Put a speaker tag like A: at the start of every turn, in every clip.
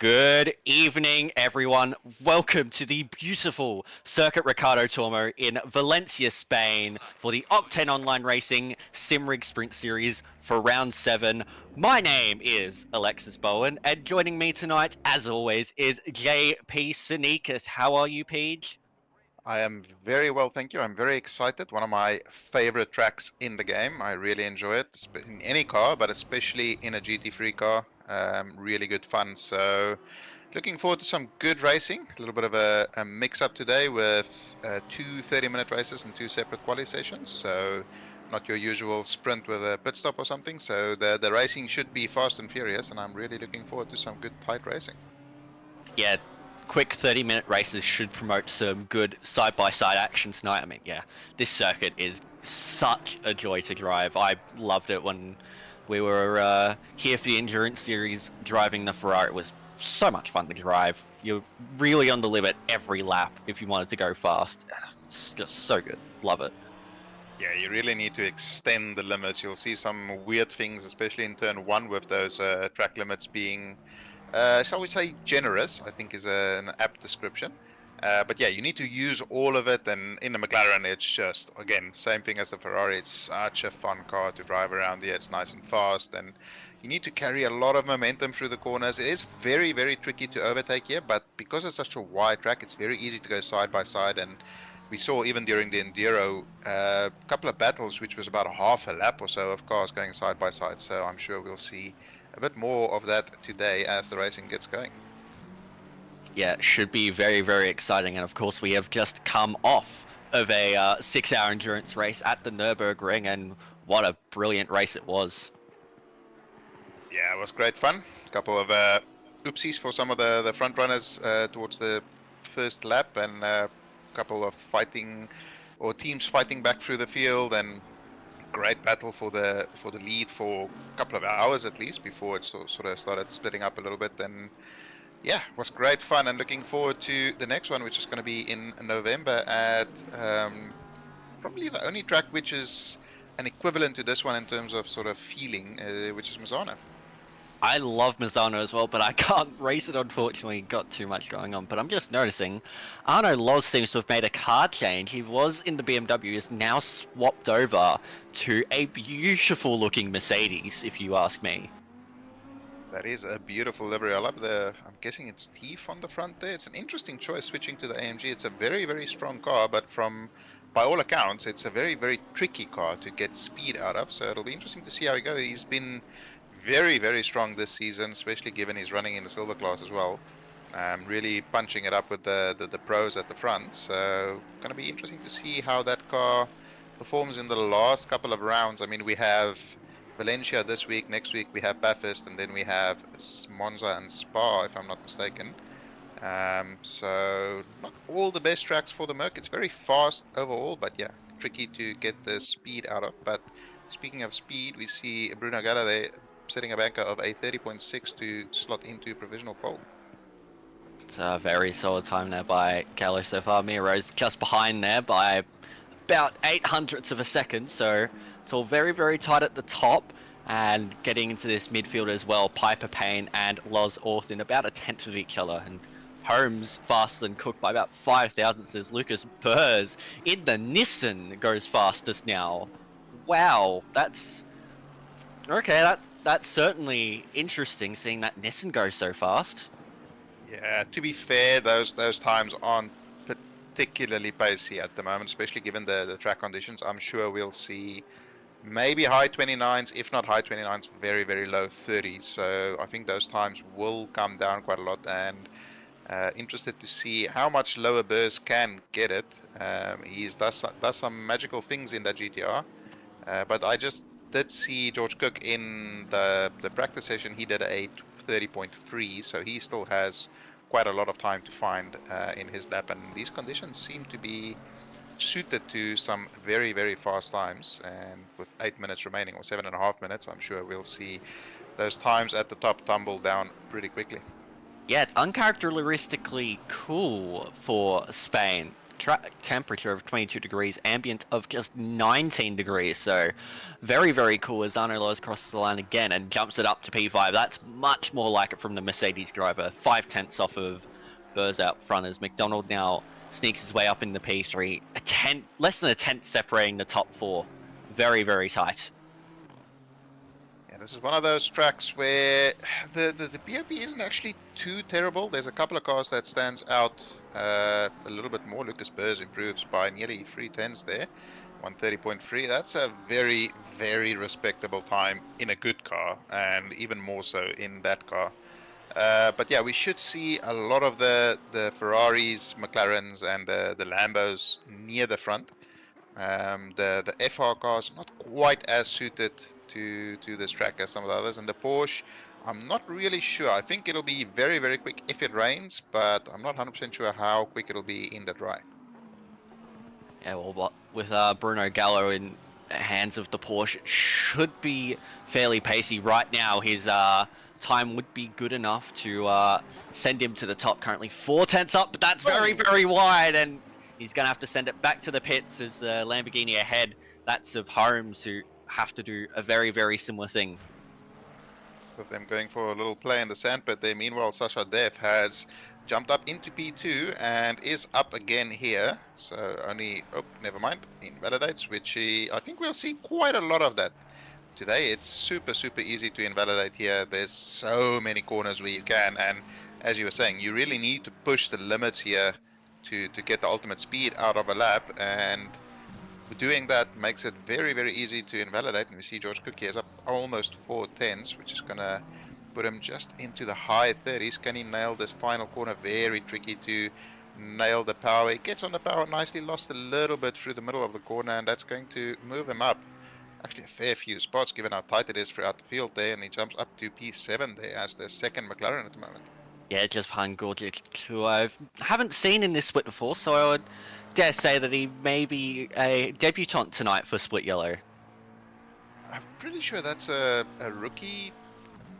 A: Good evening, everyone. Welcome to the beautiful Circuit Ricardo Tormo in Valencia, Spain for the Octane Online Racing Simrigs Sprint Series for round 7. My name is Alexis Bowen, and joining me tonight, as always, is JP Sneakers. How are you, Peach?
B: I am very well, thank you. I'm very excited. One of my favorite tracks in the game. I really enjoy it in any car, but especially in a GT3 car. Really good fun. So, looking forward to some good racing. A little bit of a mix-up today with two 30-minute races and two separate quali sessions. So, not your usual sprint with a pit stop or something. So, the racing should be fast and furious, and I'm really looking forward to some good tight racing.
A: Yeah, quick 30-minute races should promote some good side-by-side action tonight. I mean, yeah, this circuit is such a joy to drive. I loved it when we were here for the Endurance Series driving the Ferrari. It was so much fun to drive. You're really on the limit every lap if you wanted to go fast. It's just so good. Love it.
B: Yeah, you really need to extend the limits. You'll see some weird things, especially in turn 1 with those track limits being, shall we say, generous, I think is an apt description. But yeah, you need to use all of it, and in the McLaren, it's just, again, same thing as the Ferrari. It's such a fun car to drive around here. It's nice and fast, and you need to carry a lot of momentum through the corners. It is very, very tricky to overtake here, but because it's such a wide track, it's very easy to go side by side, and we saw even during the Enduro a couple of battles, which was about a half a lap or so of cars going side by side. So I'm sure we'll see a bit more of that today as the racing gets going.
A: Yeah, it should be very, very exciting. And of course, we have just come off of a 6-hour endurance race at the Nürburgring, and what a brilliant race it was.
B: Yeah, it was great fun. A couple of oopsies for some of the front runners towards the first lap, and a couple of fighting or teams fighting back through the field, and great battle for the lead for a couple of hours at least before it sort of started splitting up a little bit. And yeah, it was great fun, and looking forward to the next one, which is going to be in November at probably the only track which is an equivalent to this one in terms of sort of feeling, which is Misano.
A: I love Mizzano as well, but I can't race it, unfortunately. Got too much going on. But I'm just noticing, Arno Loz seems to have made a car change. He was in the BMW, is now swapped over to a beautiful looking Mercedes, if you ask me.
B: That is a beautiful livery. I love I'm guessing it's teeth on the front there. It's an interesting choice switching to the AMG. It's a very, very strong car, but by all accounts, it's a very, very tricky car to get speed out of. So it'll be interesting to see how he goes. He's been very, very strong this season, especially given he's running in the silver class as well. Really punching it up with the pros at the front. So going to be interesting to see how that car performs in the last couple of rounds. I mean, we have Valencia this week. Next week we have Bathurst, and then we have Monza and Spa, if I'm not mistaken. So not all the best tracks for the Merc. It's very fast overall, but yeah, tricky to get the speed out of. But speaking of speed, we see Bruno Gala there setting a banker of a 30.6 to slot into provisional pole.
A: It's a very solid time there by Gallo so far. Miro's just behind there by about 800ths of a second, so it's all very, very tight at the top. And getting into this midfield as well, Piper Payne and Loz Orton about a tenth of each other. And Holmes faster than Cook by about 5 thousandths. Lucas Burrs in the Nissan goes fastest now. Wow, that's okay. That's certainly interesting seeing that Nissan go so fast.
B: Yeah, to be fair, those times aren't particularly pacey at the moment, especially given the track conditions. I'm sure we'll see maybe high 29s, if not high 29s, very, very low 30s. So I think those times will come down quite a lot, and interested to see how much lower Burrs can get it. He does some magical things in that GTR, but I just did see George Cook in the practice session. He did a 30.3, so he still has quite a lot of time to find in his lap, and these conditions seem to be suited to some very, very fast times. And with 8 minutes remaining, or 7.5 minutes, I'm sure we'll see those times at the top tumble down pretty quickly.
A: Yeah, it's uncharacteristically cool for Spain. track temperature of 22 degrees, ambient of just 19 degrees. So very, very cool as Arno Lowe's crosses the line again and jumps it up to P5. That's much more like it from the Mercedes driver. 5/10 off of Burrs out front as McDonald now sneaks his way up in the P3. Less than a tenth separating the top four. Very, very tight.
B: Yeah, this is one of those tracks where the BOP isn't actually too terrible. There's a couple of cars that stands out a little bit more. Lucas Burrs improves by nearly 3/10 there, 130.3. That's a very, very respectable time in a good car, and even more so in that car. But yeah, we should see a lot of the Ferraris, McLarens, and the Lambos near the front. The FR cars not quite as suited to this track as some of the others, and the Porsche, I'm not really sure. I think it'll be very, very quick if it rains, but I'm not 100% sure how quick it'll be in the dry.
A: Yeah, well, with Bruno Gallo in hands of the Porsche, it should be fairly pacey. Right now, his time would be good enough to send him to the top. Currently 4/10 up, but that's very, very wide, and he's going to have to send it back to the pits as the Lamborghini ahead. That's of Holmes, who have to do a very, very similar thing.
B: With them going for a little play in the sandpit there. Meanwhile, Sasha Dev has jumped up into P2 and is up again here. So only, oh, never mind, invalidates, which I think we'll see quite a lot of that today. It's super, super easy to invalidate here. There's so many corners where you can, and as you were saying, you really need to push the limits here to get the ultimate speed out of a lap, and doing that makes it very, very easy to invalidate. And we see George Cook here is up almost 4/10, which is going to put him just into the high 30s. Can he nail this final corner? Very tricky to nail the power. He gets on the power nicely, lost a little bit through the middle of the corner, and that's going to move him up actually a fair few spots given how tight it is throughout the field there, and he jumps up to P7 there as the second McLaren at the moment.
A: Yeah, just behind Gorgic, who I haven't seen in this split before, so I would dare say that he may be a debutant tonight for Split Yellow.
B: I'm pretty sure that's a rookie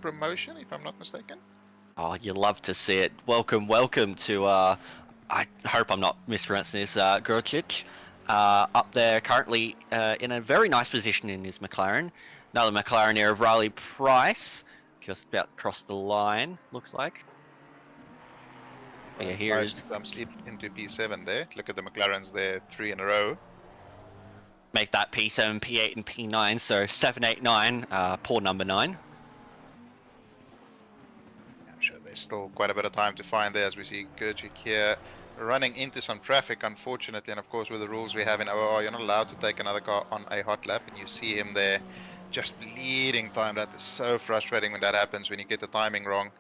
B: promotion, if I'm not mistaken.
A: Oh, you love to see it. Welcome, welcome to, I hope I'm not mispronouncing this, Gorgic. Up there currently in a very nice position in his McLaren. Another McLaren here of Riley Price, just about across the line, looks like. Yeah, here
B: Price
A: is
B: jumps into P7 there. Look at the McLarens there, 3 in a row.
A: make that P7, P8, and P9. So 7, 8, 9. Poor number 9.
B: I'm sure there's still quite a bit of time to find there, as we see Gurgic here running into some traffic, unfortunately. And of course, with the rules we have in OR, you're not allowed to take another car on a hot lap, and you see him there just bleeding time. That is so frustrating when that happens, when you get the timing wrong.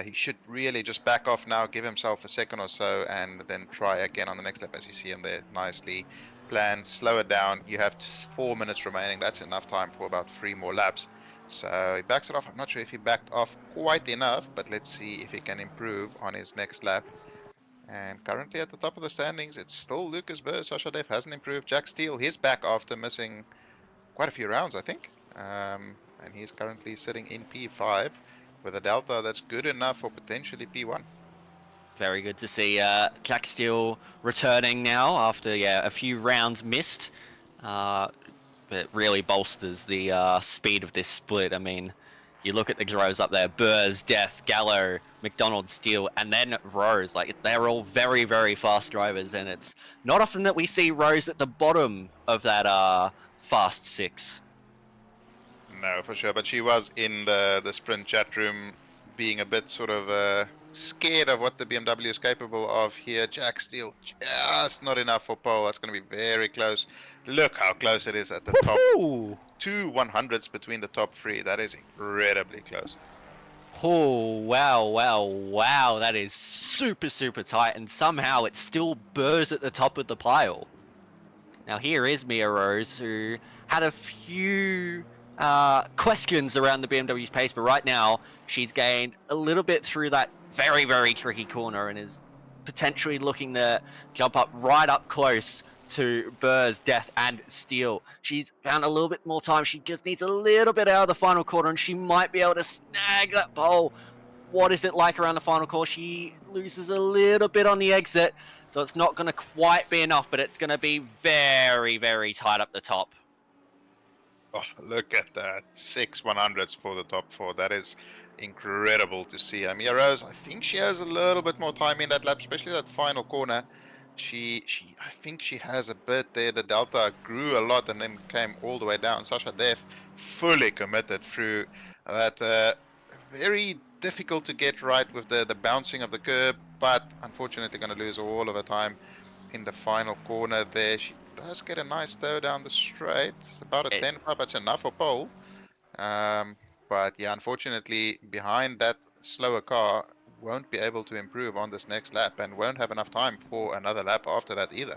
B: He should really just back off now, give himself a second or so, and then try again on the next lap. As you see him there, nicely planned, slow it down. You have 4 minutes remaining. That's enough time for about 3 more laps. So he backs it off. I'm not sure if he backed off quite enough, but let's see if he can improve on his next lap. And currently at the top of the standings, it's still Lucas Burrs. Sasha Dev hasn't improved. Jack Steele, he's back after missing quite a few rounds, I think. And he's currently sitting in P5 with a delta that's good enough for potentially P1.
A: Very good to see Jack Steele returning now after a few rounds missed. But it really bolsters the speed of this split. I mean, you look at the drivers up there, Burrs, Death, Gallo, McDonald, Steele, and then Rose. Like, they're all very, very fast drivers, and it's not often that we see Rose at the bottom of that fast 6.
B: No, for sure. But she was in the sprint chat room being a bit sort of scared of what the BMW is capable of here. Jack Steele just not enough for pole. That's going to be very close. Look how close it is at the top. 2 100s between the top 3. That is incredibly close.
A: Oh, wow, wow, wow. That is super, super tight. And somehow it still Burrs at the top of the pile. Now here is Mia Rose, who had a few questions around the BMW's pace, but right now she's gained a little bit through that very, very tricky corner and is potentially looking to jump up right up close to Burrs, Death, and Steele. She's found a little bit more time. She just needs a little bit out of the final corner, and she might be able to snag that pole. what is it like around the final corner? She loses a little bit on the exit, so it's not going to quite be enough, but it's going to be very, very tight up the top.
B: Oh, look at that. 6 100s for the top four. That is incredible to see. Mia Rose, I think she has a little bit more time in that lap, especially that final corner. I think she has a bit there. The delta grew a lot and then came all the way down. Sasha Def fully committed through that. Very difficult to get right with the bouncing of the curb, but unfortunately going to lose all of her time in the final corner there. She does get a nice tow down the straight. It's about a 10-5, that's enough for pole. But yeah, unfortunately, behind that slower car, won't be able to improve on this next lap and won't have enough time for another lap after that either.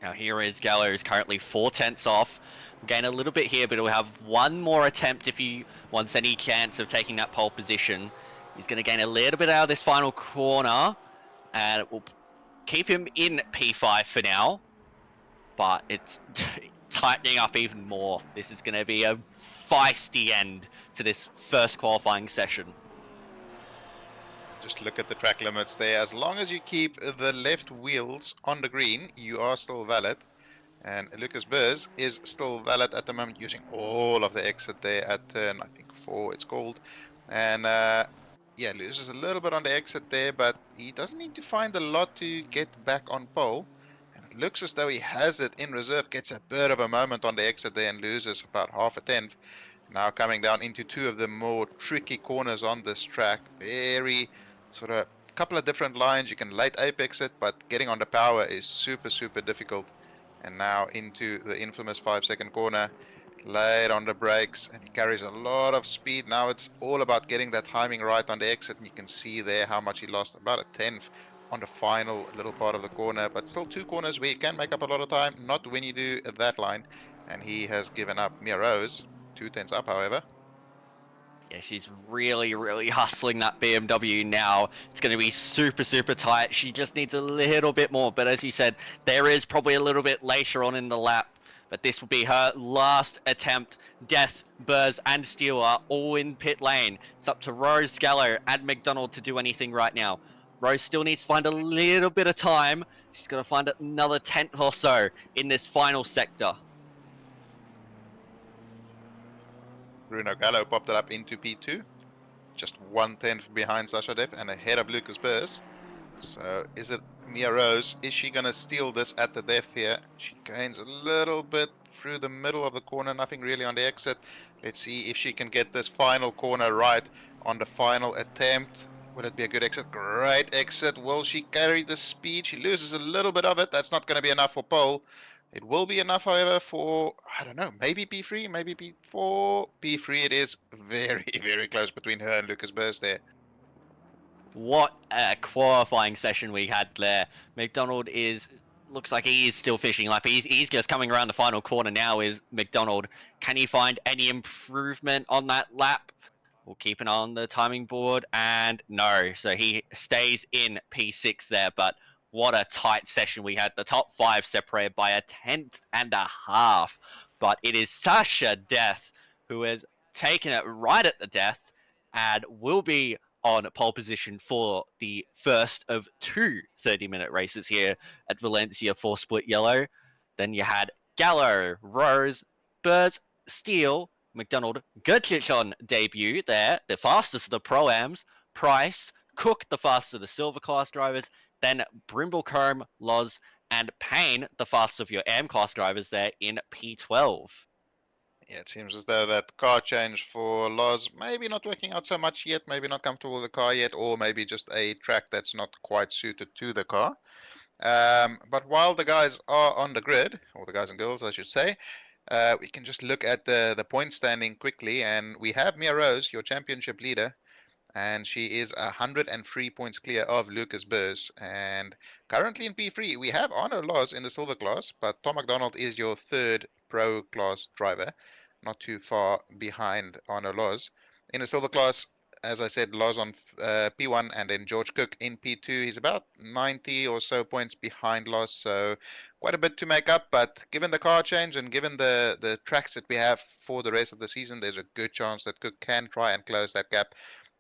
A: Now here is Gallo, who's currently 4/10 off. Gain a little bit here, but he'll have one more attempt if he wants any chance of taking that pole position. He's going to gain a little bit out of this final corner, and it will keep him in P5 for now. But it's tightening up even more. This is going to be a feisty end to this first qualifying session.
B: Just look at the track limits there. As long as you keep the left wheels on the green, you are still valid. And Lucas Burrs is still valid at the moment, using all of the exit there at turn, I think 4 it's called. And yeah, loses a little bit on the exit there, but he doesn't need to find a lot to get back on pole. And it looks as though he has it in reserve, gets a bit of a moment on the exit there and loses about half a tenth. Now coming down into two of the more tricky corners on this track. Very sort of couple of different lines. You can late apex it, but getting on the power is super, super difficult. And now into the infamous 5-second corner, late on the brakes, and he carries a lot of speed. Now it's all about getting that timing right on the exit, and you can see there how much he lost, about a tenth on the final little part of the corner, but still two corners where you can make up a lot of time, not when you do that line, and he has given up. Mia Rose, 2 tenths up, however.
A: Yeah, she's really, really hustling that BMW now. It's going to be super, super tight. She just needs a little bit more. But as you said, there is probably a little bit later on in the lap. But this will be her last attempt. Death, Burrs, and Steele are all in pit lane. It's up to Rose, Scallo, and McDonald to do anything right now. Rose still needs to find a little bit of time. She's got to find another tenth or so in this final sector.
B: Bruno Gallo popped it up into P2. Just 1/10 behind Sasha Def and ahead of Lucas Burrs. So is it Mia Rose? Is she going to steal this at the death here? She gains a little bit through the middle of the corner, nothing really on the exit. Let's see if she can get this final corner right on the final attempt. Will it be a good exit? Great exit. Will she carry the speed? She loses a little bit of it. That's not going to be enough for pole. It will be enough, however, for, I don't know, maybe P3, maybe P4. P3 it is. Very, very close between her and Lucas Burrs there.
A: What a qualifying session we had there. McDonald looks like he is still fishing. Like he's just coming around the final corner now. Is McDonald? Can he find any improvement on that lap? We'll keep an eye on the timing board, and no. So he stays in P6 there. But what a tight session we had. The top five separated by a tenth and a half. But it is Sasha Death who has taken it right at the death and will be on pole position for the first of two 30-minute races here at Valencia for Split Yellow. Then you had Gallo, Rose, Burrs, Steele, McDonald, Gertlich on debut there, the fastest of the Pro-Ams, Price, Cook, the fastest of the Silver Class drivers, then Brimblecombe, Loz, and Payne, the fastest of your AM Class drivers there in P12.
B: Yeah, it seems as though that car change for Loz maybe not working out so much yet, maybe not comfortable with the car yet, or maybe just a track that's not quite suited to the car. But while the guys are on the grid, or the guys and girls, I should say, we can just look at the point standing quickly, and we have Mia Rose, your championship leader, and she is 103 points clear of Lucas Burrs. And currently in P3, we have Arno Loz in the silver class, but Tom McDonald is your third pro class driver, not too far behind Arno Loz. In the silver class, as I said, Loz on P1, and then George Cook in P2. He's about 90 or so points behind Loz, so quite a bit to make up. But given the car change and given the tracks that we have for the rest of the season, there's a good chance that Cook can try and close that gap.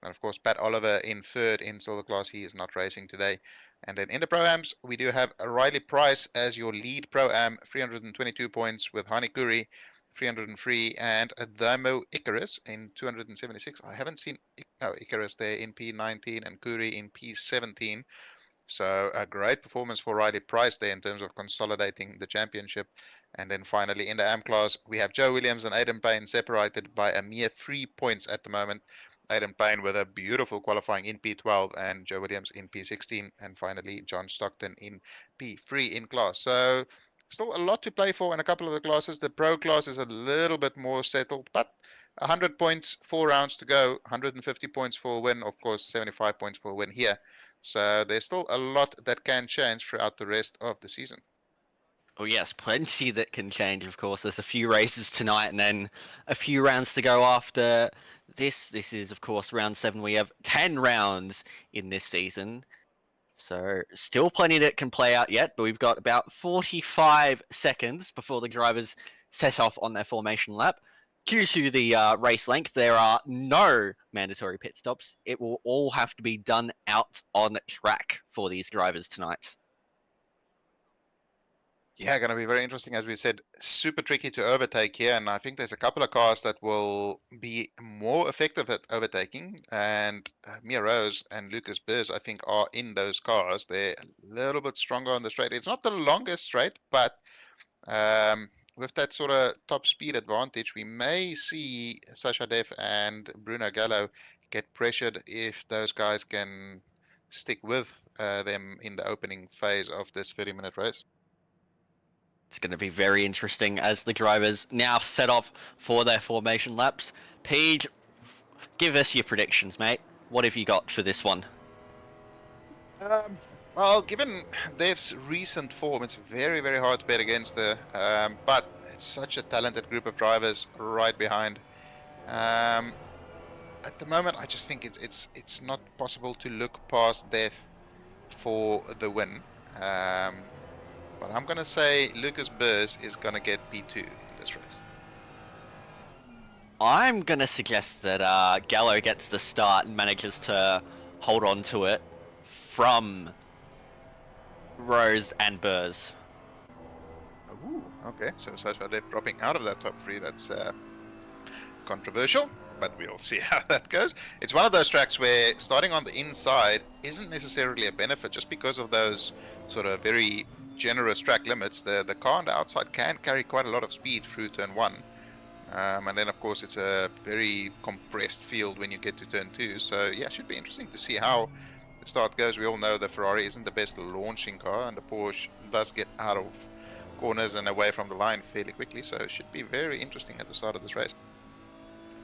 B: And of course, Pat Oliver in third in Silver Class. He is not racing today. And then in the Pro-Ams, we do have Riley Price as your lead Pro-Am, 322 points with Hani Kuri, 303, and Adamo Icarus in 276. I haven't seen Icarus there in P19 and Kuri in P17. So a great performance for Riley Price there in terms of consolidating the championship. And then finally in the AM class, we have Joe Williams and Aidan Payne separated by a mere 3 points at the moment. Aidan Payne with a beautiful qualifying in P12 and Joe Williams in P16. And finally, John Stockton in P3 in class. So still a lot to play for in a couple of the classes. The pro class is a little bit more settled, but 100 points, 4 rounds to go, 150 points for a win, of course, 75 points for a win here. So there's still a lot that can change throughout the rest of the season.
A: Oh yes, plenty that can change, of course. There's a few races tonight and then a few rounds to go after this. This is, of course, round 7. We have 10 rounds in this season. So still plenty that can play out yet, but we've got about 45 seconds before the drivers set off on their formation lap. Due to the race length, there are no mandatory pit stops. It will all have to be done out on track for these drivers tonight.
B: Yeah, going to be very interesting. As we said, super tricky to overtake here. And I think there's a couple of cars that will be more effective at overtaking. And Mia Rose and Lucas Burrs, I think, are in those cars. They're a little bit stronger on the straight. It's not the longest straight, but with that sort of top speed advantage, we may see Sasha Def and Bruno Gallo get pressured if those guys can stick with them in the opening phase of this 30-minute race.
A: It's going to be very interesting as the drivers now set off for their formation laps. Page, give us your predictions, mate. What have you got for this one?
B: Well, given Dev's recent form, it's very, very hard to bet against her. But it's such a talented group of drivers right behind. At the moment, I just think it's not possible to look past Dev for the win. But I'm going to say Lucas Burrs is going to get P2 in this race.
A: I'm going to suggest that Gallo gets the start and manages to hold on to it from Rose and Burrs.
B: Ooh, okay, so they're dropping out of that top 3. That's controversial, but we'll see how that goes. It's one of those tracks where starting on the inside isn't necessarily a benefit just because of those sort of very generous track limits. The car on the outside can carry quite a lot of speed through turn 1. And then, of course, it's a very compressed field when you get to turn 2. So, yeah, it should be interesting to see how the start goes. We all know the Ferrari isn't the best launching car, and the Porsche does get out of corners and away from the line fairly quickly. So it should be very interesting at the start of this race.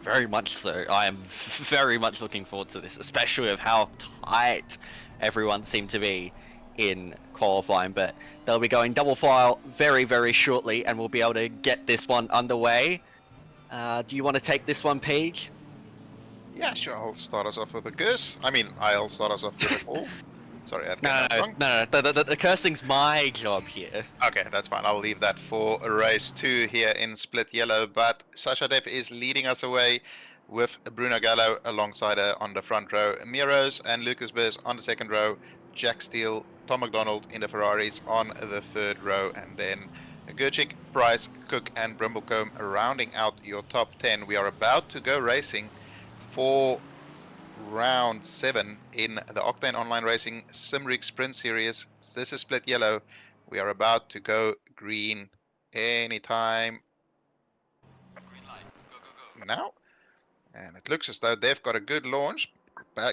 A: Very much so. I am very much looking forward to this, especially with how tight everyone seemed to be in qualifying, but they'll be going double file very, very shortly, and we'll be able to get this one underway. Do you want to take this one, Paige?
B: Yeah, sure. I'll start us off with a curse. I'll start us off with a call. Sorry, I've got that wrong.
A: No. The cursing's my job here.
B: Okay, that's fine. I'll leave that for race 2 here in split yellow. But Sasha Def is leading us away with Bruno Gallo alongside her on the front row. Mia Rose and Lucas Burrs on the second row. Jack Steele, Tom McDonald in the Ferraris on the third row. And then Gerchik, Price, Cook and Brimblecombe rounding out your top 10. We are about to go racing for round 7 in the Octane Online Racing Simrigs Sprint Series. This is split yellow. We are about to go green anytime now. And it looks as though they've got a good launch.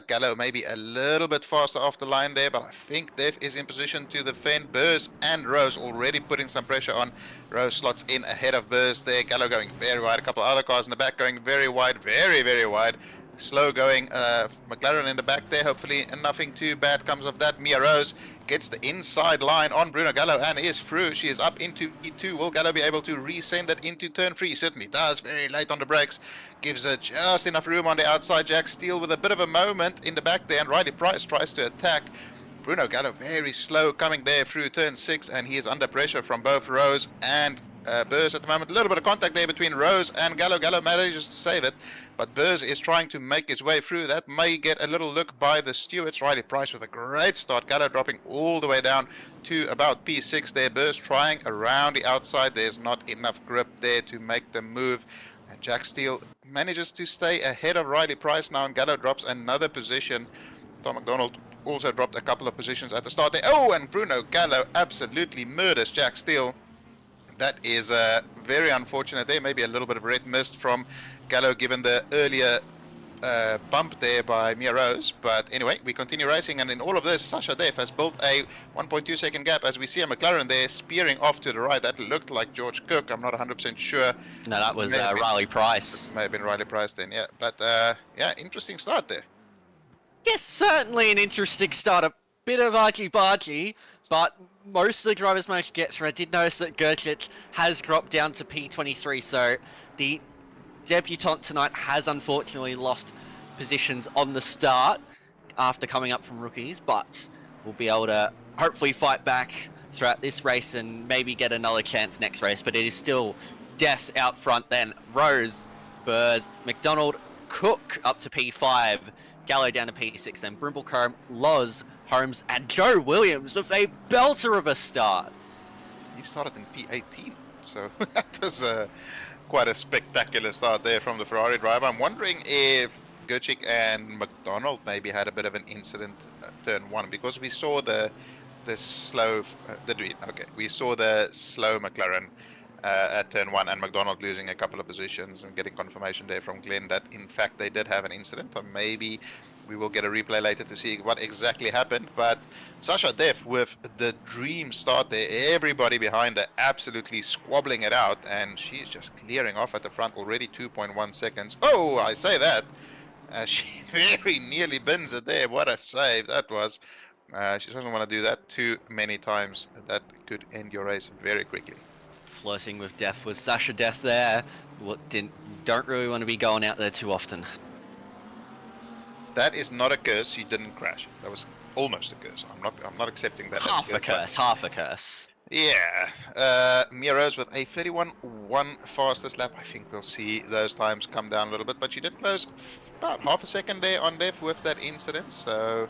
B: Gallo maybe a little bit faster off the line there, but I think Dev is in position to defend. Burrs and Rose already putting some pressure on. Rose slots in ahead of Burrs there. Gallo going very wide. A couple of other cars in the back going very wide, very, very wide. Slow going McLaren in the back there. Hopefully nothing too bad comes of that. Mia Rose gets the inside line on Bruno Gallo and is through. She is up into P2. Will Gallo be able to resend it into turn 3? Certainly does. Very late on the brakes. Gives her just enough room on the outside. Jack Steele with a bit of a moment in the back there. And Riley Price tries to attack. Bruno Gallo very slow coming there through turn 6. And he is under pressure from both Rose and Burrs at the moment. A little bit of contact there between Rose and Gallo. Gallo manages to save it, but Burrs is trying to make his way through. That may get a little look by the stewards. Riley Price with a great start. Gallo dropping all the way down to about P6 there. Burrs trying around the outside. There's not enough grip there to make the move. And Jack Steele manages to stay ahead of Riley Price now, and Gallo drops another position. Tom McDonald also dropped a couple of positions at the start there. Oh, and Bruno Gallo absolutely murders Jack Steele. That is very unfortunate there. Maybe a little bit of red mist from Gallo given the earlier bump there by Mia Rose. But anyway, we continue racing, and in all of this, Sasha Def has built a 1.2 second gap as we see a McLaren there spearing off to the right. That looked like George Cook. I'm not 100% sure.
A: No, that was Riley Price.
B: May have been Riley Price then, yeah. But yeah, interesting start there.
A: Yes, certainly an interesting start. A bit of argy-bargy, but most of the drivers managed to get through. I did notice that Gercic has dropped down to P23, so the debutant tonight has unfortunately lost positions on the start after coming up from rookies, but we'll be able to hopefully fight back throughout this race and maybe get another chance next race. But it is still death out front then. Rose, Burrs, McDonald, Cook up to P5, Gallo down to P6, then Brimblecombe, Loz, Holmes, and Joe Williams with a belter of a start.
B: He started in P18, so that was quite a spectacular start there from the Ferrari driver. I'm wondering if Gercic and McDonald maybe had a bit of an incident turn one, because we saw the slow we saw the slow McLaren at turn one, and McDonald losing a couple of positions, and getting confirmation there from Glenn that in fact they did have an incident. Or maybe we will get a replay later to see what exactly happened. But Sasha Def with the dream start there, everybody behind her absolutely squabbling it out, and she's just clearing off at the front already. 2.1 seconds. Oh, I say that, she very nearly bins it there. What a save that was. She doesn't want to do that too many times. That could end your race very quickly.
A: Flirting with death was Sasha Def there. Don't really want to be going out there too often.
B: That is not a curse. She didn't crash. That was almost a curse. I'm not accepting that.
A: Half a curse.
B: Yeah. Mia Rose with a 31.1 fastest lap. I think we'll see those times come down a little bit, but she did close about half a second there on Def with that incident, so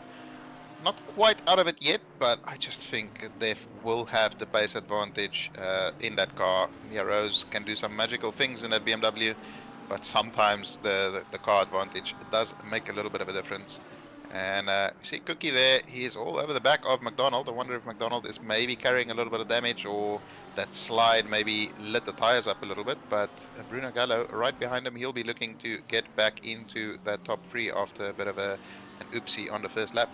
B: not quite out of it yet, but I just think Def will have the pace advantage in that car. Mia Rose can do some magical things in that BMW, but sometimes the car advantage does make a little bit of a difference. And you see Cookie there, he's all over the back of McDonald. I wonder if McDonald is maybe carrying a little bit of damage, or that slide maybe lit the tires up a little bit. But Bruno Gallo right behind him, he'll be looking to get back into that top three after a bit of an oopsie on the first lap.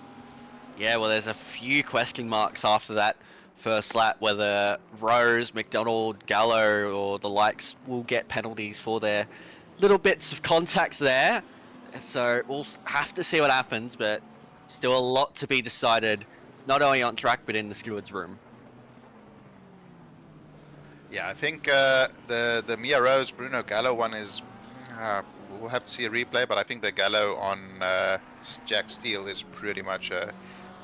A: Yeah, well, there's a few question marks after that first lap, whether Rose, McDonald, Gallo, or the likes will get penalties for their little bits of contact there. So we'll have to see what happens, but still a lot to be decided, not only on track, but in the steward's room.
B: Yeah, I think the Mia Rose Bruno Gallo one is, we'll have to see a replay, but I think the Gallo on Jack Steele is pretty much a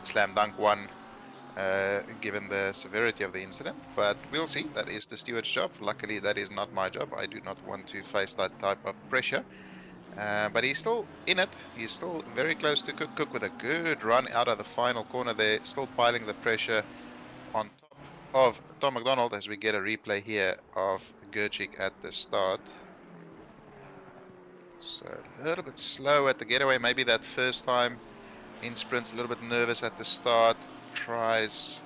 B: slam dunk one, given the severity of the incident. But we'll see. That is the steward's job. Luckily, that is not my job. I do not want to face that type of pressure. But he's still in it. He's still very close to Cook. Cook with a good run out of the final corner there, still piling the pressure on top of Tom McDonald, as we get a replay here of Gercic at the start. So a little bit slow at the getaway. Maybe that first time in sprints, a little bit nervous at the start. Tries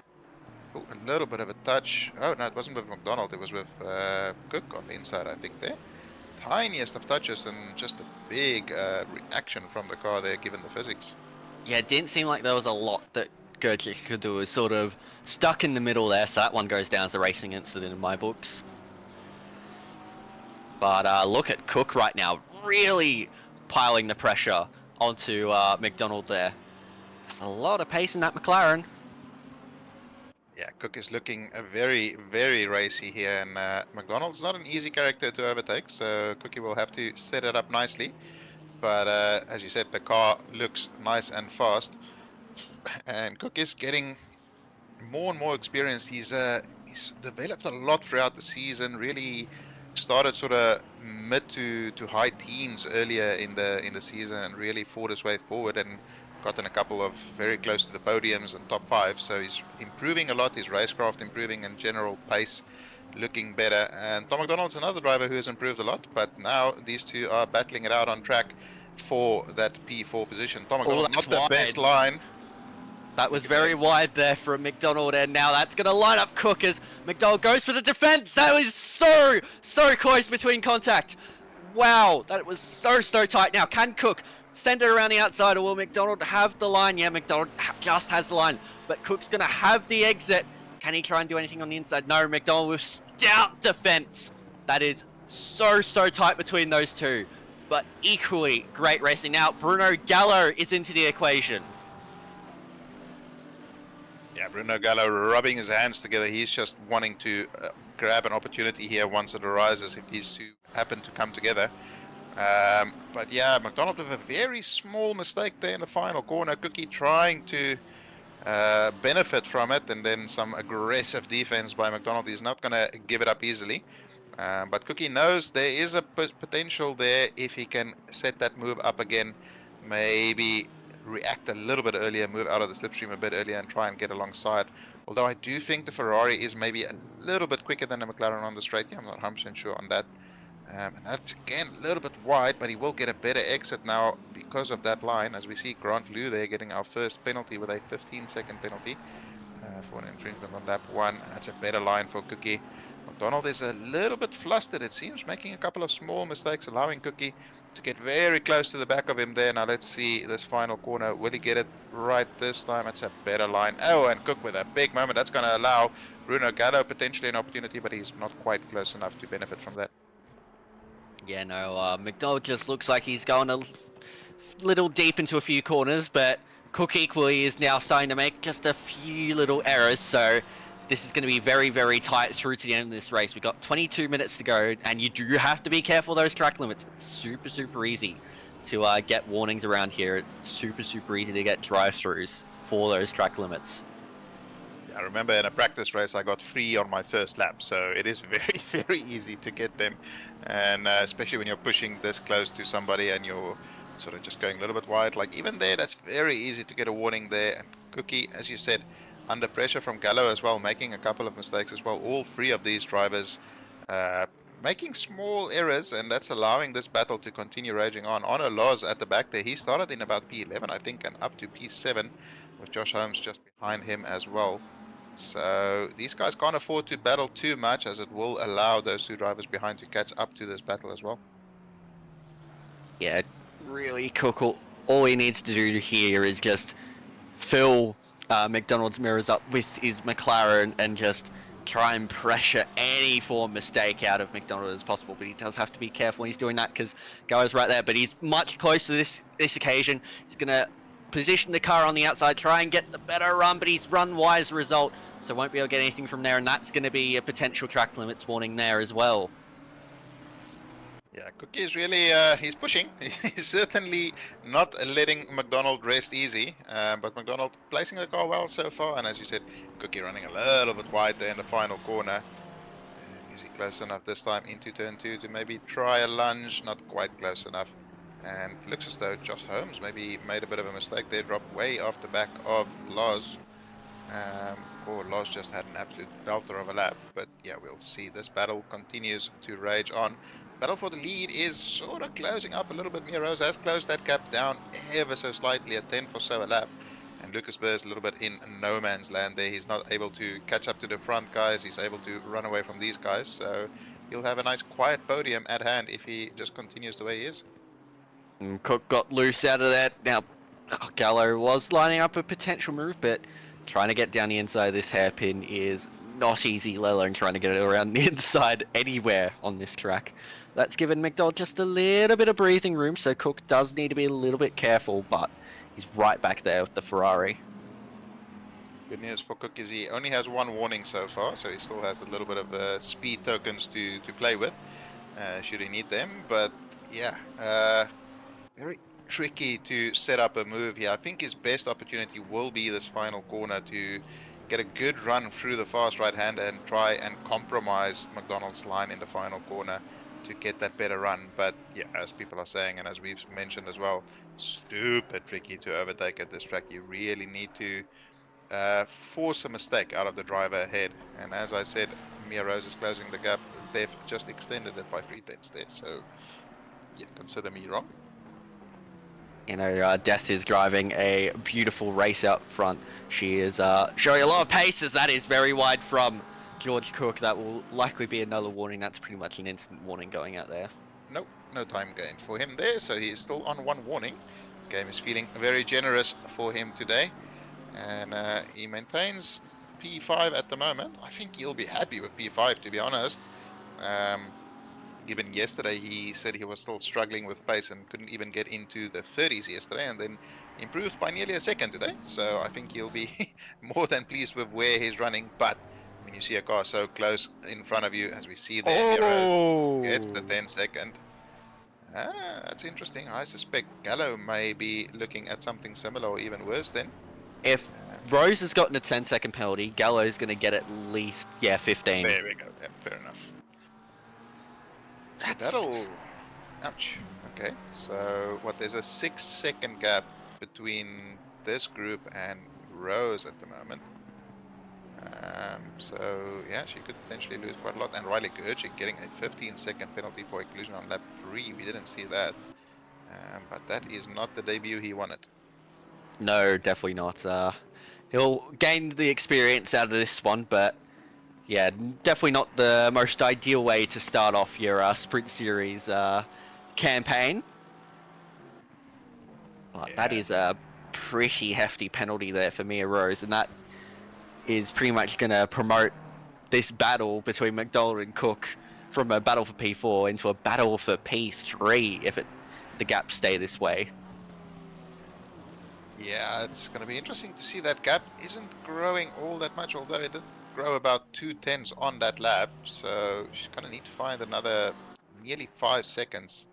B: a little bit of a touch. Oh no, it wasn't with McDonald. It was with Cook on the inside, I think there. Tiniest of touches, and just a big reaction from the car there, given the physics.
A: Yeah, it didn't seem like there was a lot that Gercic could do. It was sort of stuck in the middle there, so that one goes down as a racing incident in my books. But look at Cook right now, really piling the pressure onto McDonald there. There's a lot of pace in that McLaren.
B: Yeah, Cook is looking very, very racy here, and McDonald's not an easy character to overtake, so Cookie will have to set it up nicely. But as you said, the car looks nice and fast, and Cook is getting more and more experienced. He's he's developed a lot throughout the season. Really started sort of mid to high teens earlier in the season, and really fought his way forward and gotten a couple of very close to the podiums and top five. So he's improving a lot. His racecraft improving, and general pace looking better. And Tom McDonald's another driver who has improved a lot. But now these two are battling it out on track for that P4 position. Tom
A: Oh,
B: McDonald,
A: that's
B: not the best
A: wide.
B: line.
A: That was
B: Look at that.
A: very wide there from McDonald, and now that's going to line up Cook as McDonald goes for the defense. That was so close between contact. Wow, that was so tight. Now, can Cook send it around the outside, or will McDonald have the line? Yeah, McDonald just has the line, but Cook's going to have the exit. Can he try and do anything on the inside? No, McDonald with stout defense. That is so tight between those two, but equally great racing. Now, Bruno Gallo is into the equation.
B: Yeah, Bruno Gallo rubbing his hands together. He's just wanting to grab an opportunity here once it arises, if these two happen to come together. But yeah, McDonald with a very small mistake there in the final corner. Cookie trying to benefit from it, and then some aggressive defense by McDonald. He's not going to give it up easily. But Cookie knows there is a potential there if he can set that move up again. Maybe react a little bit earlier, move out of the slipstream a bit earlier, and try and get alongside. Although I do think the Ferrari is maybe a little bit quicker than the McLaren on the straight. I'm not 100% sure on that. And that's again a little bit wide, but he will get a better exit now because of that line. As we see Grant Liu there getting our first penalty with a 15-second penalty for an infringement on lap 1. That's a better line for Cookie. McDonald is a little bit flustered, it seems, making a couple of small mistakes, allowing Cookie to get very close to the back of him there. Now let's see this final corner. Will he get it right this time? It's a better line. Oh, and Cook with a big moment. That's going to allow Bruno Gallo potentially an opportunity, but he's not quite close enough to benefit from that.
A: Yeah, no, McDonald just looks like he's going a little deep into a few corners, but Cook equally is now starting to make just a few little errors, so this is going to be very tight through to the end of this race. We've got 22 minutes to go, and you do have to be careful of those track limits. It's super easy to get warnings around here. It's super easy to get drive-throughs for those track limits.
B: I remember in a practice race I got 3 on my first lap, so it is very easy to get them, and especially when you're pushing this close to somebody and you're sort of just going a little bit wide, like even there, that's very easy to get a warning there. And Cookie, as you said, under pressure from Gallo as well, making a couple of mistakes as well. All 3 of these drivers making small errors, and that's allowing this battle to continue raging on. Honor Loz at the back there, he started in about P11 I think, and up to P7 with Josh Holmes just behind him as well. So these guys can't afford to battle too much, as it will allow those 2 drivers behind to catch up to this battle as well.
A: Yeah, really Cook, all he needs to do here is just fill McDonald's mirrors up with his McLaren and just try and pressure any form of mistake out of McDonald as possible. But he does have to be careful when he's doing that, because Gallo's right there, but he's much closer to this occasion. He's going to position the car on the outside, try and get the better run, but he's run wide as a result, so won't be able to get anything from there, and that's going to be a potential track limits warning there as well.
B: Yeah, Cookie is really, he's pushing. He's certainly not letting McDonald rest easy, but McDonald placing the car well so far, and as you said, Cookie running a little bit wide there in the final corner. And is he close enough this time into turn 2 to maybe try a lunge? Not quite close enough. And it looks as though Josh Holmes maybe made a bit of a mistake there, dropped way off the back of Loz. Or Loz just had an absolute belter of a lap. But yeah, we'll see. This battle continues to rage on. Battle for the lead is sort of closing up a little bit. Mia Rose has closed that gap down ever so slightly, at 10th or so a lap. And Lucas Burr is a little bit in no man's land there. He's not able to catch up to the front guys. He's able to run away from these guys. So he'll have a nice quiet podium at hand if he just continues the way he is.
A: And Cook got loose out of that. Now, Gallo was lining up a potential move, but trying to get down the inside of this hairpin is not easy, let alone trying to get it around the inside anywhere on this track. That's given McDonald just a little bit of breathing room, so Cook does need to be a little bit careful, but he's right back there with the Ferrari.
B: Good news for Cook is he only has 1 warning so far, so he still has a little bit of speed tokens to play with, should he need them. But yeah, very tricky to set up a move here. I think his best opportunity will be this final corner to get a good run through the fast right hand and try and compromise McDonald's line in the final corner to get that better run. But yeah, as people are saying, and as we've mentioned as well, super tricky to overtake at this track. You really need to force a mistake out of the driver ahead. And as I said, Mia Rose is closing the gap. They've just extended it by 3/10 there. So yeah, consider me wrong.
A: You know, Death is driving a beautiful race out front. She is showing a lot of pace, as that is very wide from George Cook. That will likely be another warning. That's pretty much an instant warning going out there.
B: Nope, no time gain for him there. So he is still on 1 warning. The game is feeling very generous for him today. And he maintains P5 at the moment. I think he'll be happy with P5, to be honest. Given yesterday he said he was still struggling with pace and couldn't even get into the 30s yesterday, and then improved by nearly a second today. So I think he'll be more than pleased with where he's running. But when you see a car so close in front of you, as we see there, Miro gets the 10-second. That's interesting. I suspect Gallo may be looking at something similar or even worse then.
A: If Rose has gotten a 10-second penalty, Gallo's going to get at least, 15.
B: There we go. Yeah, fair enough. So that'll... Ouch. Okay, so what, there's a 6-second gap between this group and Rose at the moment. So yeah, she could potentially lose quite a lot. And Riley Gerchik getting a 15-second penalty for a collision on lap 3. We didn't see that. But that is not the debut he wanted.
A: No, definitely not. He'll gain the experience out of this one, but yeah, definitely not the most ideal way to start off your Sprint Series campaign. But
B: Yeah.
A: that is a pretty hefty penalty there for Mia Rose, and that is pretty much going to promote this battle between McDonald and Cook from a battle for P4 into a battle for P3 if the gaps stay this way.
B: Yeah, it's going to be interesting to see. That gap isn't growing all that much, although it does grow about 2/10 on that lap. So she's going to need to find another nearly 5 seconds,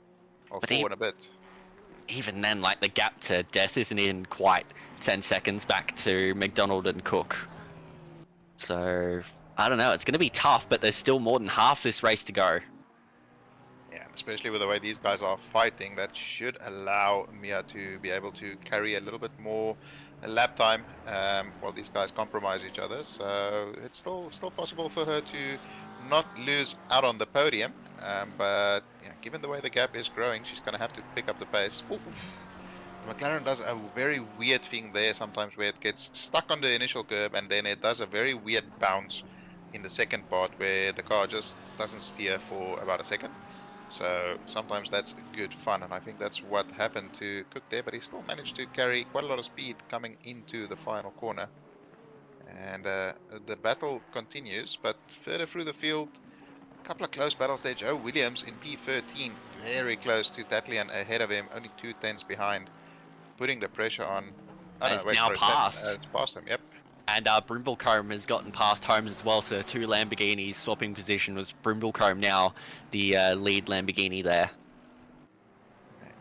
B: or
A: But
B: 4 and a bit.
A: even then, like, the gap to Death isn't even quite 10 seconds back to McDonald and Cook. So, I don't know, it's going to be tough, but there's still more than half this race to go.
B: Yeah, and especially with the way these guys are fighting, that should allow Mia to be able to carry a little bit more lap time while these guys compromise each other. So it's still possible for her to not lose out on the podium. But yeah, given the way the gap is growing, she's going to have to pick up the pace. Ooh. The McLaren does a very weird thing there sometimes, where it gets stuck on the initial curb and then it does a very weird bounce in the second part where the car just doesn't steer for about a second. So sometimes that's good fun, and I think that's what happened to Cook there, but he still managed to carry quite a lot of speed coming into the final corner. And the battle continues, but further through the field, a couple of close battles there. Joe Williams in P13, very close to Tatlian, ahead of him, only 2/10 behind, putting the pressure on. Oh no,
A: It's
B: wait,
A: now
B: sorry,
A: passed.
B: it's past him, yep.
A: And Brimblecombe has gotten past Holmes as well, so 2 Lamborghinis swapping position with Brimblecombe now the lead Lamborghini there.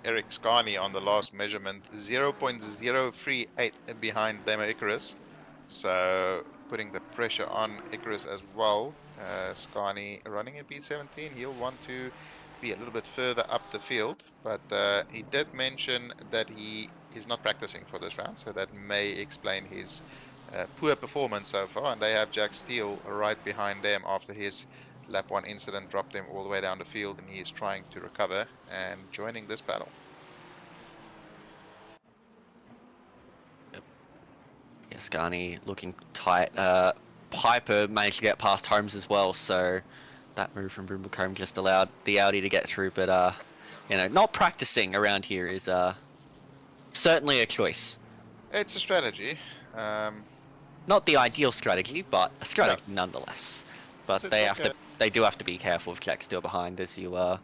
B: Eric Scarney on the last measurement, 0.038 behind Demo Icarus. So putting the pressure on Icarus as well. Scarney running in P17, he'll want to be a little bit further up the field, but he did mention that he is not practicing for this round, so that may explain his poor performance so far. And they have Jack Steele right behind them after his lap 1 incident dropped him all the way down the field, and he is trying to recover and joining this battle.
A: Yeah, Scarney looking tight. Piper managed to get past Holmes as well, so that move from Brimblecombe just allowed the Audi to get through. But you know, not practicing around here is certainly a choice.
B: It's a strategy.
A: Not the ideal strategy, but a strategy nonetheless. But
B: So
A: they do have to be careful with Jack still behind, as you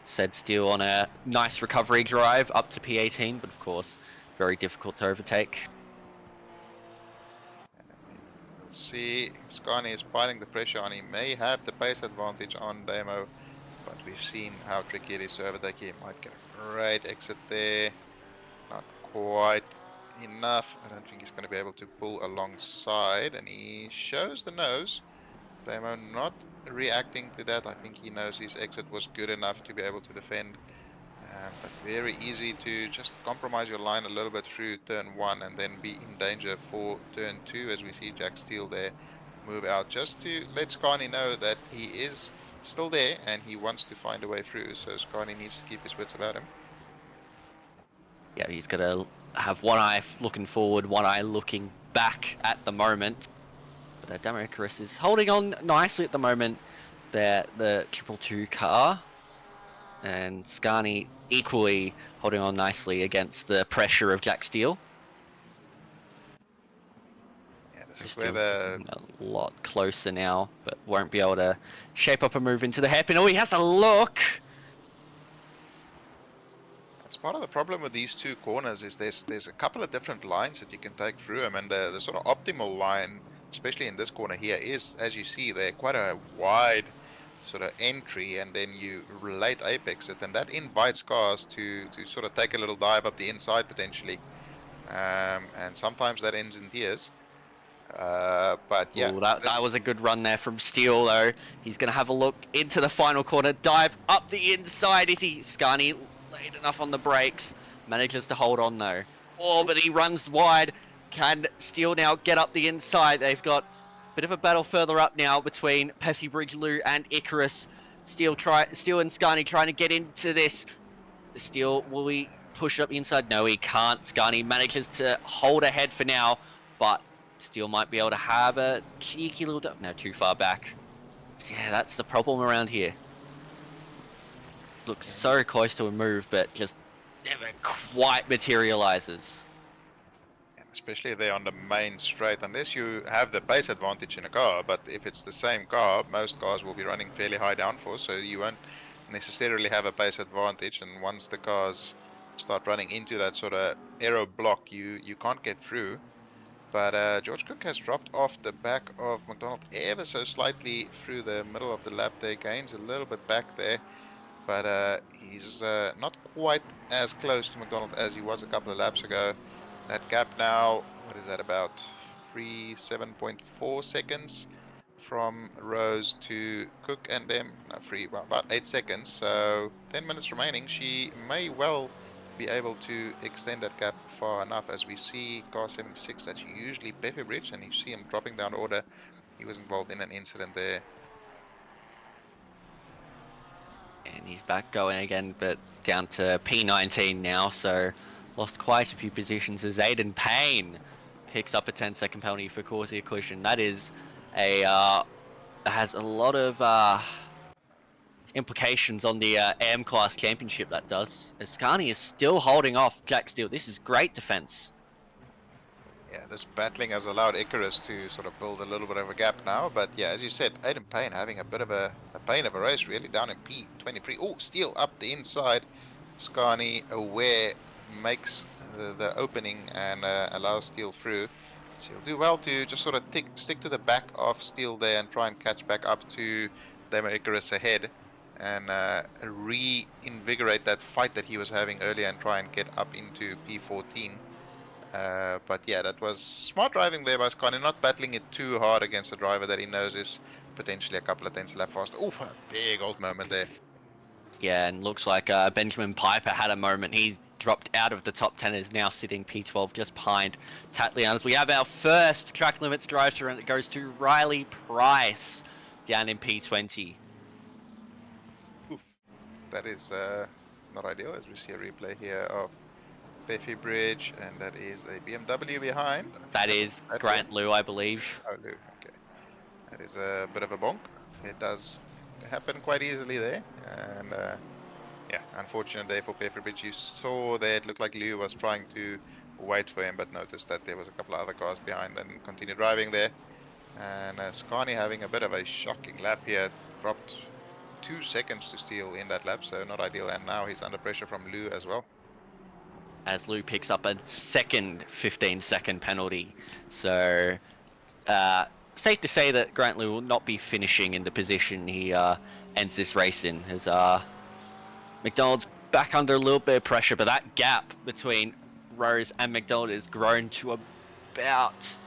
A: said, still on a nice recovery drive up to P18, but of course very difficult to overtake.
B: let's see, Scarney is piling the pressure on. He may have the pace advantage on Demo, but we've seen how tricky it is to overtake. He might get a great exit there. Not quite. enough. I don't think he's going to be able to pull alongside, and he shows the nose. Damo not reacting to that. I think he knows his exit was good enough to be able to defend. But very easy to just compromise your line a little bit through turn 1 and then be in danger for turn 2, as we see Jack Steele there move out just to let Scarney know that he is still there and he wants to find a way through. So Scarney needs to keep his wits about him.
A: Yeah, he's gonna have one eye looking forward, one eye looking back at the moment. But Damo Icarus is holding on nicely at the moment. The 222 car, and Scarney equally holding on nicely against the pressure of Jack Steele.
B: Yeah, this is
A: Steele's
B: where
A: getting a lot closer now, but won't be able to shape up a move into the hairpin. Oh, he has a look!
B: that's part of the problem with these two corners is there's a couple of different lines that you can take through them, and the sort of optimal line, especially in this corner here, is, as you see there, quite a wide sort of entry, and then you late apex it, and that invites cars to sort of take a little dive up the inside potentially, and sometimes that ends in tears. But yeah,
A: Ooh, that was a good run there from Steele, though. He's going to have a look into the final corner, dive up the inside. Is he? Scarney laid enough on the brakes, manages to hold on, though. Oh, but he runs wide. Can Steele now get up the inside? They've got a bit of a battle further up now between Peffy Bridge, Lou, and Icarus. Steele and Scarney trying to get into this. Steele, will he push it up the inside? No, he can't. Scarney manages to hold ahead for now, but Steele might be able to have a cheeky little... No, too far back. So yeah, that's the problem around here. Looks so close to a move, but just never quite materializes.
B: and especially there on the main straight, unless you have the pace advantage in a car, but if it's the same car, most cars will be running fairly high downforce, so you won't necessarily have a pace advantage, and once the cars start running into that sort of aero block, you can't get through. But George Cook has dropped off the back of McDonald ever so slightly through the middle of the lap there. Gains a little bit back there, but he's not quite as close to McDonald as he was a couple of laps ago. That gap now, what is that, about 7.4 seconds from Rose to Cook and them. No, well, about 8 seconds. So 10 minutes remaining. She may well be able to extend that gap far enough, as we see car 76, that's usually Pepe Bridge, and you see him dropping down order. He was involved in an incident there.
A: And he's back going again, but down to P19 now, so lost quite a few positions as Aiden Payne picks up a 10-second penalty for causing a collision. That is has a lot of implications on the AM class championship, that does. Scarney is still holding off Jack Steele. This is great defense.
B: Yeah, this battling has allowed Icarus to sort of build a little bit of a gap now. But yeah, as you said, Aiden Payne having a bit of a pain of a race, really, down in P23. Oh, Steele up the inside. Scarney aware, makes the opening and allows Steele through. So he'll do well to just sort of stick to the back of Steele there and try and catch back up to Demo Icarus ahead, and reinvigorate that fight that he was having earlier and try and get up into P14. But yeah, that was smart driving there by Scarney, not battling it too hard against a driver that he knows is potentially a couple of tenths a lap faster. Oh, a big old moment there.
A: Yeah, and looks like Benjamin Piper had a moment. He's dropped out of the top 10, is now sitting P12 just behind Tatlianas. We have our first track limits drive-through, and it goes to Riley Price down in P20.
B: Oof. That is not ideal, as we see a replay here of Peffy Bridge, and that is a BMW behind.
A: That is Grant Liu, I believe.
B: Oh, Liu, okay. That is a bit of a bonk. It does happen quite easily there, and yeah, unfortunate day for Peffy Bridge. You saw there, it looked like Liu was trying to wait for him, but noticed that there was a couple of other cars behind and continued driving there. And Scarney having a bit of a shocking lap here, dropped 2 seconds to Steele in that lap, so not ideal, and now he's under pressure from Liu as well.
A: As Liu picks up a second 15-second penalty. So, safe to say that Grant Liu will not be finishing in the position he ends this race in, as McDonald's back under a little bit of pressure, but that gap between Rose and McDonald has grown to about,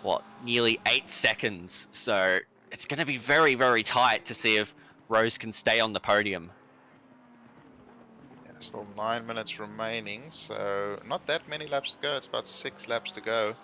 A: what, nearly 8 seconds. So it's going to be very, very tight to see if Rose can stay on the podium.
B: Yeah, still 9 minutes remaining, so not that many laps to go. It's about 6 laps to go.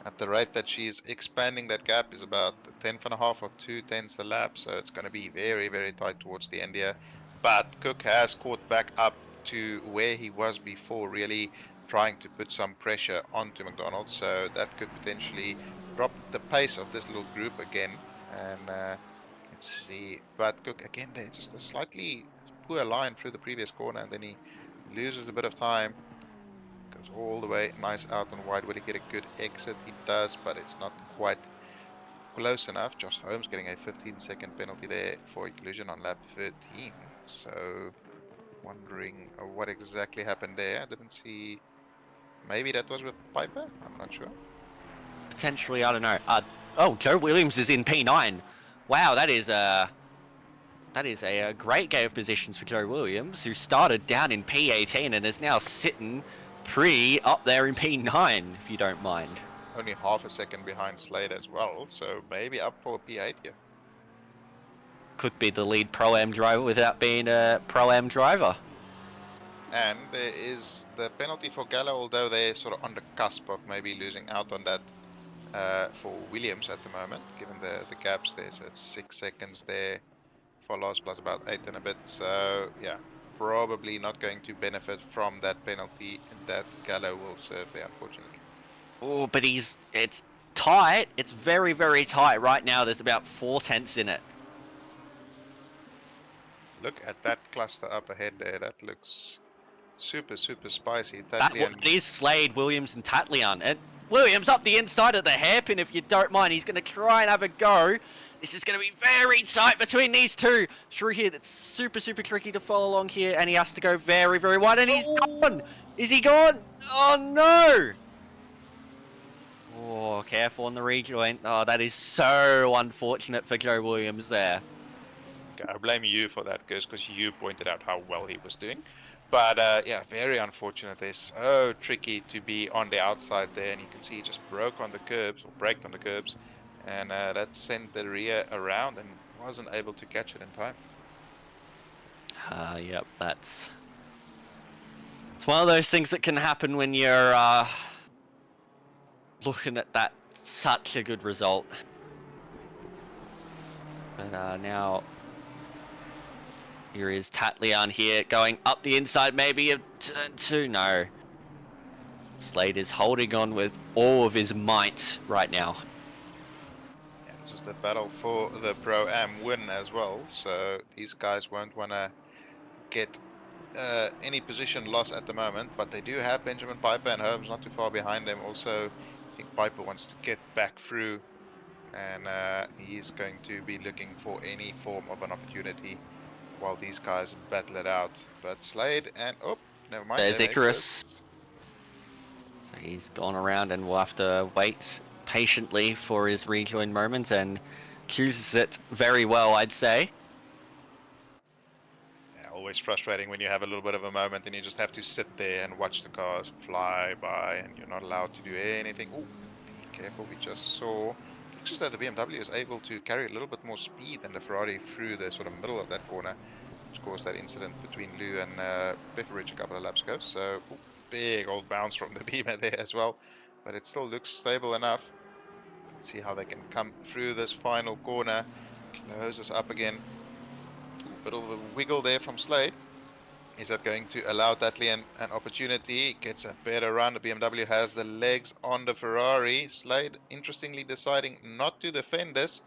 B: At the rate that she's expanding, that gap is about a tenth and a half or 2/10 a lap, so it's going to be very, very tight towards the end here. But Cook has caught back up to where he was before, really trying to put some pressure onto McDonald, so that could potentially drop the pace of this little group again. And let's see, but Cook again there, just a slightly poor line through the previous corner, and then he loses a bit of time. Goes all the way nice out and wide. Will he get a good exit? He does, but it's not quite close enough. Josh Holmes getting a 15-second penalty there for a collision on lap 13. So wondering what exactly happened there. I didn't see. Maybe that was with Piper? I'm not sure.
A: Potentially, I don't know. Oh, Joe Williams is in P9. Wow, that is a great game of positions for Joe Williams, who started down in P18 and is now sitting pretty up there in P9, if you don't mind.
B: Only half a second behind Slade as well, so maybe up for a P8 here.
A: Could be the lead Pro-Am driver without being a Pro-Am driver.
B: And there is the penalty for Gallo, although they're sort of on the cusp of maybe losing out on that for Williams at the moment, given the gaps there. So it's 6 seconds there for loss plus about 8 and a bit. So yeah, probably not going to benefit from that penalty that Gallo will serve there, unfortunately.
A: Oh, but it's tight. It's very, very tight right now. There's about 4 tenths in it.
B: Look at that cluster up ahead there. That looks super, super spicy.
A: That is Slade, Williams, and Tatlian. And Williams up the inside of the hairpin, if you don't mind. He's going to try and have a go. This is going to be very tight between these two. Through here, that's super, super tricky to follow along here. And he has to go very, very wide. And he's gone. Is he gone? Oh, no. Oh, careful on the rejoin. Oh, that is so unfortunate for Joe Williams there.
B: I blame you for that, because you pointed out how well he was doing. But yeah, very unfortunate. They're so tricky to be on the outside there, and you can see he just broke on the curbs, or braked on the curbs, and that sent the rear around and wasn't able to catch it in time.
A: Yep, it's one of those things that can happen when you're looking at that such a good result. But now here is Tatlian here going up the inside, maybe of turn 2. No. Slade is holding on with all of his might right now.
B: Yeah, this is the battle for the Pro-Am win as well, so these guys won't want to get any position loss at the moment, but they do have Benjamin Piper and Holmes not too far behind them. Also, I think Piper wants to get back through, and he's going to be looking for any form of an opportunity while these guys battle it out. But Slade and never mind.
A: There's Icarus. So he's gone around and will have to wait patiently for his rejoin moment, and chooses it very well, I'd say.
B: Yeah, always frustrating when you have a little bit of a moment and you just have to sit there and watch the cars fly by and you're not allowed to do anything. Oh, be careful, we just saw. Looks as though the BMW is able to carry a little bit more speed than the Ferrari through the sort of middle of that corner, which caused that incident between Lou and Beveridge a couple of laps ago. So big old bounce from the Beamer there as well, but it still looks stable enough. Let's see how they can come through this final corner. Closes up again. Bit of a wiggle there from Slade. Is that going to allow Tatlian an opportunity? Gets a better run. The BMW has the legs on the Ferrari. Slade, interestingly, deciding not to defend this.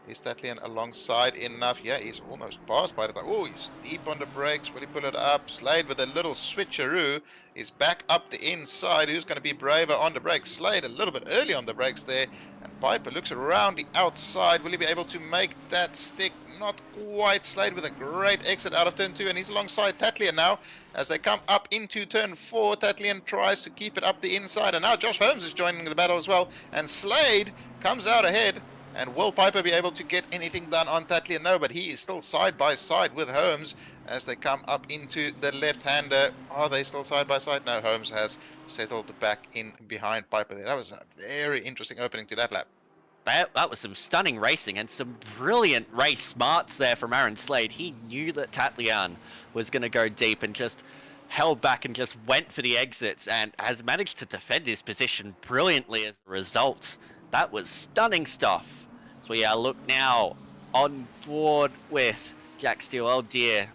B: Is Tatlian alongside enough? Yeah, he's almost past by the time. Oh, he's deep on the brakes. Will he pull it up? Slade with a little switcheroo is back up the inside. Who's going to be braver on the brakes? Slade a little bit early on the brakes there. And Piper looks around the outside. Will he be able to make that stick? Not quite. Slade with a great exit out of turn 2, and he's alongside Tatlian now as they come up into turn 4. Tatlian tries to keep it up the inside, and now Josh Holmes is joining the battle as well, and Slade comes out ahead And will Piper be able to get anything done on Tatley? No, but he is still side by side with Holmes as they come up into the left-hander. Are they still side by side? No, Holmes has settled back in behind Piper there. That was a very interesting opening to that lap.
A: That was some stunning racing and some brilliant race smarts there from Aaron Slade. He knew that Tatlian was going to go deep and just held back and just went for the exits and has managed to defend his position brilliantly as a result. That was stunning stuff. So yeah, look now on board with Jack Steele. Oh dear,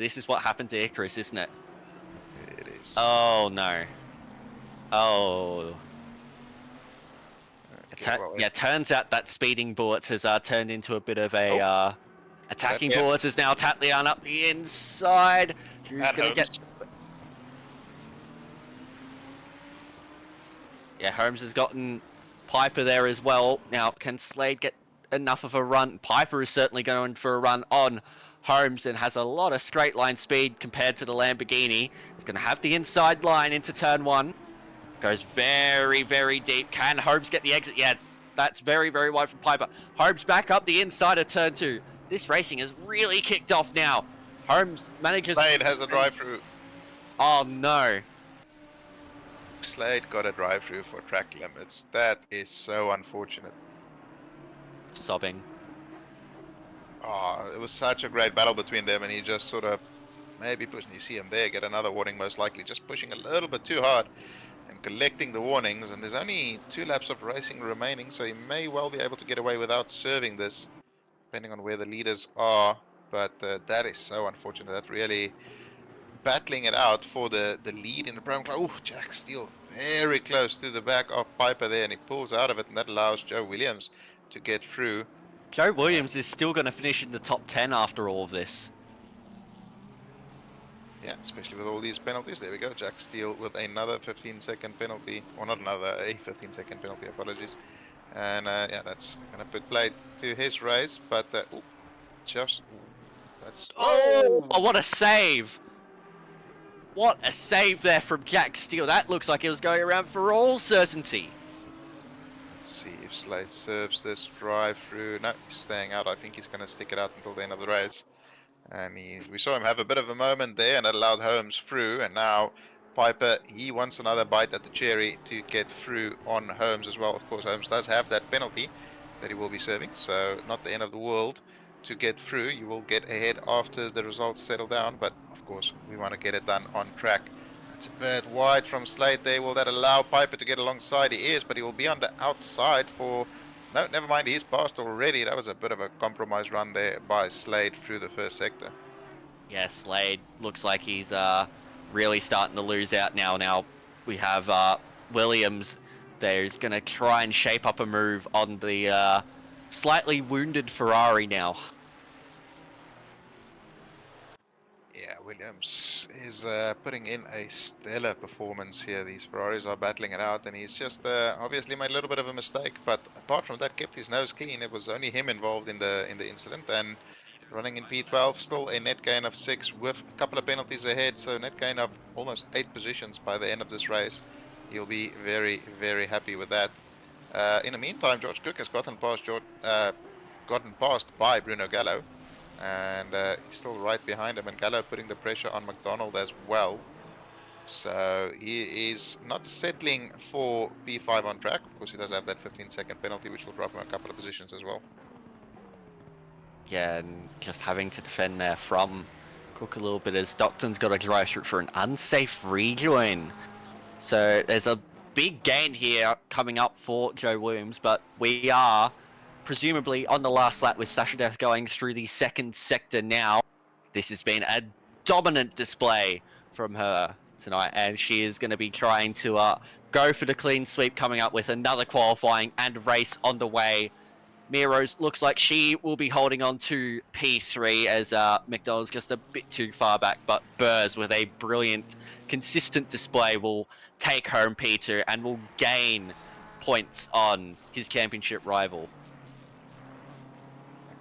A: this is what happened to Icarus, isn't it?
B: It is.
A: Oh no. Oh.
B: Okay, well,
A: Yeah, turns out that speeding bullet has turned into a bit of a attacking bullet. Is now Tatlian up the inside. Who's gonna get? Yeah, Holmes has gotten Piper there as well. Now, can Slade get enough of a run? Piper is certainly going for a run on Holmes and has a lot of straight line speed compared to the Lamborghini. He's going to have the inside line into turn one. Goes very, very deep. Can Holmes get the exit? Yeah, that's very, very wide from Piper. Holmes back up the inside of turn two. This racing has really kicked off now. Holmes manages...
B: Slade has a drive-through.
A: Oh, no.
B: Slade got a drive-through for track limits. That is so unfortunate.
A: Sobbing.
B: Oh, it was such a great battle between them, and he just sort of maybe pushing. You see him there get another warning, most likely just pushing a little bit too hard and collecting the warnings. And there's only 2 laps of racing remaining, so he may well be able to get away without serving this, depending on where the leaders are. But that is so unfortunate. That really battling it out for the lead in the Pro Class. Oh, Jack Steele very close to the back of Piper there, and he pulls out of it, and that allows Joe Williams to get through.
A: Joe Williams is still going to finish in the top 10 after all of this.
B: Yeah, especially with all these penalties. There we go. Jack Steele with another 15-second penalty, or not another, a 15-second penalty, apologies. And yeah, that's going to put plate to his race, but ooh, just... that's...
A: Oh, what a save! What a save there from Jack Steele. That looks like it was going around for all certainty.
B: Let's see if Slade serves this drive through. No, he's staying out. I think he's going to stick it out until the end of the race. And we saw him have a bit of a moment there, and that allowed Holmes through. And now Piper, he wants another bite at the cherry to get through on Holmes as well. Of course, Holmes does have that penalty that he will be serving, so not the end of the world to get through. You will get ahead after the results settle down, but of course we want to get it done on track. That's a bit wide from Slade there. Will that allow Piper to get alongside? He is, but he will be on the outside for... no, never mind, he's passed already. That was a bit of a compromise run there by Slade through the first sector.
A: Yeah, Slade looks like he's really starting to lose out now. Now we have Williams there who's going to try and shape up a move on the slightly wounded Ferrari now.
B: Yeah, Williams is putting in a stellar performance here. These Ferraris are battling it out, and he's just obviously made a little bit of a mistake. But apart from that, kept his nose clean. It was only him involved in the incident, and running in P12, still a net gain of 6 with a couple of penalties ahead. So net gain of almost 8 positions by the end of this race. He'll be very, very happy with that. In the meantime, George Cook has gotten passed by Bruno Gallo. And he's still right behind him, and Gallo putting the pressure on McDonald as well. So he is not settling for P5 on track. Of course, he does have that 15-second penalty, which will drop him a couple of positions as well.
A: Yeah, and just having to defend there from Cook a little bit as Stockton's got to drive through for an unsafe rejoin. So there's a big gain here coming up for Joe Williams, but we are presumably on the last lap with Sashadev going through the second sector now. This has been a dominant display from her tonight, and she is going to be trying to go for the clean sweep, coming up with another qualifying and race on the way. Mia Rose looks like she will be holding on to P3 as McDonald's just a bit too far back, but Burrs with a brilliant, consistent display will take home P2 and will gain points on his championship rival.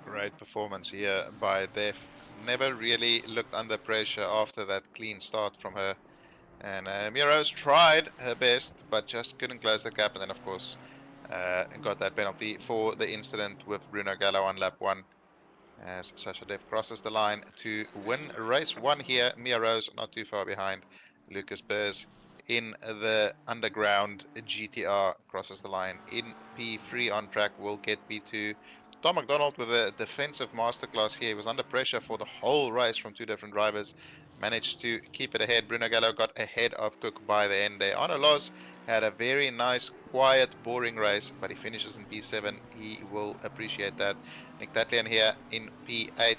B: Great performance here by Def. Never really looked under pressure after that clean start from her. And Mia Rose tried her best, but just couldn't close the gap. And then, of course, got that penalty for the incident with Bruno Gallo on lap 1. As Sasha Dev crosses the line to win race 1 here. Mia Rose not too far behind. Lucas Burrs in the underground GTR crosses the line in P3 on track. Will get P2. Tom McDonald with a defensive masterclass here. He was under pressure for the whole race from 2 different drivers. Managed to keep it ahead. Bruno Gallo got ahead of Cook by the end there. Arno Loz had a very nice, quiet, boring race, but he finishes in P7. He will appreciate that. Nick Tatlian here in P8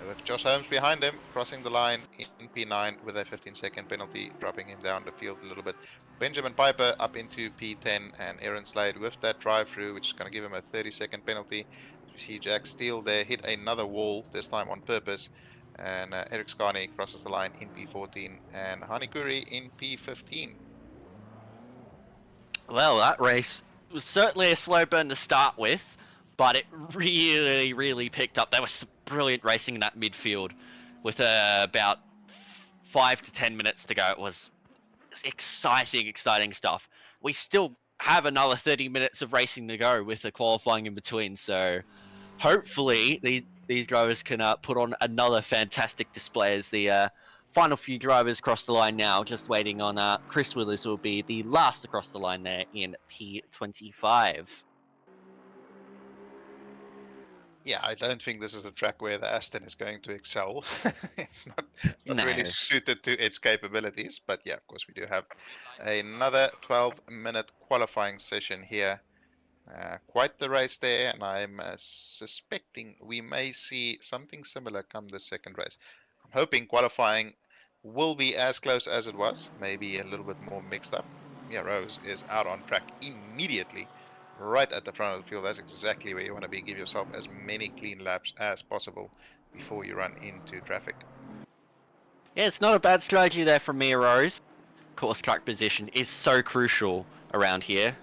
B: with Josh Holmes behind him, crossing the line in P9 with a 15-second penalty, dropping him down the field a little bit. Benjamin Piper up into P10, and Aaron Slade with that drive-through, which is going to give him a 30-second penalty. We see Jack Steele there hit another wall, this time on purpose, and Eric Scarney crosses the line in P14, and Hani Kuri in P15.
A: Well, that race was certainly a slow burn to start with, but it really, really picked up. There was some brilliant racing in that midfield with about 5 to 10 minutes to go. It was exciting stuff. We still have another 30 minutes of racing to go with the qualifying in between, so hopefully these drivers can put on another fantastic display as the final few drivers cross the line now. Just waiting on Chris Willis, who will be the last to cross the line there in P25.
B: Yeah, I don't think this is a track where the Aston is going to excel. It's not really
A: No.
B: suited to its capabilities, but yeah, of course we do have another 12-minute qualifying session here. Quite the race there, and I'm suspecting we may see something similar come the second race. I'm hoping qualifying will be as close as it was, maybe a little bit more mixed up. Mia Rose is out on track immediately, right at the front of the field. That's exactly where you want to be. Give yourself as many clean laps as possible before you run into traffic.
A: Yeah, it's not a bad strategy there from Mia Rose. Course track position is so crucial around here.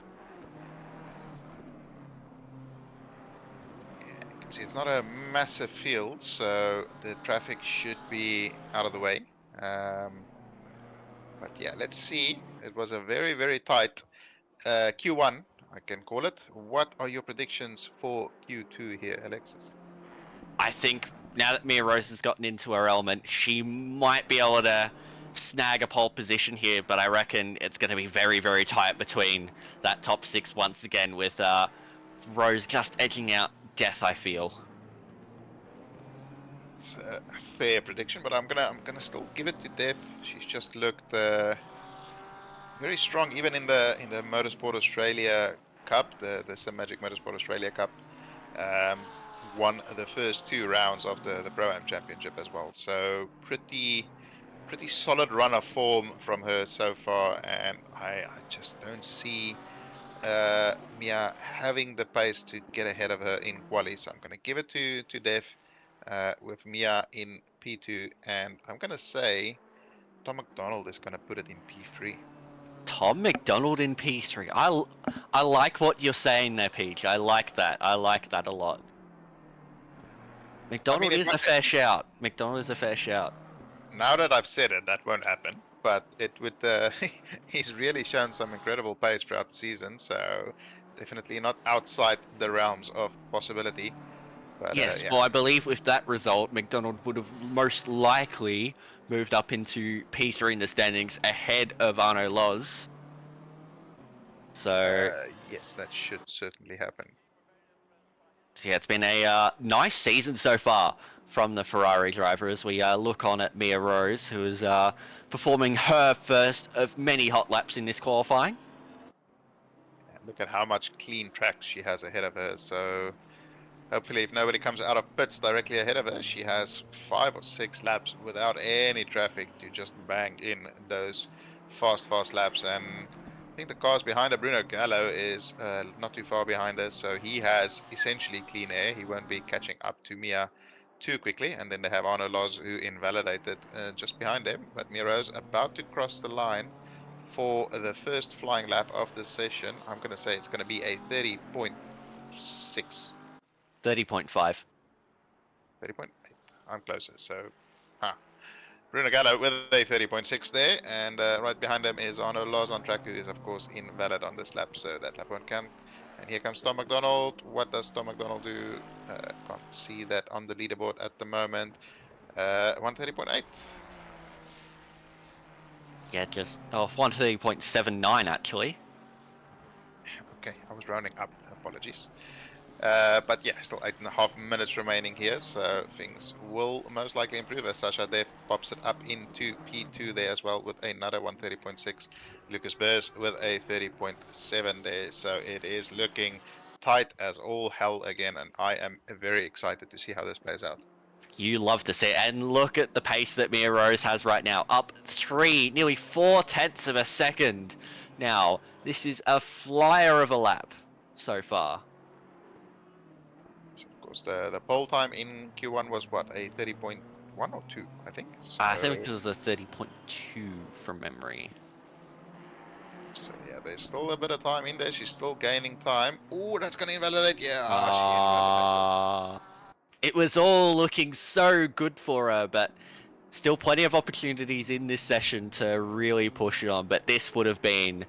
B: You can see it's not a massive field, so the traffic should be out of the way. But yeah, let's see. It was a very, very tight Q1, I can call it. What are your predictions for Q2 here, Alexis?
A: I think now that Mia Rose has gotten into her element, she might be able to snag a pole position here, but I reckon it's going to be very, very tight between that top 6 once again, with Rose just edging out Death, I feel.
B: It's a fair prediction, but I'm gonna still give it to Dev. She's just looked very strong, even in the Motorsport Australia Cup, the Sim Magic Motorsport Australia Cup. Won the first 2 rounds of the Pro-Am Championship as well. So pretty solid run of form from her so far, and I just don't see Mia having the pace to get ahead of her in quali. So I'm going to give it to Dev with Mia in P2, and I'm going to say Tom McDonald is going to put it in P3.
A: Tom McDonald in P3. I like what you're saying there, Peach. I like that. I like that a lot. McDonald is a fair shout. McDonald is a fair shout.
B: Now that I've said it, that won't happen. But it would. He's really shown some incredible pace throughout the season, so definitely not outside the realms of possibility. But
A: Yes,
B: yeah.
A: well, I believe with that result, McDonald would have most likely moved up into P3 in the standings ahead of Arno Loz. So,
B: Yes, that should certainly happen.
A: so yeah, it's been a nice season so far from the Ferrari driver as we look on at Mia Rose, who is performing her first of many hot laps in this qualifying.
B: Look at how much clean tracks she has ahead of her. So hopefully, if nobody comes out of pits directly ahead of her, she has 5 or 6 laps without any traffic to just bang in those fast laps. And I think the cars behind her, Bruno Gallo, is not too far behind us, so he has essentially clean air. He won't be catching up to Mia too quickly. And then they have Arno Loz, who invalidated just behind them. But Mia Rose about to cross the line for the first flying lap of this session. I'm going to say it's going to be a 30.6.
A: 30.5.
B: 30.8. I'm closer, so Bruno Gallo with a 30.6 there, and right behind him is Arno Loz on track, who is of course invalid on this lap, so that lap won't count. And here comes Tom McDonald. What does Tom McDonald do? Can't see that on the leaderboard at the moment. 130.8.
A: Yeah, just 130.79 actually.
B: Okay, I was rounding up. Apologies. But yeah, still 8.5 minutes remaining here, so things will most likely improve as Sasha Dev pops it up into P2 there as well with another 130.6. Lucas Burrs with a 30.7 there, so it is looking tight as all hell again, and I am very excited to see how this plays out.
A: You love to see it, and look at the pace that Mia Rose has right now, up nearly 4/10 of a second. Now, this is a flyer of a lap so far.
B: So of course, the pole time in Q1 was what, a 30.1 or 2, I think.
A: I think it was a 30.2 from memory.
B: So yeah, there's still a bit of time in there. She's still gaining time. Oh, that's gonna invalidate. Yeah, she invalidated.
A: It was all looking so good for her, but still plenty of opportunities in this session to really push it on. But this would have been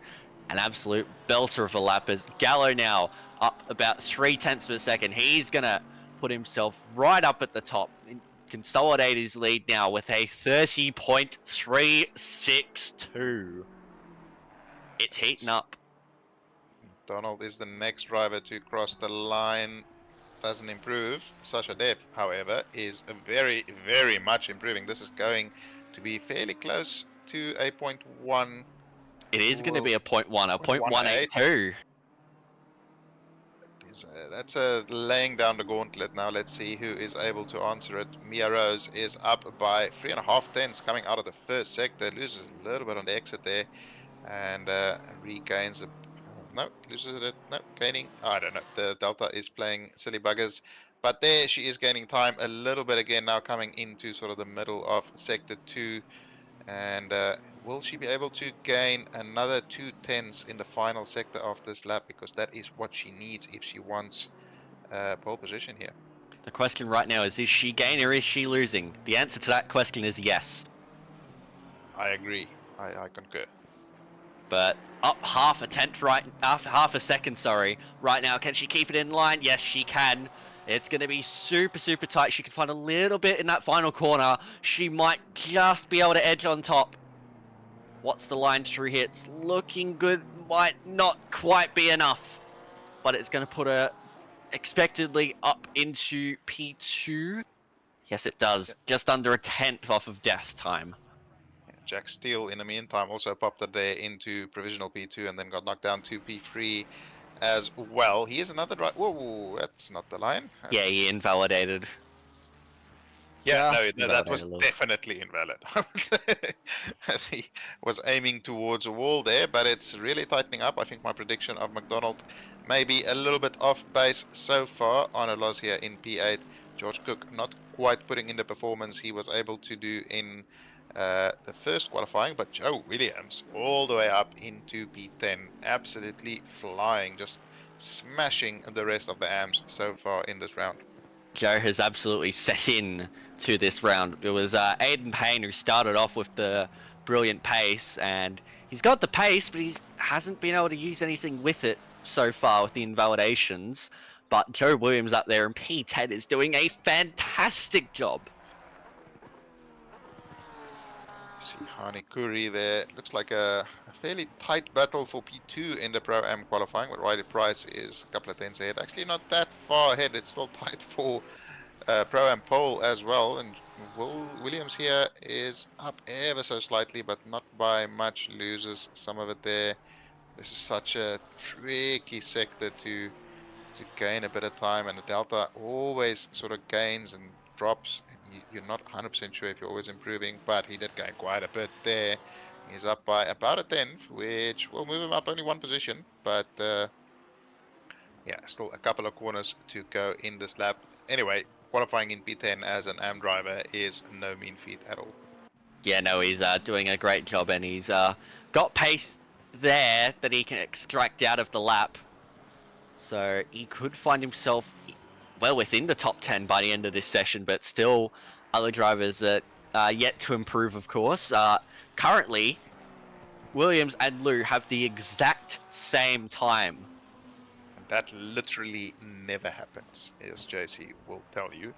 A: an absolute belter of a lap as Gallo now up about 0.3 of a second. He's gonna put himself right up at the top and consolidate his lead now with a 30.362. It's heating up.
B: Donald is the next driver to cross the line. Doesn't improve. Sasha Dev, however, is very, very much improving. This is going to be fairly close to a 0.1.
A: It is going to be a 0.1, a
B: 0.18.
A: 0.182.
B: That's a laying down the gauntlet now. Let's see who is able to answer it. Mia Rose is up by 3.5 tenths coming out of the first sector. Loses a little bit on the exit there and regains a no, loses it. No, gaining. I don't know. The Delta is playing silly buggers. But there she is gaining time a little bit again now coming into sort of the middle of sector 2. And will she be able to gain another 2 tenths in the final sector of this lap? Because that is what she needs if she wants pole position here.
A: The question right now is she gaining or is she losing? The answer to that question is yes.
B: I agree. I concur.
A: But up half a second, sorry, right now. Can she keep it in line? Yes, she can. It's going to be super, super tight. She can find a little bit in that final corner. She might just be able to edge on top. What's the line through here? It's looking good. Might not quite be enough. But it's going to put her expectedly up into P2. Yes, it does.
B: Yeah.
A: Just under a tenth off of death time.
B: Jack Steele, in the meantime, also popped it there into provisional P2 and then got knocked down to P3 as well. He is another driver. Whoa, that's not the line. That's...
A: Yeah, he invalidated.
B: Yeah,
A: Just
B: no, that was definitely invalid. As he was aiming towards a wall there, but it's really tightening up. I think my prediction of McDonald maybe a little bit off base so far on a loss here in P8. George Cook not quite putting in the performance he was able to do in the first qualifying, but Joe Williams all the way up into P10, absolutely flying, just smashing the rest of the AMs so far in this round.
A: Joe has absolutely set in to this round. It was Aiden Payne who started off with the brilliant pace, and he's got the pace, but he hasn't been able to use anything with it so far with the invalidations. But Joe Williams up there in P10 is doing a fantastic job.
B: See Hani Kuri there. It looks like a fairly tight battle for P2 in the Pro-Am qualifying, but Riley Price is a couple of tenths ahead. Actually not that far ahead. It's still tight for Pro-Am pole as well. And Williams here is up ever so slightly, but not by much. Loses some of it there. This is such a tricky sector to gain a bit of time, and the Delta always sort of gains and drops. You're not 100% sure if you're always improving, but he did gain quite a bit there. He's up by about a tenth, which will move him up only one position, but yeah, still a couple of corners to go in this lap. Anyway, qualifying in P10 as an AM driver is no mean feat at all.
A: Yeah, no, he's doing a great job, and he's got pace there that he can extract out of the lap. So he could find himself well within the top 10 by the end of this session, but still other drivers that are yet to improve, of course. Currently, Williams and Lou have the exact same time.
B: that literally never happens, as JC will tell you.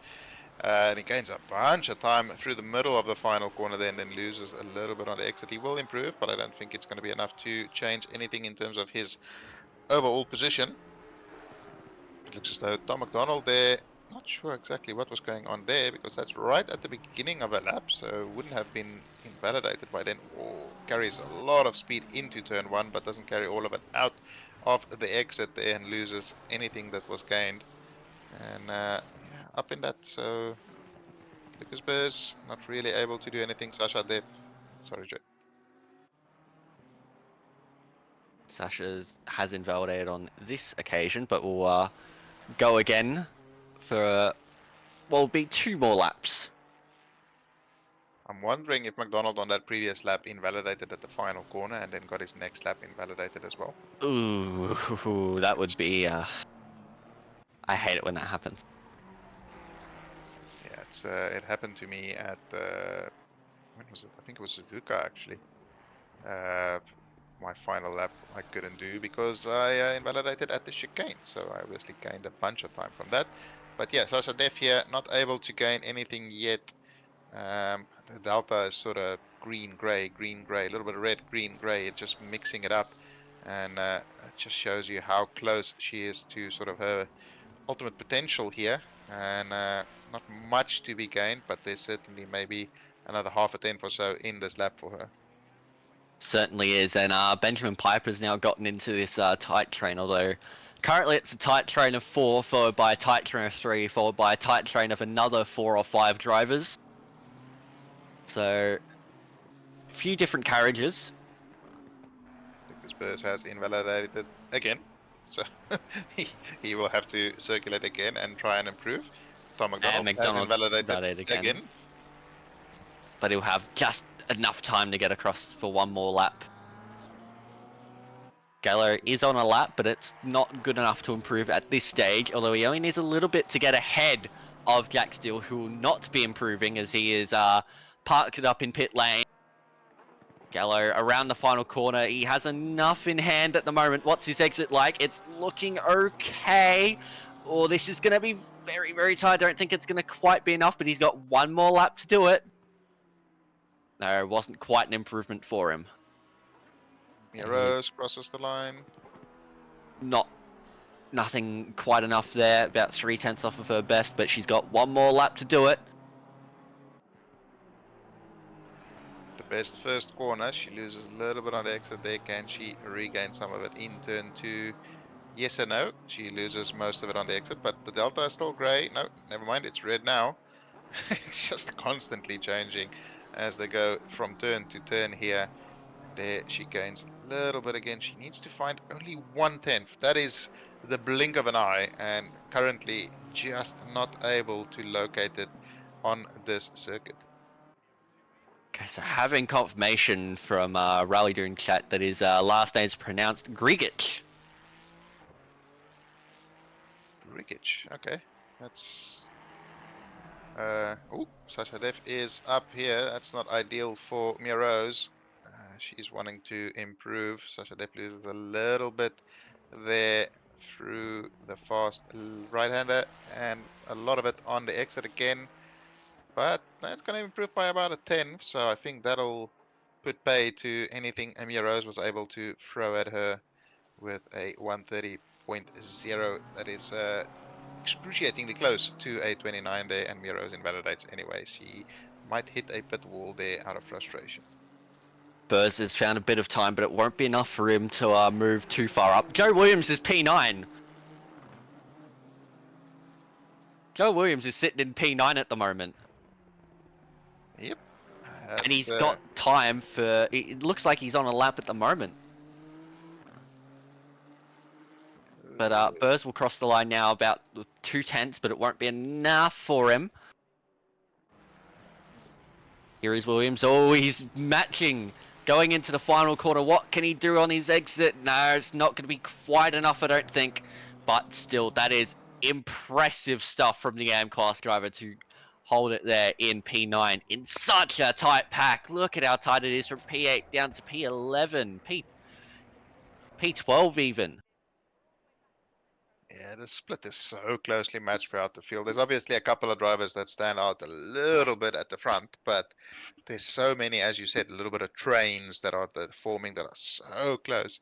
B: And he gains a bunch of time through the middle of the final corner then loses a little bit on the exit. He will improve, but I don't think it's going to be enough to change anything in terms of his overall position. It looks as though Tom McDonald there, not sure exactly what was going on there, because that's right at the beginning of a lap, so wouldn't have been invalidated by then. Oh, carries a lot of speed into turn one, but doesn't carry all of it out of the exit there and loses anything that was gained. And yeah, up in that, so Lucas Burrs not really able to do anything. Sasha Depp, sorry, Joe.
A: Sasha's has invalidated on this occasion, but will go again for, will be 2 more laps.
B: I'm wondering if McDonald on that previous lap invalidated at the final corner and then got his next lap invalidated as well.
A: Ooh, that would be, I hate it when that happens.
B: Yeah, it's it happened to me at when was it? I think it was Suzuka actually. My final lap I couldn't do because I invalidated at the chicane, so I obviously gained a bunch of time from that. But yeah, Sasha Def here not able to gain anything yet. The delta is sort of green, gray, a little bit of red, green, gray. It's just mixing it up, and it just shows you how close she is to sort of her ultimate potential here. And not much to be gained, but there's certainly maybe another half a tenth or so in this lap for her.
A: Certainly is, and Benjamin Piper's now gotten into this tight train, although currently it's a tight train of 4, followed by a tight train of 3, followed by a tight train of another 4 or 5 drivers. So, a few different carriages.
B: This Spurs has invalidated again, so he will have to circulate again and try and improve. Tom McDonald,
A: And
B: has
A: McDonald
B: invalidated again.
A: But he'll have just enough time to get across for 1 more lap. Galler is on a lap, but it's not good enough to improve at this stage, although he only needs a little bit to get ahead of Jack Steele, who will not be improving as he is parked up in pit lane. Gallo around the final corner. He has enough in hand at the moment. What's his exit like? It's looking okay. Oh, this is going to be very, very tight. I don't think it's going to quite be enough, but he's got 1 more lap to do it. No, it wasn't quite an improvement for him.
B: Rose crosses the line.
A: Nothing quite enough there. About 3/10 off of her best, but she's got 1 more lap to do it.
B: The best first corner. She loses a little bit on the exit there. Can she regain some of it in turn 2? Yes and no. She loses most of it on the exit, but the delta is still grey. No, never mind. It's red now. It's just constantly changing as they go from turn to turn here. There she gains a little bit again. She needs to find only 1/10. That is the blink of an eye, and currently just not able to locate it on this circuit.
A: Okay, so having confirmation from Rally during chat that his last name is pronounced Grigic.
B: Grigic, okay. That's oh, Sasha Def is up here. That's not ideal for Mia Rose. She's wanting to improve. Sasha Def loses a little bit there through the fast right-hander, and a lot of it on the exit again. But that's going to improve by about a 10, so I think that'll put pay to anything Mia Rose was able to throw at her with a 130.0. That is excruciatingly close to a 29 there, and Mia Rose invalidates anyway. She might hit a pit wall there out of frustration.
A: Burrs has found a bit of time, but it won't be enough for him to move too far up. Joe Williams is P9. Joe Williams is sitting in P9 at the moment.
B: Yep.
A: And he's got time for... It looks like he's on a lap at the moment. But Burrs will cross the line now about 2/10, but it won't be enough for him. Here is Williams. Oh, he's matching. Going into the final quarter. What can he do on his exit? No, it's not going to be quite enough, I don't think. But still, that is impressive stuff from the AM class driver to hold it there in P9 in such a tight pack. Look at how tight it is from P8 down to P11, P12 even.
B: Yeah, the split is so closely matched throughout the field. There's obviously a couple of drivers that stand out a little bit at the front, but there's so many, as you said, a little bit of trains that are forming that are so close.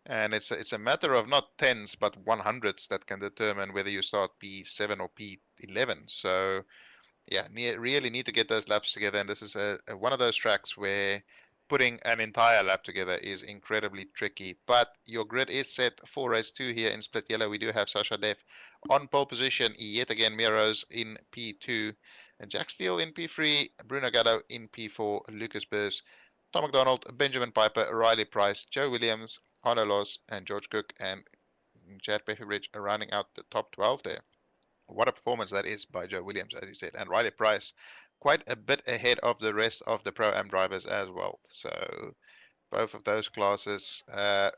B: And it's a matter of not tens, but 100s that can determine whether you start P7 or P11. So yeah, really need to get those laps together. And this is one of those tracks where putting an entire lap together is incredibly tricky. But your grid is set for race 2 here in Split Yellow. We do have Sasha Def on pole position. Yet again, Miros in P2. And Jack Steele in P3. Bruno Gatto in P4. Lucas Burrs, Tom McDonald, Benjamin Piper, Riley Price, Joe Williams, Arno Loss, and George Cook. And Chad Peffybridge rounding out the top 12 there. What a performance that is by Joe Williams, as you said, and Riley Price, quite a bit ahead of the rest of the Pro-Am drivers as well. So both of those classes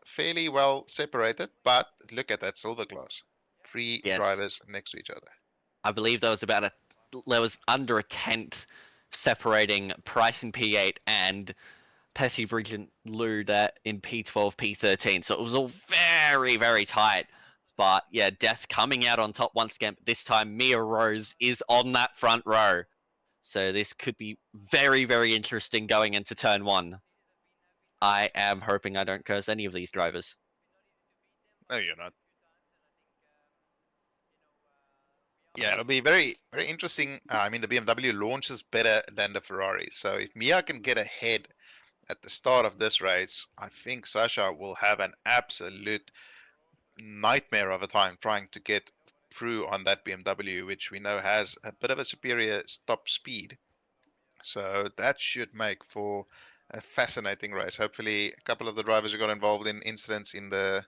B: fairly well separated, but look at that silver class. Three
A: Yes,
B: drivers next to each other.
A: I believe there was under a tenth separating Price in P8 and Pesci, Bridge, and Lou that in P12, P13. So it was all very, very tight. But yeah, Death coming out on top once again. This time, Mia Rose is on that front row. So this could be very, very interesting going into turn 1. I am hoping I don't curse any of these drivers.
B: No, you're not. Yeah, it'll be very, very interesting. I mean, the BMW launches better than the Ferrari. So if Mia can get ahead at the start of this race, I think Sasha will have an absolute nightmare of a time trying to get through on that BMW, which we know has a bit of a superior top speed. So that should make for a fascinating race. Hopefully, a couple of the drivers who got involved in incidents in the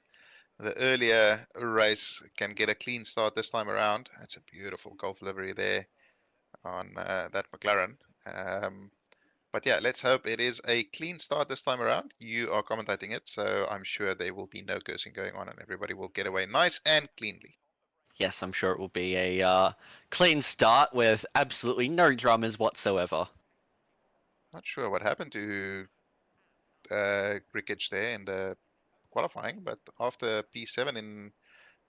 B: earlier race can get a clean start this time around. That's a beautiful Golf livery there on that McLaren. But yeah, let's hope it is a clean start this time around. You are commentating it, so I'm sure there will be no cursing going on and everybody will get away nice and cleanly.
A: Yes, I'm sure it will be a clean start with absolutely no dramas whatsoever.
B: Not sure what happened to Grickage there in the qualifying, but after P7 in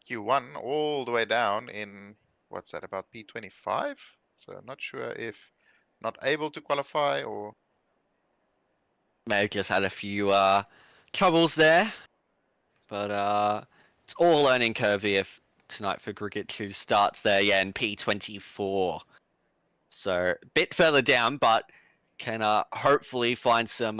B: Q1 all the way down in, what's that, about P25? So I'm not sure if not able to qualify or...
A: May have just had a few troubles there. But it's all learning curve here tonight for Griggett, who starts there, yeah, in P24. So a bit further down, but can hopefully find some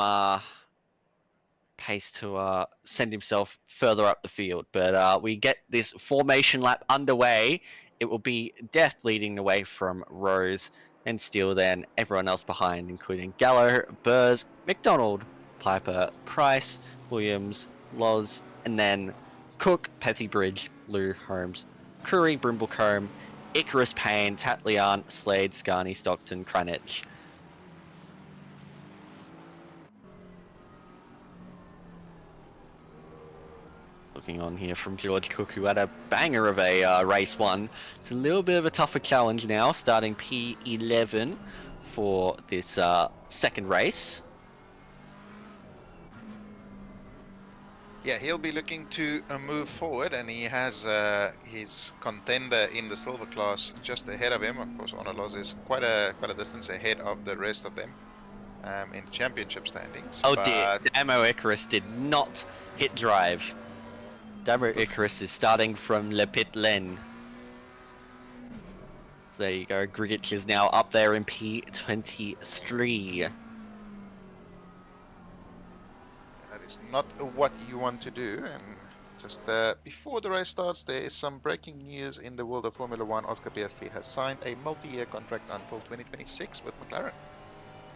A: pace to send himself further up the field. But we get this formation lap underway. It will be Death leading the way from Rose, and Steele then everyone else behind, including Gallo, Burrs, McDonald, Piper, Price, Williams, Loz, and then Cook, Pethybridge, Lou, Holmes, Curry, Brimblecombe, Icarus, Payne, Tatlian, Slade, Scarney, Stockton, Kranich. Looking on here from George Cook, who had a banger of a race 1. It's a little bit of a tougher challenge now, starting P11 for this second race.
B: Yeah, he'll be looking to move forward, and he has his contender in the silver class just ahead of him. Of course, Onolos is quite a distance ahead of the rest of them in the championship standings.
A: Oh dear, Damo Icarus did not hit drive. Damo Icarus is starting from Le Pit Len. So there you go, Grigic is now up there in P23.
B: That is not what you want to do. And just before the race starts, there is some breaking news in the world of Formula One. Oscar Piastri has signed a multi-year contract until 2026 with McLaren.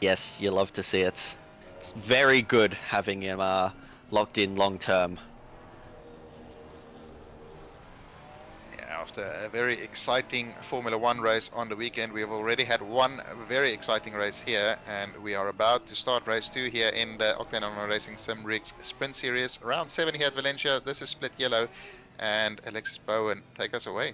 A: Yes, you love to see it. It's very good having him locked in long term.
B: After a very exciting Formula One race on the weekend, we have already had one very exciting race here, and we are about to start race 2 here in the Octane Online Racing Simrigs Sprint Series. Round 7 here at Valencia. This is Split Yellow, and Alexis Bowen, take us away.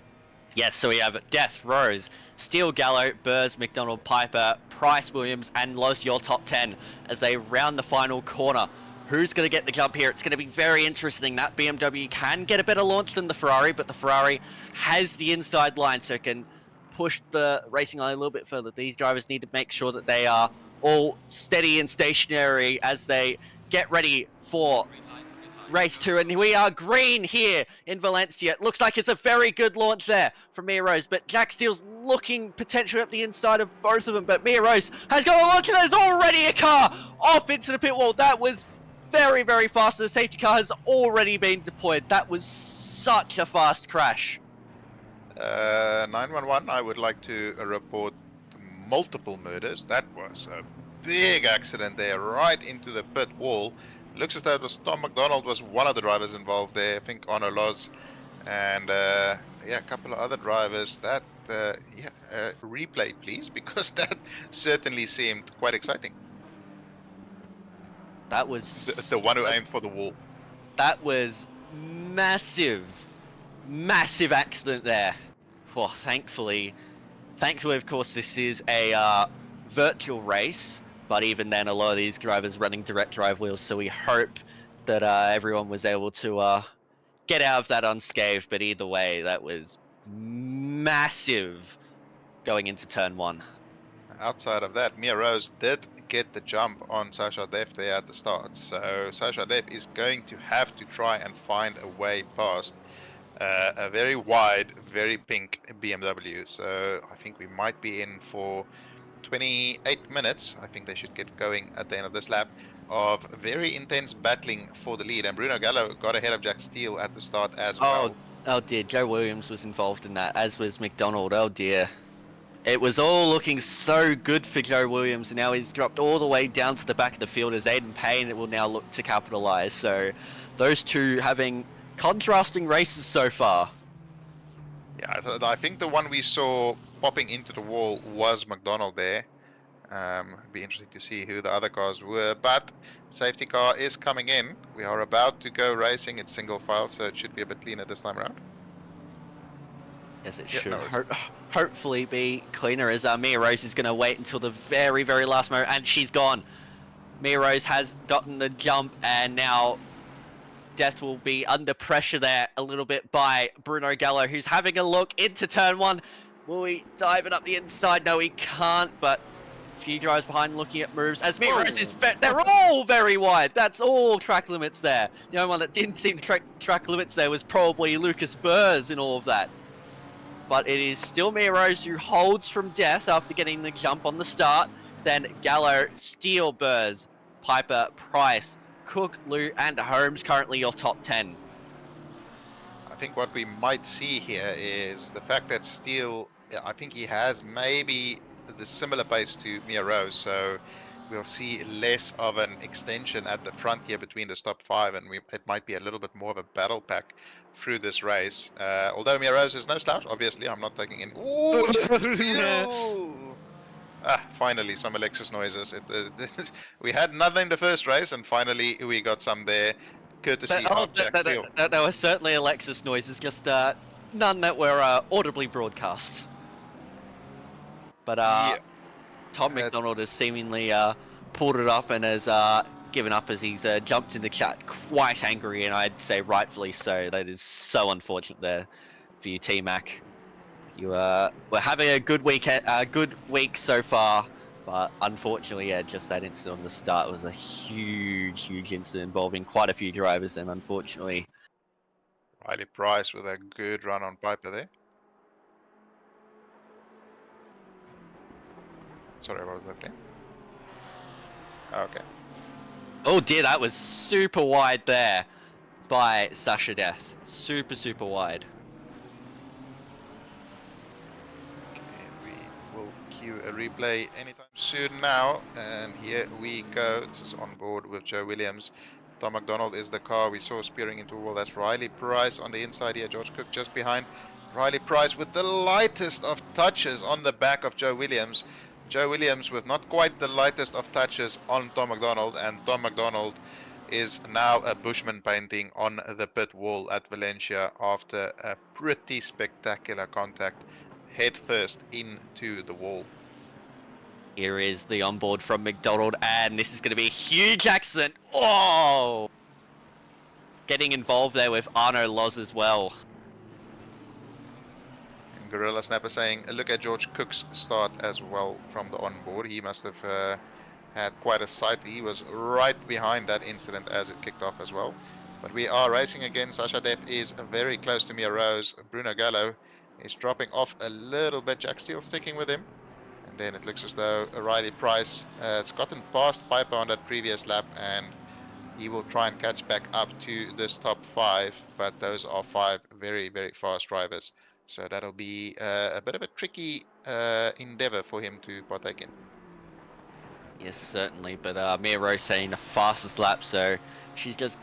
A: Yes, so we have Death, Rose, Steele, Gallo, Burrs, McDonald, Piper, Price, Williams, and Los, your top 10 as they round the final corner Who's going to get the jump here? It's going to be very interesting. That BMW can get a better launch than the Ferrari, but the Ferrari has the inside line, so it can push the racing line a little bit further. These drivers need to make sure that they are all steady and stationary as they get ready for race 2, and we are green here in Valencia. It looks like it's a very good launch there from Mia Rose, but Jack Steele's looking potentially up the inside of both of them, but Mia Rose has got a launch, and there's already a car off into the pit wall. That was very, very fast. The safety car has already been deployed. That was such a fast crash.
B: 911, I would like to report multiple murders. That was a big accident there, right into the pit wall. Looks as though it was Tom McDonald was one of the drivers involved there. I think Honor Loz and yeah, a couple of other drivers. That replay please, because that certainly seemed quite exciting.
A: That was
B: the one who aimed for the wall.
A: That was massive accident there. Well, thankfully, of course, this is a virtual race. But even then, a lot of these drivers running direct drive wheels, so we hope that everyone was able to get out of that unscathed. But either way, that was massive going into turn 1.
B: Outside of that, Mia Rose did get the jump on Sasha Dev there at the start. So Sasha Dev is going to have to try and find a way past a very wide, very pink BMW. So I think we might be in for 28 minutes, I think they should get going at the end of this lap, of very intense battling for the lead. And Bruno Gallo got ahead of Jack Steele at the start as well.
A: Oh dear, Joe Williams was involved in that, as was McDonald. Oh dear. It was all looking so good for Joe Williams, and now he's dropped all the way down to the back of the field as Aiden Payne will now look to capitalise. So those two having contrasting races so far.
B: Yeah, I think the one we saw popping into the wall was McDonald there. It'd be interesting to see who the other cars were, but safety car is coming in. We are about to go racing. It's single file, so it should be a bit cleaner this time around.
A: Yes, it should hopefully be cleaner, as Mia Rose is going to wait until the very, very last moment, and she's gone. Mia Rose has gotten the jump, and now Death will be under pressure there a little bit by Bruno Gallo, who's having a look into turn 1. Will he dive it up the inside? No, he can't, but a few drivers behind looking at moves. As Mia Rose is, they're all very wide. That's all track limits there. The only one that didn't seem to track limits there was probably Lucas Burrs in all of that. But it is still Mia Rose who holds from Death after getting the jump on the start. Then Gallo, Steele, Burrs, Piper, Price, Cook, Lou, and Holmes currently your top 10.
B: I think what we might see here is the fact that Steele, I think he has maybe the similar pace to Mia Rose, so we'll see less of an extension at the front here between the top 5, and it might be a little bit more of a battle pack through this race. Although Mia Rose is no slouch, obviously, I'm not taking in. Ooh, Steele! Finally, some Alexis noises. We had nothing the first race, and finally we got some there, courtesy of Jack Steele.
A: There were certainly Alexis noises, just none that were audibly broadcast. But yeah. Tom McDonald has seemingly pulled it up and has given up as he's jumped in the chat quite angry, and I'd say rightfully so. That is so unfortunate there for you, T-Mac. You were having a good week so far, but unfortunately, yeah, just that incident on the start was a huge incident involving quite a few drivers, and unfortunately,
B: Riley Price with a good run on Piper there. Sorry, what was that thing? Okay.
A: Oh dear, that was super wide there by Sasha Death. Super wide.
B: A replay anytime soon now, and here we go. This is on board with Joe Williams. Tom McDonald is the car we saw spearing into a wall. That's Riley Price on the inside here. George Cook just behind Riley Price with the lightest of touches on the back of Joe Williams. Joe Williams with not quite the lightest of touches on Tom McDonald, and Tom McDonald is now a Bushman painting on the pit wall at Valencia after a pretty spectacular contact head first into the wall.
A: Here is the onboard from McDonald, and this is going to be a huge accident. Oh! Getting involved there with Arno Loz as well.
B: And Gorilla Snapper saying, look at George Cook's start as well from the onboard. He must have had quite a sight. He was right behind that incident as it kicked off as well. But we are racing again. Sasha Def is very close to Mia Rose. Bruno Gallo is dropping off a little bit. Jack Steele sticking with him. And then it looks as though Riley Price has gotten past Piper on that previous lap, and he will try and catch back up to this top 5. But those are 5 very, very fast drivers. So that'll be a bit of a tricky endeavor for him to partake in.
A: Yes, certainly, but Mia Rose saying the fastest lap, so she's just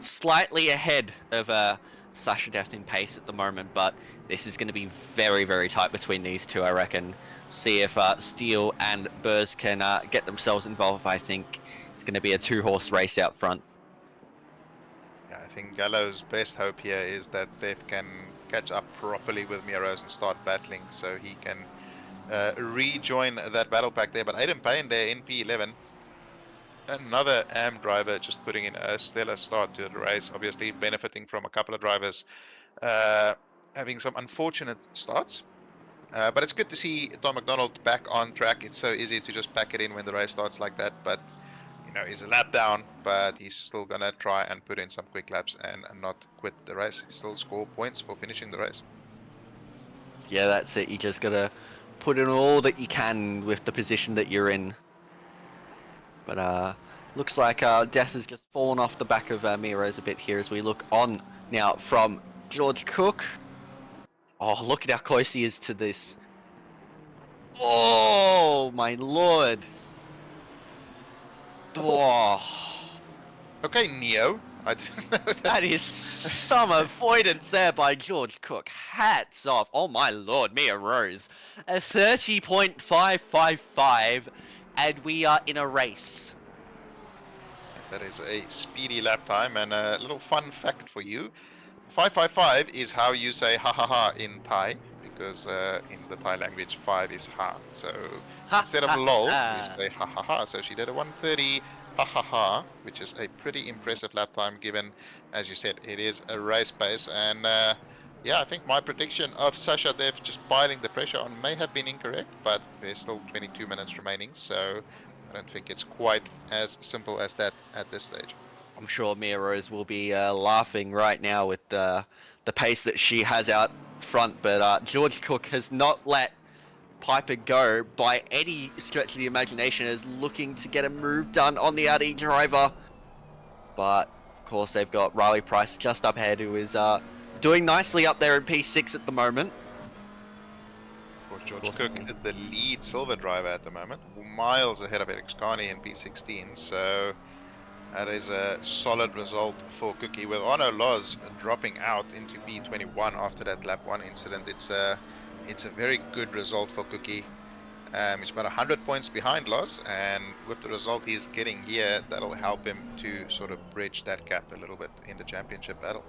A: slightly ahead of Sasha Deft in pace at the moment, but this is going to be very, very tight between these two, I reckon. See if Steele and Burrs can get themselves involved. I think it's going to be a 2-horse race out front.
B: Yeah, I think Gallo's best hope here is that Def can catch up properly with Mia Rose and start battling, so he can rejoin that battle pack there. But Aiden Payne there in P11, another AM driver, just putting in a stellar start to the race, obviously benefiting from a couple of drivers having some unfortunate starts. But it's good to see Tom McDonald back on track. It's so easy to just pack it in when the race starts like that, but you know, he's a lap down, but he's still gonna try and put in some quick laps and not quit the race. Still score points for finishing the race.
A: Yeah, that's it. You just got to put in all that you can with the position that you're in. But looks like Death has just fallen off the back of Mia Rose a bit here as we look on now from George Cook. Oh, look at how close he is to this. Oh, my lord. Oh,
B: Okay, Neo. I didn't know that.
A: that is some avoidance there by George Cook. Hats off. Oh, my lord, Mia Rose. A 30.555, and we are in a race.
B: That is a speedy lap time, and a little fun fact for you. 555 is how you say ha ha ha in Thai, because in the Thai language 5 is ha. So instead of lol, we say ha ha ha. So she did a 130 ha ha ha, which is a pretty impressive lap time given, as you said, it is a race pace. And yeah, I think my prediction of Sasha Dev just piling the pressure on may have been incorrect, but there's still 22 minutes remaining, so I don't think it's quite as simple as that at this stage.
A: I'm sure Mia Rose will be laughing right now with the pace that she has out front, but George Cook has not let Piper go by any stretch of the imagination, is looking to get a move done on the RD driver. But of course they've got Riley Price just up ahead, who is doing nicely up there in P6 at the moment.
B: Of course, George Cook, the lead silver driver at the moment, miles ahead of Eric Carney in P16, so that is a solid result for Cookie. With Arno Loz dropping out into P21 after that lap 1 incident, it's a very good result for Cookie. He's about 100 points behind Loz, and with the result he's getting here, that'll help him to sort of bridge that gap a little bit in the championship battle.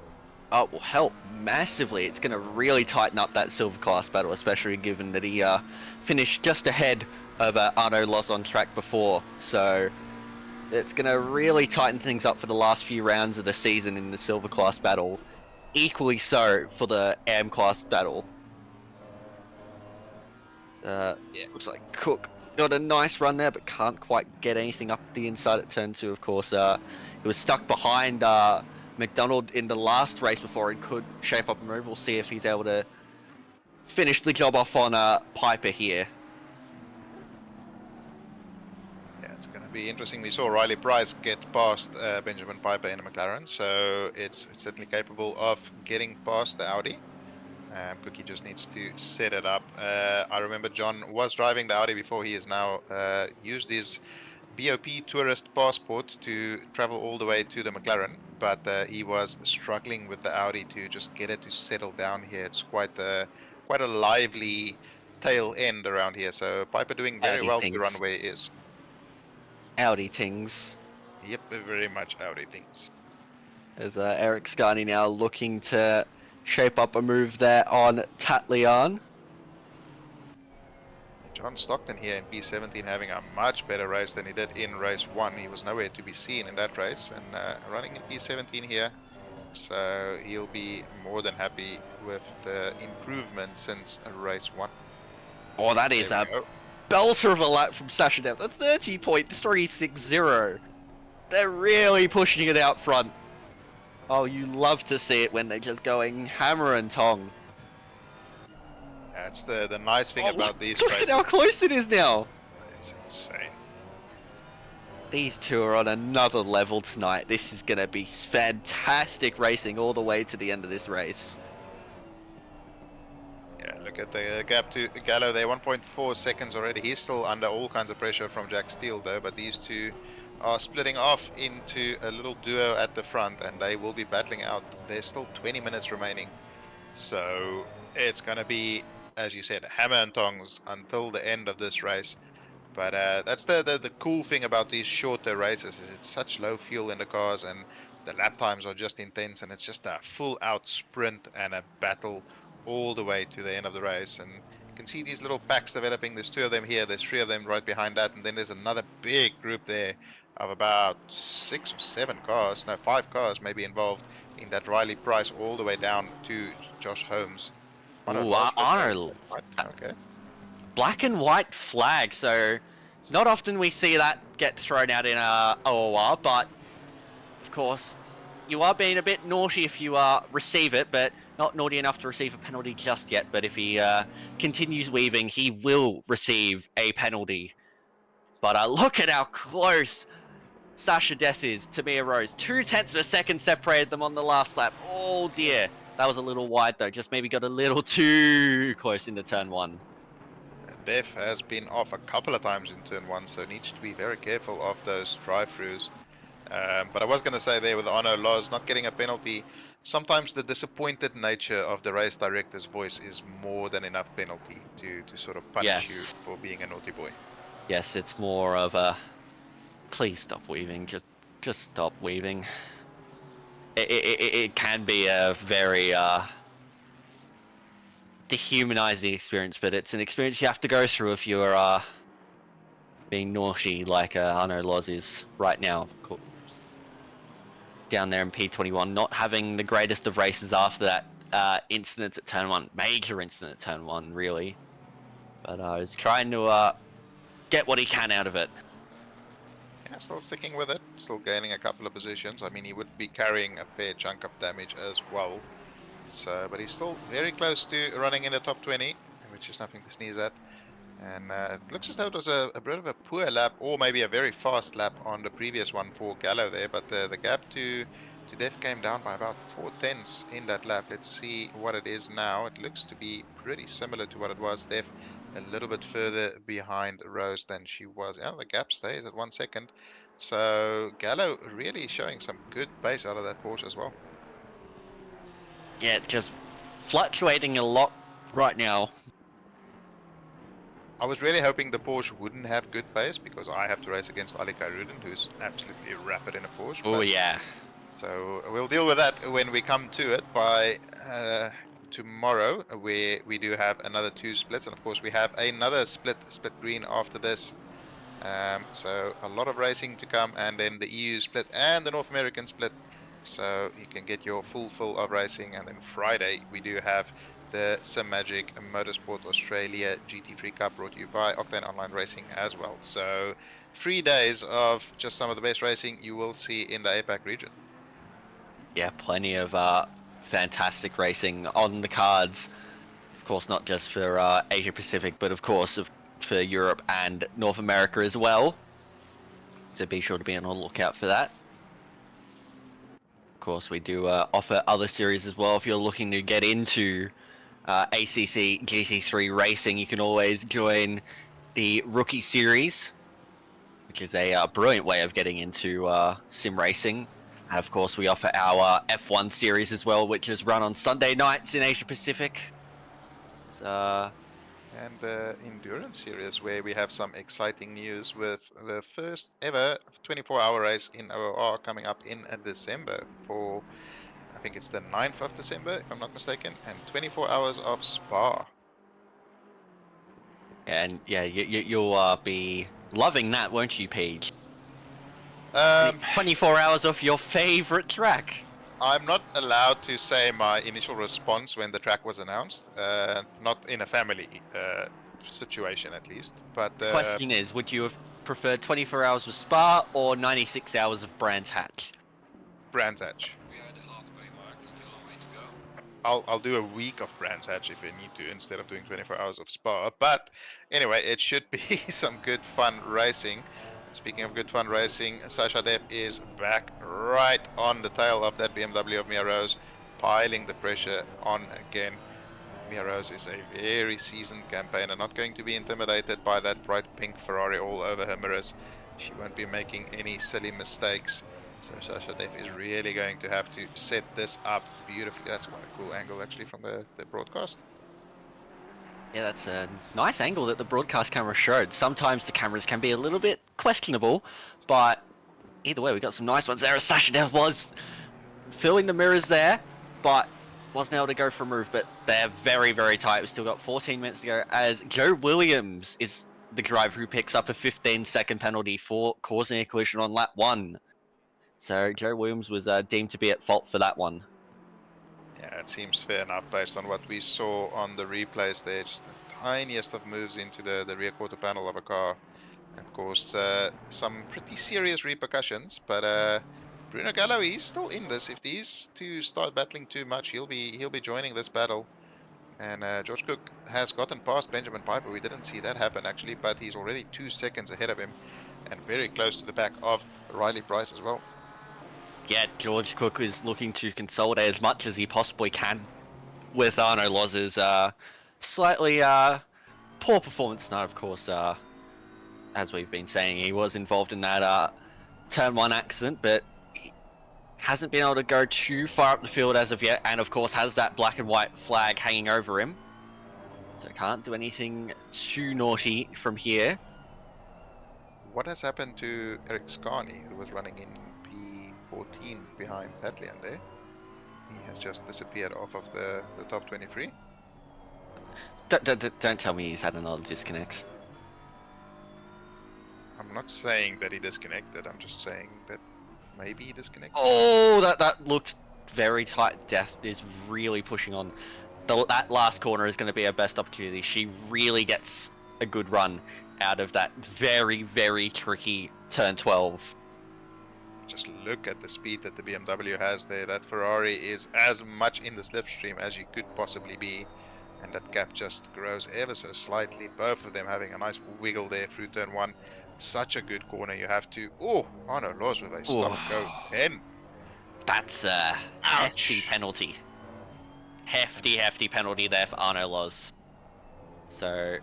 A: Oh, it will help massively. It's going to really tighten up that silver class battle, especially given that he finished just ahead of Arno Loz on track before. So it's going to really tighten things up for the last few rounds of the season in the silver class battle. Equally so for the AM class battle. Yeah, looks like Cook got a nice run there, but can't quite get anything up the inside at turn 2. Of course, he was stuck behind McDonald in the last race before he could shape up a move. We'll see if he's able to finish the job off on Piper here.
B: Yeah, it's going to be interesting. We saw Riley Price get past Benjamin Piper in a McLaren, so it's certainly capable of getting past the Audi. Cookie just needs to set it up. I remember John was driving the Audi before. He has now used his BOP tourist passport to travel all the way to the McLaren, but he was struggling with the Audi to just get it to settle down here. It's quite a lively tail end around here, so Piper doing very well to run where he is.
A: Audi things.
B: Yep, very much Audi things.
A: As Eric Scarney now looking to shape up a move there on Tatlian.
B: John Stockton here in P17 having a much better race than he did in race 1. He was nowhere to be seen in that race, and running in P17 here, so he'll be more than happy with the improvement since race 1.
A: Oh, that
B: There
A: is
B: we
A: a
B: go.
A: belter of a lap from Sasha Depth. A 30.360. They're really pushing it out front. Oh, you love to see it when they're just going hammer and tong.
B: That's the nice thing
A: Oh,
B: about these
A: look at
B: races.
A: how close it is now.
B: It's insane.
A: These two are on another level tonight. This is going to be fantastic racing all the way to the end of this race.
B: Yeah, look at the gap to Gallo there, 1.4 seconds already. He's still under all kinds of pressure from Jack Steele though, but these two are splitting off into a little duo at the front, and they will be battling out. There's still 20 minutes remaining, so it's going to be, as you said, hammer and tongs until the end of this race. But that's the cool thing about these shorter races, is it's such low fuel in the cars, and the lap times are just intense, and it's just a full out sprint and a battle all the way to the end of the race. And you can see these little packs developing. There's 2 of them here, there's 3 of them right behind that, and then there's another big group there of about 6 or 7 cars, no, 5 cars maybe involved in that Riley Price all the way down to Josh Holmes. Oh no,
A: Ooh,
B: Lars with
A: Arnold.
B: okay.
A: Black and white flag, so not often we see that get thrown out in a OOR, but of course you are being a bit naughty if you receive it, but not naughty enough to receive a penalty just yet. But if he continues weaving, he will receive a penalty. But look at how close Sasha Death is to Mia Rose. 0.2 of a second separated them on the last lap. Oh dear. That was a little wide though, just maybe got a little too close into turn 1.
B: Def has been off a couple of times in turn 1, so needs to be very careful of those drive-throughs. But I was going to say there with Arno Laws not getting a penalty, sometimes the disappointed nature of the race director's voice is more than enough penalty to sort of punish you
A: Yes.
B: for being a naughty boy.
A: Yes, it's more of a please stop weaving, just stop weaving. It can be a very dehumanizing experience, but it's an experience you have to go through if you're being naughty like Arno Loz is right now, of course. Down there in P21, not having the greatest of races after that incident at turn 1, major incident at turn 1 really, but he's trying to get what he can out of it.
B: Yeah, still sticking with it, still gaining a couple of positions. I mean, he would be carrying a fair chunk of damage as well. So, but he's still very close to running in the top 20, which is nothing to sneeze at. And it looks as though it was a bit of a poor lap, or maybe a very fast lap on the previous one for Gallo there. But the gap to Def came down by about 4 tenths in that lap. Let's see what it is now. It looks to be pretty similar to what it was. Def a little bit further behind Rose than she was. Yeah, the gap stays at 1 second. So Gallo really showing some good pace out of that Porsche as well.
A: Yeah, just fluctuating a lot right now.
B: I was really hoping the Porsche wouldn't have good pace, because I have to race against Ali Kairudin, who's absolutely rapid in a Porsche.
A: Oh yeah.
B: So we'll deal with that when we come to it by tomorrow, where we do have another 2 splits, and of course we have another split green after this. So a lot of racing to come, and then the EU split and the North American split. So you can get your full of racing, and then Friday we do have the Sim Magic Motorsport Australia GT3 Cup, brought to you by Octane Online Racing as well. So 3 days of just some of the best racing you will see in the APAC region.
A: Yeah, plenty of fantastic racing on the cards. Of course, not just for Asia Pacific, but of course for Europe and North America as well. So be sure to be on the lookout for that. Of course, we do offer other series as well. If you're looking to get into ACC GT3 racing, you can always join the Rookie Series, which is a brilliant way of getting into sim racing. And of course, we offer our F1 series as well, which is run on Sunday nights in Asia Pacific.
B: And the endurance series, where we have some exciting news with the first ever 24-hour race in OOR coming up in December for, I think it's the 9th of December, if I'm not mistaken, and 24 hours of Spa.
A: And yeah, you'll be loving that, won't you, Paige?
B: Um,
A: 24 hours off your favorite track.
B: I'm not allowed to say my initial response when the track was announced. Not in a family situation, at least. But
A: The question is, would you have preferred 24 hours of Spa or 96 hours of Brands Hatch?
B: Brands Hatch.
C: We are at the halfway mark, still a way to go.
B: I'll do a week of Brands Hatch if I need to, instead of doing 24 hours of Spa. But anyway, it should be some good fun racing. And speaking of good fun racing, Sasha Dev is back right on the tail of that BMW of Mia Rose, piling the pressure on again. And Mia Rose is a very seasoned campaigner, not going to be intimidated by that bright pink Ferrari all over her mirrors. She won't be making any silly mistakes. So Sasha Dev is really going to have to set this up beautifully. That's quite a cool angle, actually, from the broadcast.
A: Yeah, that's a nice angle that the broadcast camera showed. Sometimes the cameras can be a little bit questionable, but either way, we got some nice ones there. Sasha Dev was filling the mirrors there, but wasn't able to go for a move. But they're very, very tight. We've still got 14 minutes to go, as Joe Williams is the driver who picks up a 15-second penalty for causing a collision on lap 1. So Joe Williams was deemed to be at fault for that one.
B: Yeah, it seems fair enough based on what we saw on the replays there. Just the tiniest of moves into the rear quarter panel of a car. And caused some pretty serious repercussions. But Bruno Gallo is still in this. If these two start battling too much, he'll be joining this battle. And George Cook has gotten past Benjamin Piper. We didn't see that happen, actually, but he's already 2 seconds ahead of him and very close to the back of Riley Price as well.
A: Yeah, George Cook is looking to consolidate as much as he possibly can with Arno Loz's slightly poor performance tonight, of course. As we've been saying, he was involved in that turn 1 accident, but he hasn't been able to go too far up the field as of yet, and of course has that black and white flag hanging over him. So can't do anything too naughty from here.
B: What has happened to Eric Scarney, who was running in P14 behind Tatlian there? He has just disappeared off of the top 23.
A: Don't tell me he's had another disconnect.
B: I'm not saying that he disconnected, I'm just saying that maybe he disconnected.
A: Oh, that looked very tight. Death is really pushing on. That last corner is going to be her best opportunity. She really gets a good run out of that very, very tricky turn 12.
B: Just look at the speed that the BMW has there. That Ferrari is as much in the slipstream as you could possibly be. And that gap just grows ever so slightly. Both of them having a nice wiggle there through turn 1. Such a good corner. You have to... Oh, Arno Loz with a stop-go 10.
A: That's a hefty penalty. Hefty penalty there for Arno Loz. So...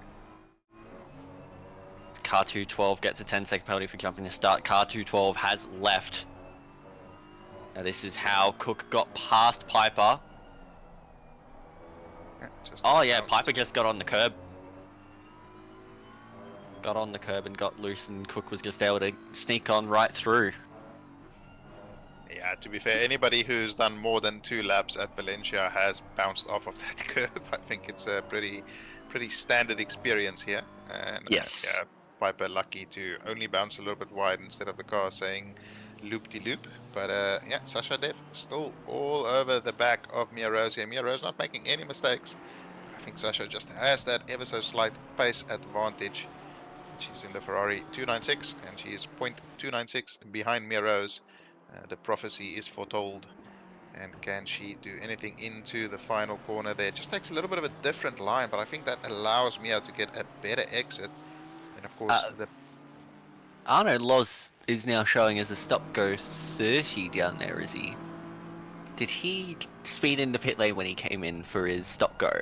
A: Car 212 gets a 10-second penalty for jumping the start. Car 212 has left. Now this is how Cook got past Piper. Yeah, Piper just got on the curb. Got on the curb and got loose, and Cook was just able to sneak on right through.
B: Yeah, to be fair, anybody who's done more than 2 laps at Valencia has bounced off of that curb. I think it's a pretty standard experience here. And
A: yes.
B: Yeah, Piper lucky to only bounce a little bit wide instead of the car saying loop-de-loop. But yeah, Sasha Dev still all over the back of Mia Rose here. Mia Rose not making any mistakes. I think Sasha just has that ever so slight pace advantage. She's in the Ferrari 296 and she is 0.296 behind Mia Rose. The prophecy is foretold. And can she do anything into the final corner there? It just takes a little bit of a different line, but I think that allows Mia to get a better exit. And of course,
A: Arno Loz is now showing as a stop-go 30 down there, is he? Did he speed into pit lane when he came in for his stop-go?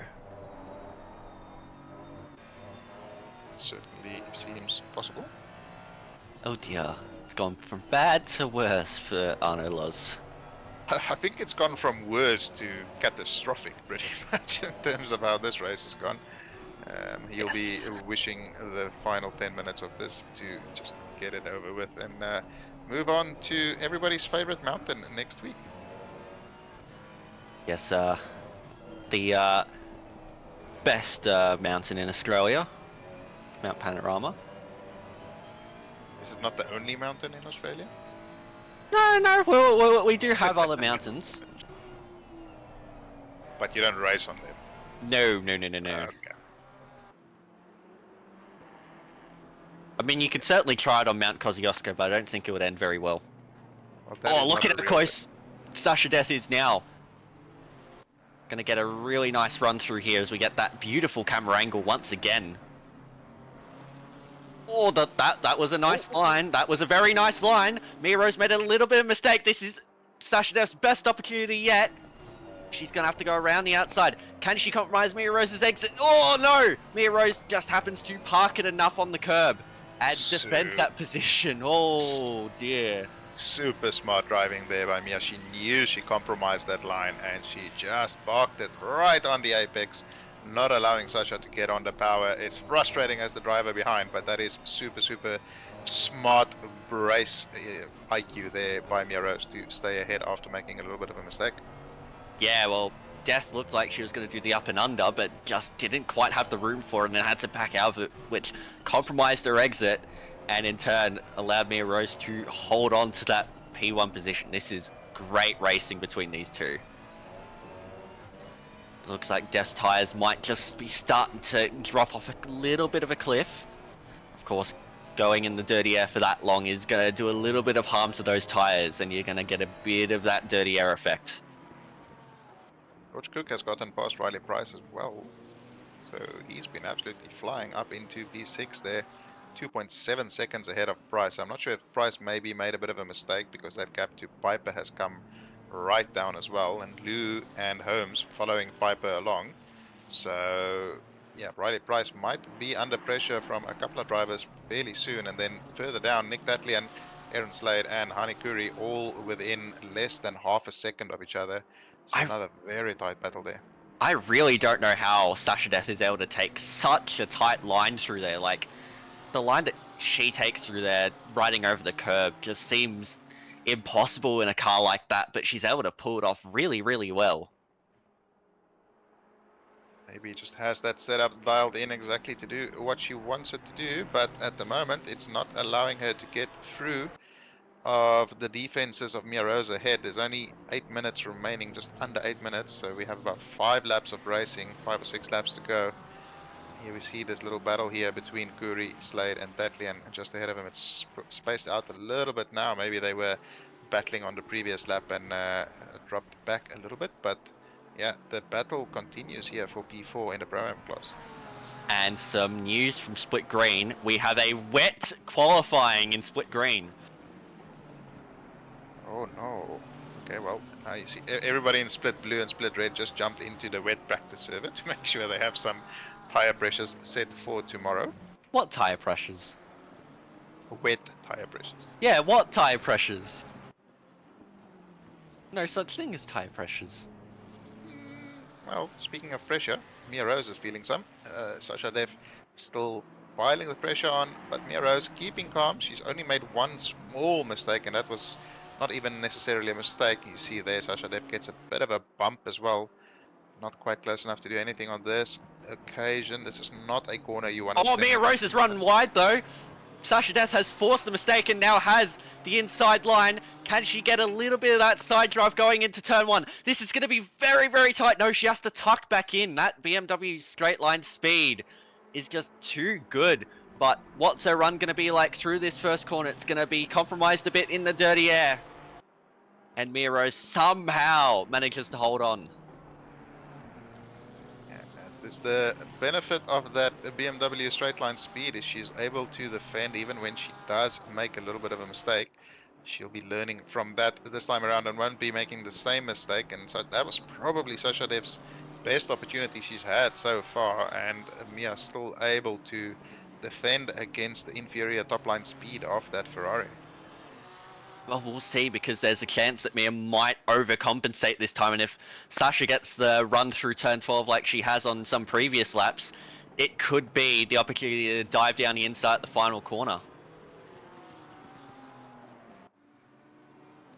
B: Certainly seems possible.
A: Oh dear, it's gone from bad to worse for Arno Loz.
B: I think it's gone from worse to catastrophic pretty much in terms of how this race has gone. He'll be wishing the final 10 minutes of this to just get it over with and move on to everybody's favorite mountain next week.
A: Yes, the best mountain in Australia. Mount Panorama.
B: Is it not the only mountain in Australia?
A: No, we do have other mountains.
B: But you don't race on them.
A: No.
B: Okay.
A: I mean, you could certainly try it on Mount Kosciuszko, but I don't think it would end very well.
B: Well, that
A: Oh,
B: is
A: look
B: not
A: at
B: a
A: how
B: real
A: close Sasha Death is now. Gonna get a really nice run through here as we get that beautiful camera angle once again. Oh, that was a nice line. That was a very nice line. Mia Rose made a little bit of a mistake. This is Sasha Death's best opportunity yet. She's gonna have to go around the outside. Can she compromise Mia Rose's exit? Oh no! Mia Rose just happens to park it enough on the curb and defends that position. Oh dear.
B: Super smart driving there by Mia. She knew she compromised that line and she just parked it right on the apex, not allowing Sasha to get on the power. It's frustrating as the driver behind, but that is super smart brace IQ there by Mia Rose to stay ahead after making a little bit of a mistake.
A: Yeah, well, Death looked like she was going to do the up and under, but just didn't quite have the room for it and had to back out of it, which compromised her exit and in turn allowed Mia Rose to hold on to that P1 position. This is great racing between these two. It looks like Death's tyres might just be starting to drop off a little bit of a cliff. Of course, going in the dirty air for that long is going to do a little bit of harm to those tyres, and you're going to get a bit of that dirty air effect.
B: George Cook has gotten past Riley Price as well. So he's been absolutely flying up into P6 there. 2.7 seconds ahead of Price. I'm not sure if Price maybe made a bit of a mistake because that gap to Piper has come right down as well. And Lou and Holmes following Piper along. So yeah, Riley Price might be under pressure from a couple of drivers fairly soon. And then further down, Nick Tatlian, Aaron Slade and Hani Kuri all within less than half a second of each other. So another very tight battle there.
A: I really don't know how Sasha Death is able to take such a tight line through there. Like, the line that she takes through there, riding over the curb, just seems impossible in a car like that, but she's able to pull it off really well.
B: Maybe just has that setup dialed in exactly to do what she wants it to do, but at the moment it's not allowing her to get through of the defenses of Mia Rose ahead. There's only 8 minutes remaining, just under 8 minutes, so we have about 5 laps of racing, 5 or 6 laps to go. And here we see this little battle here between Kuri, Slade and Tatlian, and just ahead of him it's spaced out a little bit now. Maybe they were battling on the previous lap and dropped back a little bit, but yeah, the battle continues here for P4 in the Pro-Am class.
A: And some news from Split Green. We have a wet qualifying in Split Green.
B: Oh no. Okay, well, now you see everybody in Split Blue and Split Red just jumped into the wet practice server to make sure they have some tire pressures set for tomorrow.
A: What tire pressures?
B: Wet tire pressures.
A: Yeah, what tire pressures? No such thing as tire pressures.
B: Well, speaking of pressure, Mia Rose is feeling some. Sasha Dev still piling the pressure on, but Mia Rose keeping calm. She's only made one small mistake, and that was not even necessarily a mistake. You see there, Sasha Dev gets a bit of a bump as well. Not quite close enough to do anything on this occasion. This is not a corner you want to
A: Oh, Mia Rose is running wide though. Sasha Death has forced the mistake and now has the inside line. Can she get a little bit of that side drive going into turn one? This is going to be very tight. No, she has to tuck back in. That BMW straight line speed is just too good. But what's her run going to be like through this first corner? It's going to be compromised a bit in the dirty air. And Mia Rose somehow manages to hold on.
B: It's the benefit of that BMW straight line speed is she's able to defend even when she does make a little bit of a mistake. She'll be learning from that this time around and won't be making the same mistake. And so that was probably Sasha Dev's best opportunity she's had so far. And Mia still able to defend against the inferior top line speed of that Ferrari.
A: Well, we'll see, because there's a chance that Mia might overcompensate this time, and if Sasha gets the run through turn 12 like she has on some previous laps, it could be the opportunity to dive down the inside at the final corner.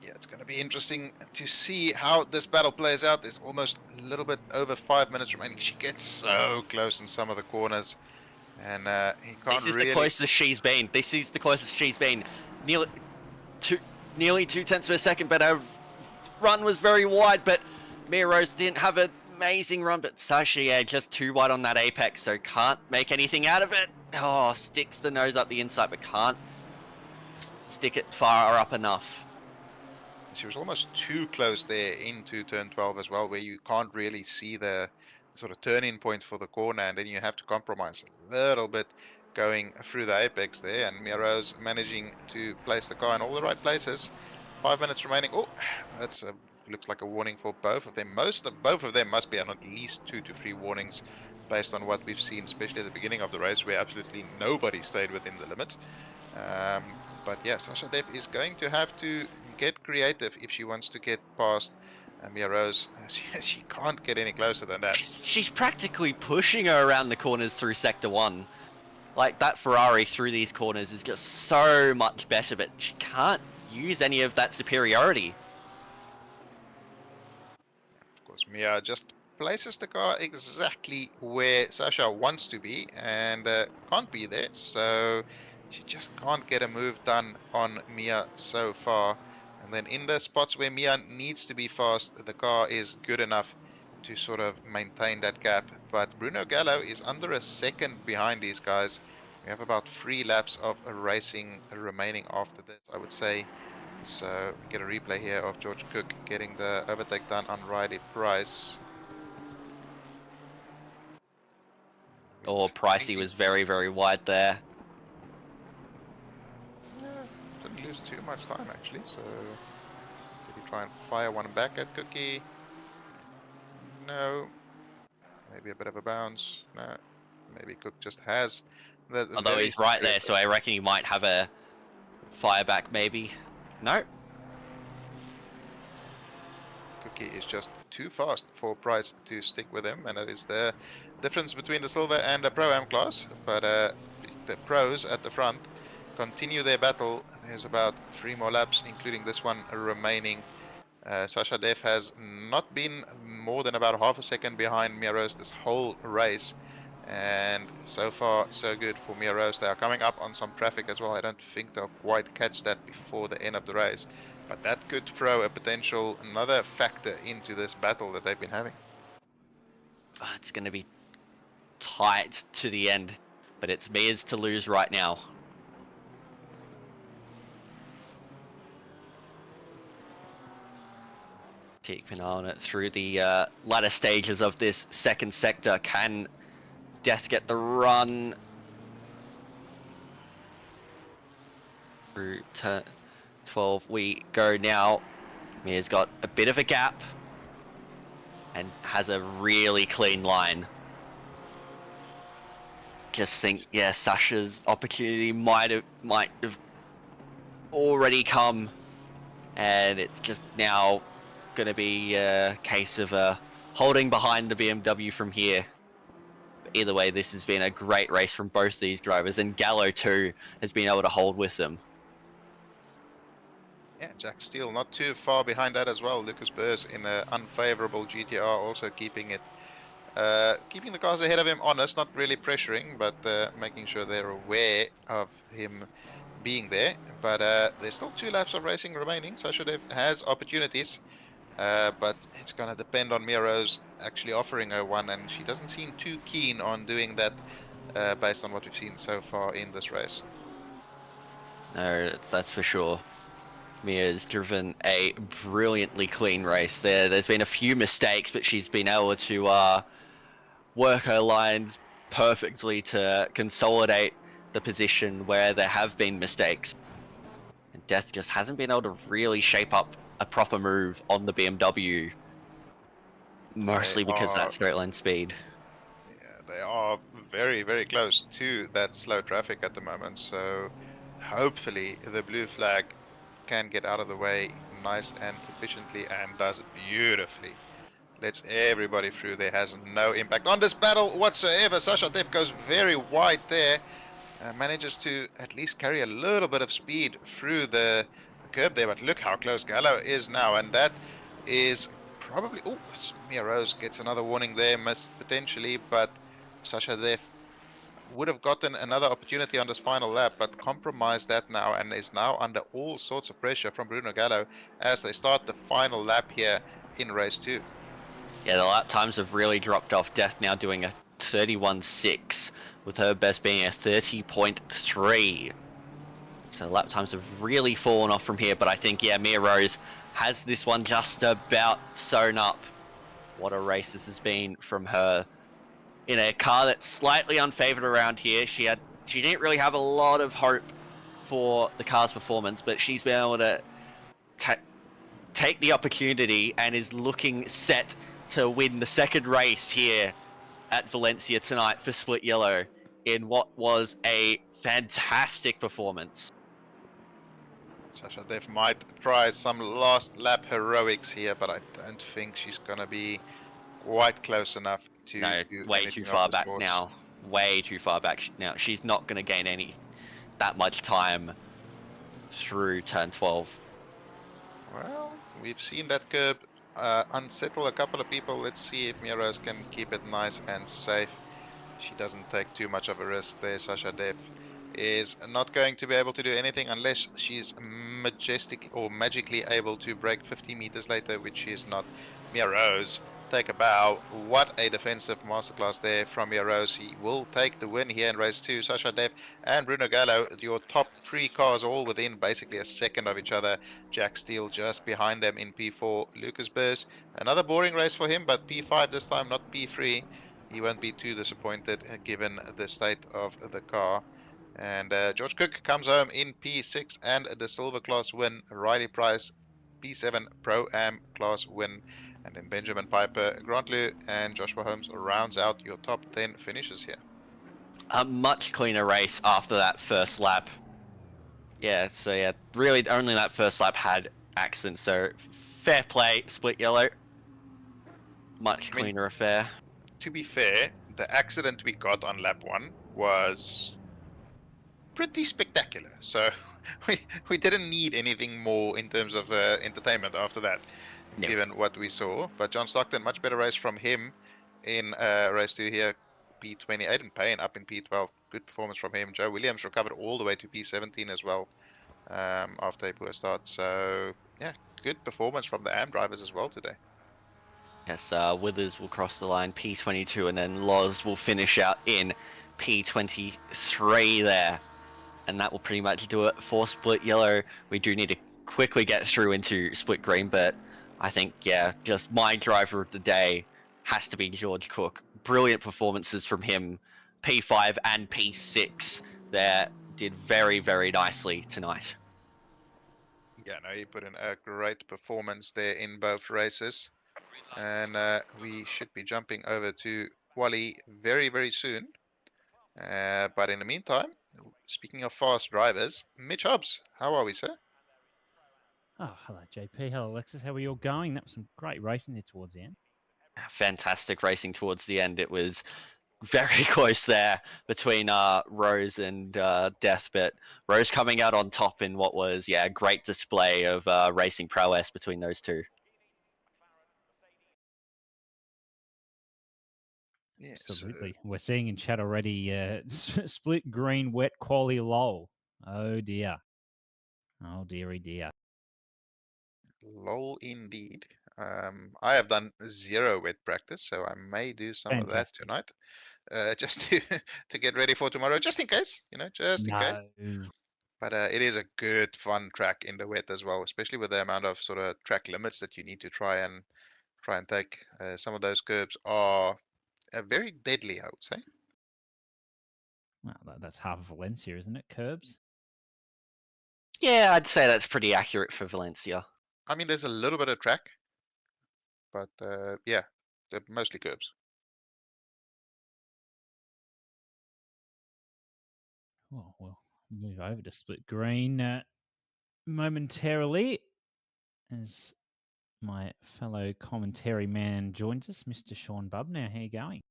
B: Yeah, it's going to be interesting to see how this battle plays out. There's almost a little bit over 5 minutes remaining. She gets so close in some of the corners. And he can't
A: This is
B: really...
A: the closest she's been. This is the closest she's been. Nearly nearly 2/10 of a second, but her run was very wide. But Mia Rose didn't have an amazing run, but Sasha, yeah, just too wide on that apex, so can't make anything out of it. Oh, sticks the nose up the inside, but can't stick it far up enough.
B: She was almost too close there into turn 12 as well, where you can't really see the sort of turning point for the corner, and then you have to compromise a little bit going through the apex there. And Mia Rose managing to place the car in all the right places. 5 minutes remaining. Oh, that's looks like a warning for both of them. Both of them must be on at least 2 to 3 warnings based on what we've seen, especially at the beginning of the race, where absolutely nobody stayed within the limits. But yeah, Sasha Dev is going to have to get creative if she wants to get past Mia Rose. She can't get any closer than that.
A: She's practically pushing her around the corners through Sector 1. Like, that Ferrari through these corners is just so much better, but she can't use any of that superiority.
B: Of course, Mia just places the car exactly where Sasha wants to be and can't be there, so she just can't get a move done on Mia so far. And then in the spots where Mia needs to be fast, the car is good enough to sort of maintain that gap. But Bruno Gallo is under a second behind these guys. We have about 3 laps of racing remaining after this, I would say. So we get a replay here of George Cook getting the overtake done on Riley Price.
A: Or Pricey was very, very wide there.
B: Yeah, didn't lose too much time actually, so did he try and fire one back at Cookie? No. Maybe a bit of a bounce. No. Maybe Cook just has the
A: Although
B: very
A: he's right there, so I reckon he might have a fire back maybe. No.
B: Cookie is just too fast for Price to stick with him, and that is the difference between the silver and the pro-am class. But the pros at the front continue their battle. There's about 3 more laps, including this one remaining. Sasha Dev has not been more than about half a second behind Mia Rose this whole race. And so far, so good for Mia Rose. They are coming up on some traffic as well. I don't think they'll quite catch that before the end of the race. But that could throw a potential, another factor into this battle that they've been having.
A: It's going to be tight to the end, but it's Mia's to lose right now. Keep an eye on it through the latter stages of this second sector. Can Death get the run through turn 12? We go now. Mia's got a bit of a gap and has a really clean line. Just think, yeah, Sasha's opportunity might have already come, and it's just now going to be a case of holding behind the BMW from here. But either way, this has been a great race from both these drivers, and Gallo too has been able to hold with them.
B: Yeah, Jack Steele not too far behind that as well. Lucas Burrs in an unfavorable GTR, also keeping it. Keeping the cars ahead of him honest, not really pressuring, but making sure they're aware of him being there. But there's still 2 laps of racing remaining. Sasha Dev has opportunities, but it's going to depend on Mia Rose actually offering her one, and she doesn't seem too keen on doing that based on what we've seen so far in this race.
A: No, that's for sure. Mia's driven a brilliantly clean race there. There's been a few mistakes, but she's been able to work her lines perfectly to consolidate the position where there have been mistakes. And Death just hasn't been able to really shape up a proper move on the BMW, mostly because of that straight line speed.
B: Yeah, they are very, very close to that slow traffic at the moment, so hopefully the blue flag can get out of the way nice and efficiently, and does it beautifully. Lets everybody through there, has no impact on this battle whatsoever. Sasha Dev goes very wide there, manages to at least carry a little bit of speed through the curb there, but look how close Gallo is now, and that is probably... Oh, Mia Rose gets another warning there, potentially, but Sasha Dev would have gotten another opportunity on this final lap, but compromised that now and is now under all sorts of pressure from Bruno Gallo as they start the final lap here in race 2.
A: Yeah, the lap times have really dropped off. Death now doing a 31.6, with her best being a 30.3. So lap times have really fallen off from here, but I think, yeah, Mia Rose has this one just about sewn up. What a race this has been from her. In a car that's slightly unfavored around here, she didn't really have a lot of hope for the car's performance, but she's been able to take the opportunity and is looking set to win the second race here at Valencia tonight for Split Yellow in what was a fantastic performance.
B: Sasha Dev might try some last lap heroics here, but I don't think she's gonna be quite close enough to
A: No,
B: do
A: way too
B: anything of
A: far
B: the
A: back
B: sorts.
A: now. Way too far back now. She's not going to gain that much time through turn 12.
B: Well, we've seen that curb unsettle a couple of people. Let's see if Miros can keep it nice and safe. She doesn't take too much of a risk there. Sasha Dev is not going to be able to do anything unless she's majestic or magically able to break 50 meters later, which she is not. Mia Rose take a bow. What a defensive masterclass there from Mia Rose. He will take the win here in race 2. Sasha Dev and Bruno Gallo, your top 3 cars all within basically a second of each other. Jack Steele just behind them in P4. Lucas Burrs, another boring race for him, but P5 this time, not P3. He won't be too disappointed given the state of the car. And George Cook comes home in P6 and the silver class win. Riley Price, P7 Pro Am class win. And then Benjamin Piper, Grantley, and Joshua Holmes rounds out your top 10 finishes here.
A: A much cleaner race after that first lap. Yeah, so yeah, really only that first lap had accidents, so fair play, Split Yellow. Much
B: I mean,
A: cleaner affair.
B: to be fair, the accident we got on lap 1 was pretty spectacular. So we didn't need anything more in terms of entertainment after that,
A: No.
B: given what we saw. But John Stockton, much better race from him in race 2 here, P28, and Payne up in P12. Good performance from him. Joe Williams recovered all the way to P17 as well after a poor start. So yeah, good performance from the AM drivers as well today.
A: Yes, Withers will cross the line P22, and then Loz will finish out in P23 there. And that will pretty much do it for Split Yellow. We do need to quickly get through into Split Green, but I think, yeah, just my driver of the day has to be George Cook. Brilliant performances from him. P5 and P6 there did very, very nicely tonight.
B: Yeah, no, he put in a great performance there in both races. And we should be jumping over to Quali very, very soon. But in the meantime, speaking of fast drivers, Mitch Hobbs, how are we, sir?
D: Oh, hello, JP. Hello, Alexis. How are you all going? That was some great racing there towards the end.
A: Fantastic racing towards the end. It was very close there between Rose and Death, but Rose coming out on top in what was, yeah, a great display of racing prowess between those two.
B: Yes.
D: Absolutely. We're seeing in chat already split green, wet, quali, lol. Oh, dear. Oh, dearie dear.
B: Lol, indeed. I have done 0 wet practice, so I may do some of that
D: Fantastic.
B: tonight, just to get ready for tomorrow, just in case, just in case.
D: No.
B: But it is a good, fun track in the wet as well, especially with the amount of sort of track limits that you need to try and take. Some of those curbs are very deadly, I would say.
D: Well, that's half of Valencia, isn't it? Curbs?
A: Yeah, I'd say that's pretty accurate for Valencia.
B: I mean, there's a little bit of track, but yeah, they're mostly curbs.
D: Oh, we'll move over to split green momentarily as my fellow commentary man joins us, Mr. Sean Bubb. Now, how you going?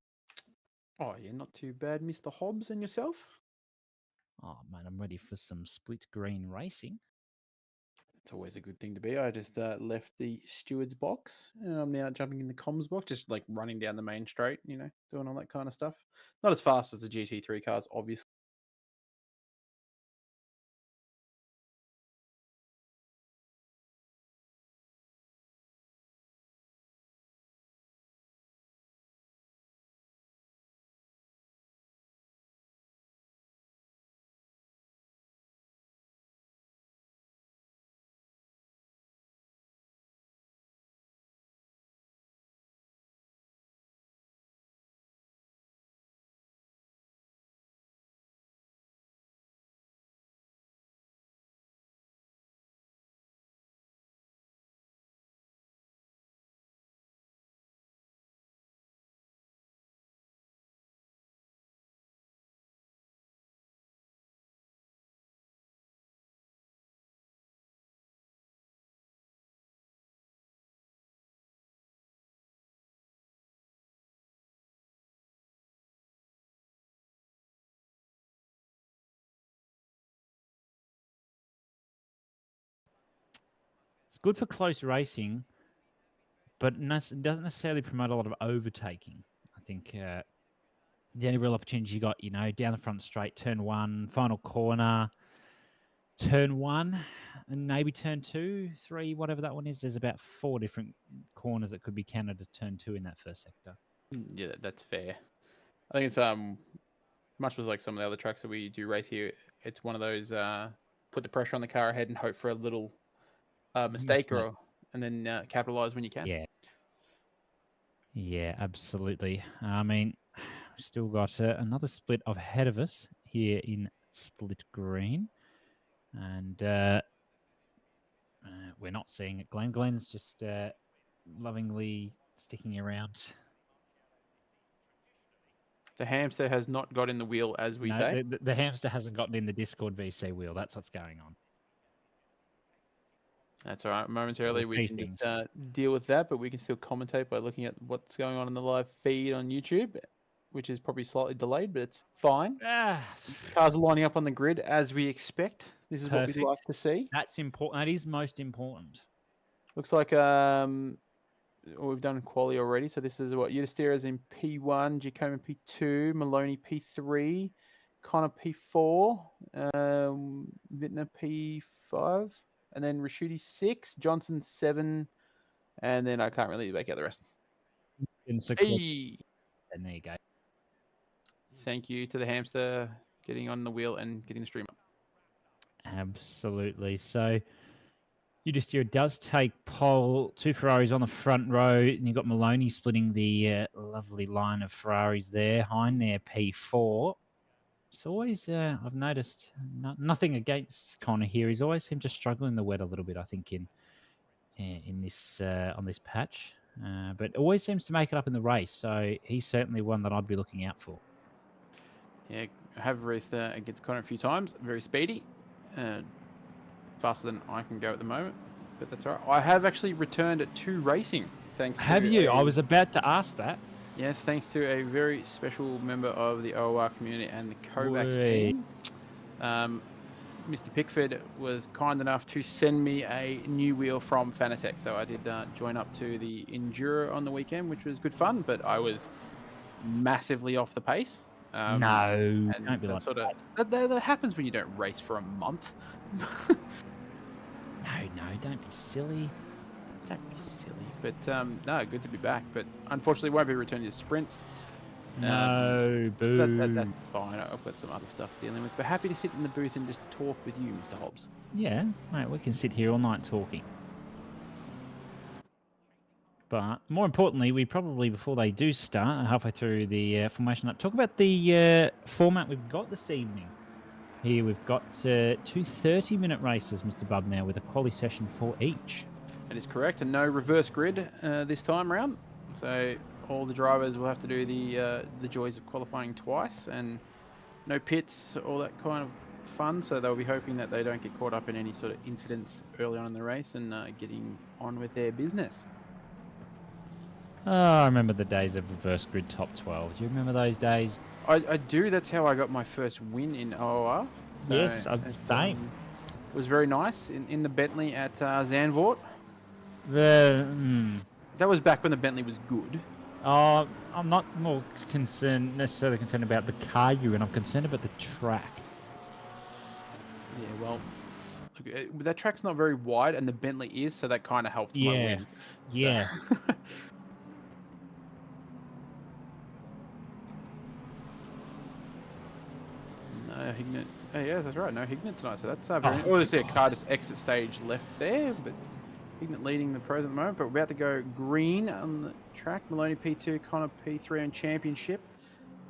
E: Oh, yeah, not too bad, Mr. Hobbs, and yourself?
D: Oh, man, I'm ready for some split green racing.
E: It's always a good thing to be. I just left the steward's box. And I'm now jumping in the comms box, just like running down the main straight, doing all that kind of stuff. Not as fast as the GT3 cars, obviously.
D: It's good for close racing, but it doesn't necessarily promote a lot of overtaking. I think the only real opportunity you got, down the front straight, turn 1, final corner, turn 1, and maybe turn 2, 3, whatever that one is. There's about 4 different corners that could be counted as turn 2 in that first sector.
E: Yeah, that's fair. I think it's much as like some of the other tracks that we do race here. It's one of those put the pressure on the car ahead and hope for a little mistake and then capitalize when you can.
D: Yeah, absolutely. I mean, we've still got another split ahead of us here in split green, and we're not seeing it. Glenn's just lovingly sticking around.
E: The hamster has not got in the wheel, as we say.
D: The hamster hasn't gotten in the Discord VC wheel. That's what's going on.
E: That's all right. Momentarily,
D: we'll
E: we can just deal with that, but we can still commentate by looking at what's going on in the live feed on YouTube, which is probably slightly delayed, but it's fine. Cars are lining up on the grid as we expect. This is what we'd like to see.
D: That's important. That is most important.
E: Looks like we've done quali already. So this is what Udastira's in P1, Giacomo P2, Maloney P3, Connor P4, Vintner P5, and then Rashuti 6, Johnson 7, and then I can't really make out the rest.
D: Hey. And there you go.
E: Thank you to the hamster getting on the wheel and getting the stream up.
D: Absolutely. So Udastira does take pole, 2 Ferraris on the front row, and you've got Maloney splitting the lovely line of Ferraris there. Hind there, P4. It's always, I've noticed, nothing against Connor here. He's always seemed to struggle in the wet a little bit, I think, in this on this patch. But always seems to make it up in the race. So he's certainly one that I'd be looking out for.
E: Yeah, I have raced against Connor a few times. Very speedy. Faster than I can go at the moment, but that's all right. I have actually returned to racing, thanks
D: have
E: to
D: you? I was about to ask that.
E: Yes, thanks to a very special member of the OOR community and the Kovacs team. Mr. Pickford was kind enough to send me a new wheel from Fanatec, so I did join up to the Enduro on the weekend, which was good fun, but I was massively off the pace.
D: No, don't be like
E: that. That happens when you don't race for a month.
D: No, don't be silly.
E: Don't be silly. But no, good to be back. But unfortunately, won't be returning to sprints.
D: No, boo.
E: That's fine. I've got some other stuff dealing with. But happy to sit in the booth and just talk with you, Mr. Hobbs.
D: Yeah, mate, we can sit here all night talking. But more importantly, we probably, before they do start, halfway through the formation, talk about the format we've got this evening. Here we've got 2 30-minute races, Mr. Bub, now with a quali session for each.
E: That is correct, and no reverse grid this time around. So all the drivers will have to do the joys of qualifying twice, and no pits, all that kind of fun. So they'll be hoping that they don't get caught up in any sort of incidents early on in the race and getting on with their business.
D: Oh, I remember the days of reverse grid top 12. Do you remember those days?
E: I do. That's how I got my first win in OOR. So
D: yes, same.
E: It was very nice in the Bentley at Zandvoort. That was back when the Bentley was good.
D: I'm not necessarily concerned about the car you're in. I'm concerned about the track.
E: Yeah, well, look, that track's not very wide, and the Bentley is, so that kind of helped my win.
D: Yeah.
E: So. No Hignett. Oh, yeah, that's right. No Hignett tonight, so that's very. Oh, see a car just exit stage left there, but Hignett leading the pros at the moment. But we're about to go green on the track. Maloney P2, Connor P3 on championship.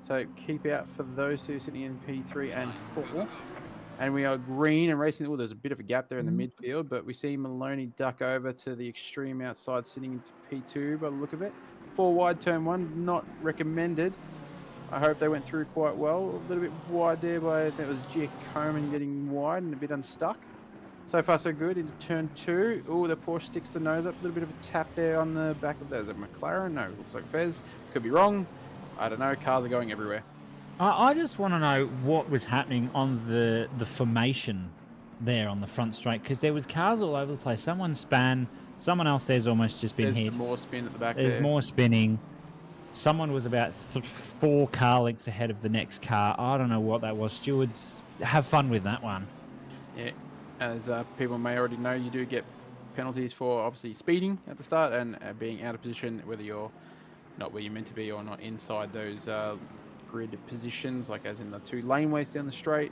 E: So keep out for those two sitting in P3 and 4. And we are green and racing. Oh, there's a bit of a gap there in the midfield, but we see Maloney duck over to the extreme outside, sitting into P2 by the look of it. 4 wide, turn 1, not recommended. I hope they went through quite well. A little bit wide there by, that was Gia Coman getting wide and a bit unstuck. So far so good into turn 2. Oh, the Porsche sticks the nose up. A little bit of a tap there on the back of that. Is it McLaren? No, looks like Fez. Could be wrong. I don't know. Cars are going everywhere.
D: I just want to know what was happening on the formation there on the front straight, because there was cars all over the place. Someone span, someone else there's almost just been hit.
E: There's more spin at the back
D: There's
E: there.
D: more spinning. Someone was about 4 car lengths ahead of the next car. I don't know what that was. Stewards, have fun with that one.
E: Yeah, as people may already know, you do get penalties for obviously speeding at the start and being out of position, whether you're not where you're meant to be or not inside those grid positions, like as in the 2 laneways down the straight,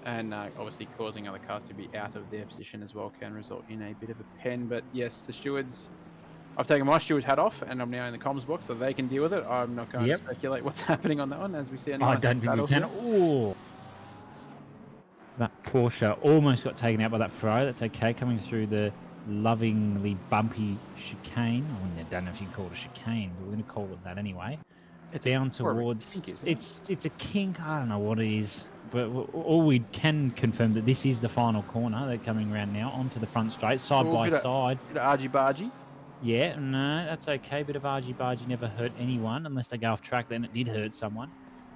E: and obviously causing other cars to be out of their position as well can result in a bit of a pen. But yes, the stewards, I've taken my steward hat off and I'm now in the comms box, so they can deal with it. I'm not going to speculate what's happening on that one, as we see a nice
D: I don't think we
E: battle
D: can.
E: here.
D: Oh, that Porsche almost got taken out by that Ferrari. That's okay, coming through the lovingly bumpy chicane. I don't know if you can call it a chicane, but we're going to call it that anyway.
E: It's
D: Down towards
E: kink, isn't it?
D: it's a kink. I don't know what it is, but all we can confirm that this is the final corner. They're coming around now onto the front straight, side by side.
E: Bit of argy-bargy.
D: Yeah, no, that's okay. Bit of argy-bargy never hurt anyone, unless they go off track. Then it did hurt someone.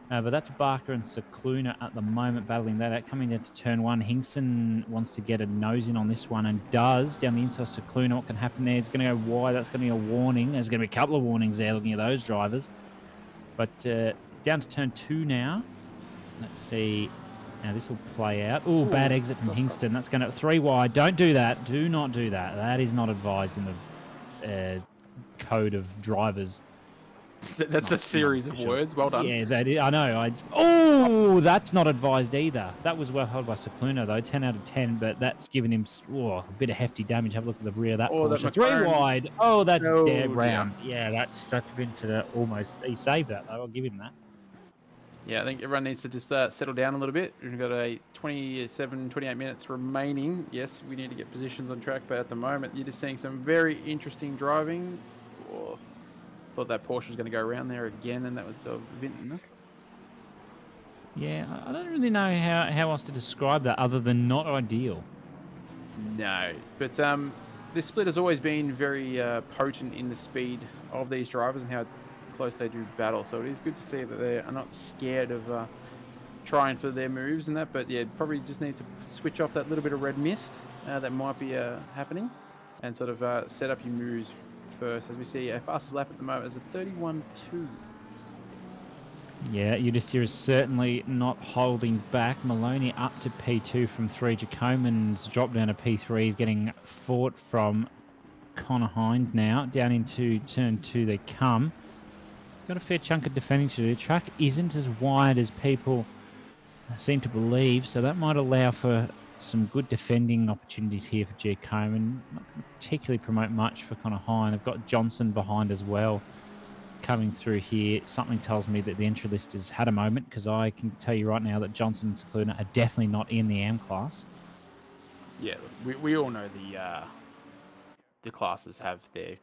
D: But that's Barker and Cicluna at the moment battling that out. Coming into turn 1, Hinkson wants to get a nose in on this one and does. Down the inside, Cicluna, what can happen there? It's going to go wide. That's going to be a warning. There's going to be a couple of warnings there looking at those drivers. But down to turn 2 now. Let's see how this will play out. Oh, bad exit from Hingston. That's going to 3 wide. Don't do that. Do not do that. That is not advised in the code of drivers.
E: That's a series of words. Well done.
D: Yeah, that is, I know. Oh, that's not advised either. That was well held by Cicluna, though. 10 out of 10, but that's given him a bit of hefty damage. Have a look at the rear of that Porsche. 3 wide. Oh, that's dead round. Yeah, that's been to the almost. He saved that, though. I'll give him that.
E: Yeah, I think everyone needs to just settle down a little bit. We've got a 28 minutes remaining. Yes, we need to get positions on track, but at the moment, you're just seeing some very interesting driving. Thought that Porsche was going to go around there again, and that was Vinton.
D: Yeah, I don't really know how else to describe that other than not ideal.
E: No, but this split has always been very potent in the speed of these drivers and how close they do battle. So it is good to see that they are not scared of trying for their moves and that. But yeah, probably just need to switch off that little bit of red mist that might be happening, and sort of set up your moves first. As we see, our fastest lap at the moment is a 31.2.
D: Yeah, Udistir is certainly not holding back. Maloney up to P2 from 3. Jacoman's dropped down to P3. He's getting fought from Connor Hind now. Down into turn 2 they come. He's got a fair chunk of defending to do. The track isn't as wide as people seem to believe, so that might allow for some good defending opportunities here for Jacoman. Not going to particularly promote much for Connor Hind. They've got Johnson behind as well coming through here. Something tells me that the entry list has had a moment, because I can tell you right now that Johnson and Cicluna are definitely not in the AM class.
E: Yeah, we all know the classes have their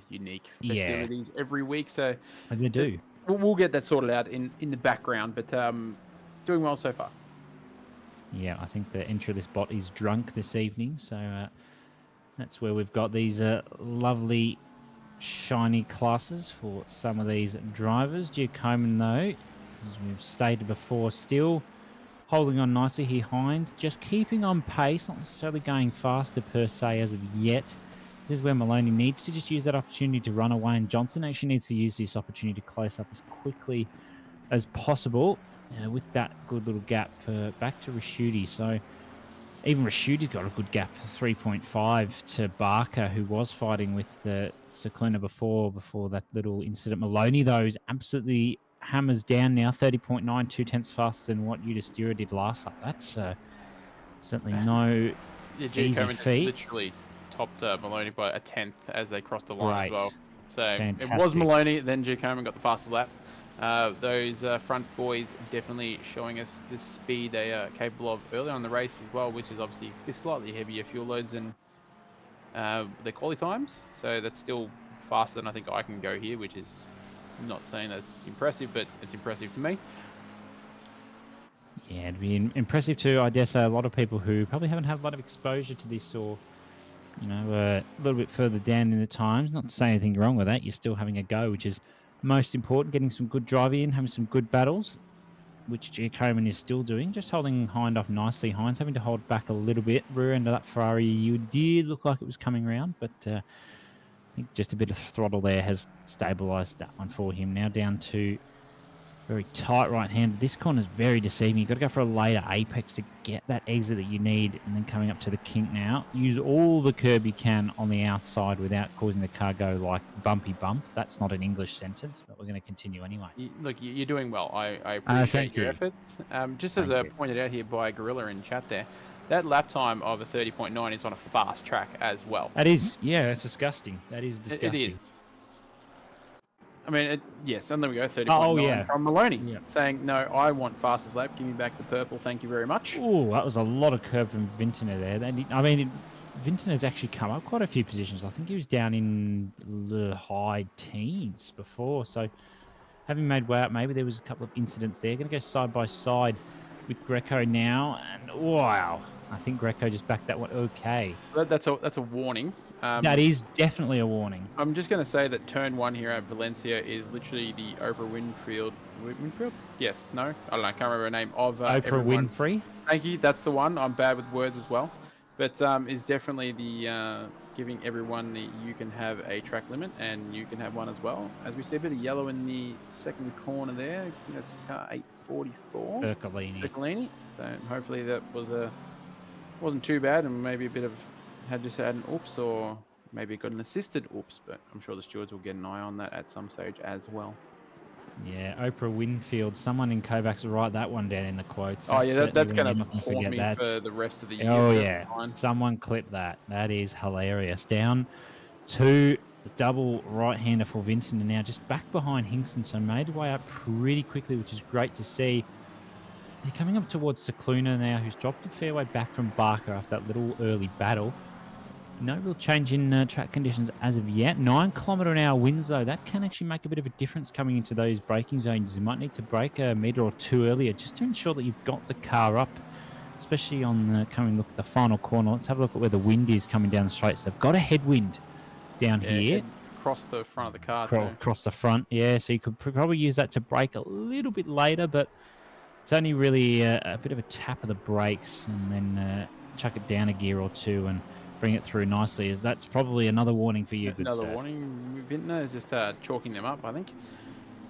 E: unique festivities every week, so
D: they do.
E: We'll get that sorted out in the background, but doing well so far.
D: Yeah, I think the entry list bot is drunk this evening, so that's where we've got these lovely shiny classes for some of these drivers. Giacomin, though, as we've stated before, still holding on nicely here. Hines just keeping on pace, not necessarily going faster per se as of yet. This is where Maloney needs to just use that opportunity to run away, and Johnson actually needs to use this opportunity to close up as quickly as possible with that good little gap back to Rashuti. So even Rashuti's got a good gap, 3.5 to Barker, who was fighting with the Cicluna before that little incident. Maloney, though, is absolutely hammers down now, 30.9, 2/10 faster than what Udastira did last lap. That's certainly no
E: Yeah, G.
D: easy
E: Coman just
D: feat.
E: literally topped Maloney by a tenth as they crossed the line as
D: Great.
E: well. So it was
D: Fantastic.
E: Maloney, then G. Coman got the fastest lap. Those front boys definitely showing us the speed they are capable of early on in the race as well, which is obviously slightly heavier fuel loads than the quali times. So that's still faster than I think I can go here, which is not saying that's impressive, but it's impressive to me.
D: Yeah, it'd be impressive too. I dare say a lot of people who probably haven't had a lot of exposure to this, or a little bit further down in the times. Not to say anything wrong with that. You're still having a go, which is most important. Getting some good driving in, having some good battles, which G. Coman is still doing. Just holding Hind off nicely. Hind's having to hold back a little bit. Rear end of that Ferrari, you did look like it was coming around, but I think just a bit of throttle there has stabilised that one for him. Now down to very tight right-handed. This corner is very deceiving. You've got to go for a later apex to get that exit that you need, and then coming up to the kink now. Use all the curb you can on the outside without causing the car go like bumpy bump. That's not an English sentence, but we're going to continue anyway.
E: Look, you're doing well. I appreciate your
D: you.
E: efforts. Just
D: Thank
E: as
D: you.
E: pointed out here by Gorilla in chat there, that lap time of a 30.9 is on a fast track as well.
D: That is, yeah, that's disgusting. That is disgusting.
E: It is. I mean, yes, and there we go, 30.9
D: Oh, yeah.
E: from Maloney,
D: Yeah.
E: saying, no, I want fastest lap, give me back the purple, thank you very much.
D: Oh, that was a lot of curb from Vintner there. Vintner's actually come up quite a few positions. I think he was down in the high teens before, so having made way up, maybe there was a couple of incidents there. Going to go side by side with Greco now, and wow, I think Greco just backed that one okay.
E: That's a warning.
D: That is definitely a warning.
E: I'm just going to say that turn one here at Valencia is literally the Oprah Winfield? Yes, no, I don't know, I can't remember her name. Of
D: Oprah Winfrey?
E: Thank you, that's the one. I'm bad with words as well. But is definitely the giving everyone that you can have a track limit and you can have one as well. As we see a bit of yellow in the second corner there. I think that's car 844. Bercolini. So hopefully that wasn't too bad, and maybe a bit of just had an oops, or maybe got an assisted oops, but I'm sure the stewards will get an eye on that at some stage as well.
D: Yeah, Oprah Winfield. Someone in Kovacs will write that one down in the quotes.
E: Oh yeah, that's going to haunt me for the rest of the year.
D: Oh yeah, someone clip that. That is hilarious. Down to the double right-hander for Vincent, and now just back behind Hingston, so made way up pretty quickly, which is great to see. They're coming up towards Cicluna now, who's dropped a fair way back from Barker after that little early battle. No real change in track conditions as of yet. 9 km/h winds, though. That can actually make a bit of a difference coming into those braking zones. You might need to brake a metre or two earlier just to ensure that you've got the car up, especially on coming look at the final corner. Let's have a look at where the wind is coming down the straight. So they've got a headwind down here.
E: Across the front of the car,
D: Across the front, yeah. So you could probably use that to brake a little bit later, but it's only really a bit of a tap of the brakes, and then chuck it down a gear or two and bring it through nicely. As that's probably another warning for you, good sir.
E: Another warning. Vintner is just chalking them up, I think.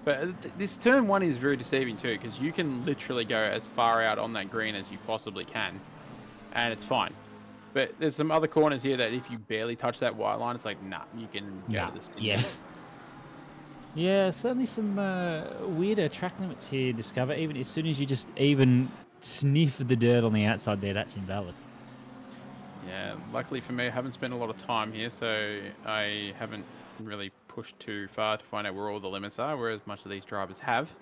E: But this turn one is very deceiving too, because you can literally go as far out on that green as you possibly can, and it's fine. But there's some other corners here that if you barely touch that white line, it's like, nah, you can go to this thing.
D: Yeah. Yeah, certainly some weirder track limits here, Discover. Even as soon as you just even sniff the dirt on the outside there, that's invalid.
E: Yeah, luckily for me, I haven't spent a lot of time here, so I haven't really pushed too far to find out where all the limits are, whereas much of these drivers have,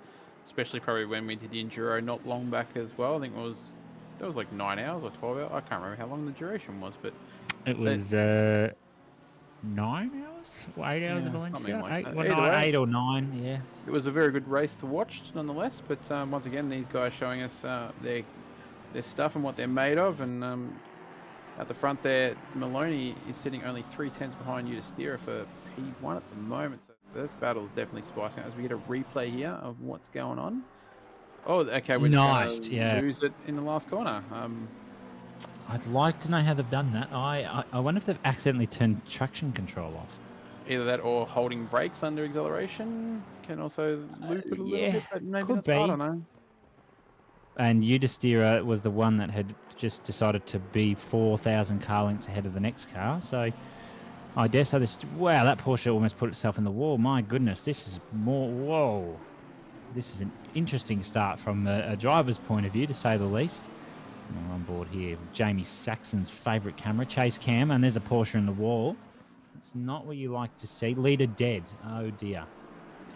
E: especially probably when we did the Enduro not long back as well. I think that was like 9 hours or 12 hours. I can't remember how long the duration was, but
D: it was 9 hours, 8 hours of Valencia,
E: like
D: 8 or 9. Yeah,
E: it was a very good race to watch, nonetheless. But once again, these guys showing us their stuff and what they're made of, and at the front there, Maloney is sitting only 3/10 behind Udastira for P1 at the moment. So the battle's definitely spicing as we get a replay here of what's going on. Oh, okay. We're
D: Nice,
E: just
D: yeah.
E: gonna lose it in the last corner.
D: I'd like to know how they've done that. I wonder if they've accidentally turned traction control off.
E: Either that or holding brakes under acceleration can also loop it a little
D: Yeah,
E: bit, but maybe
D: could
E: that's I
D: be.
E: don't know.
D: And Udistira was the one that had just decided to be 4,000 car lengths ahead of the next car. So I dare say this. Wow, that Porsche almost put itself in the wall. My goodness, this is more. Whoa. This is an interesting start from a driver's point of view, to say the least. And we're on board here. Jamie Saxon's favourite camera, chase cam, and there's a Porsche in the wall. It's not what you like to see. Leader dead. Oh dear.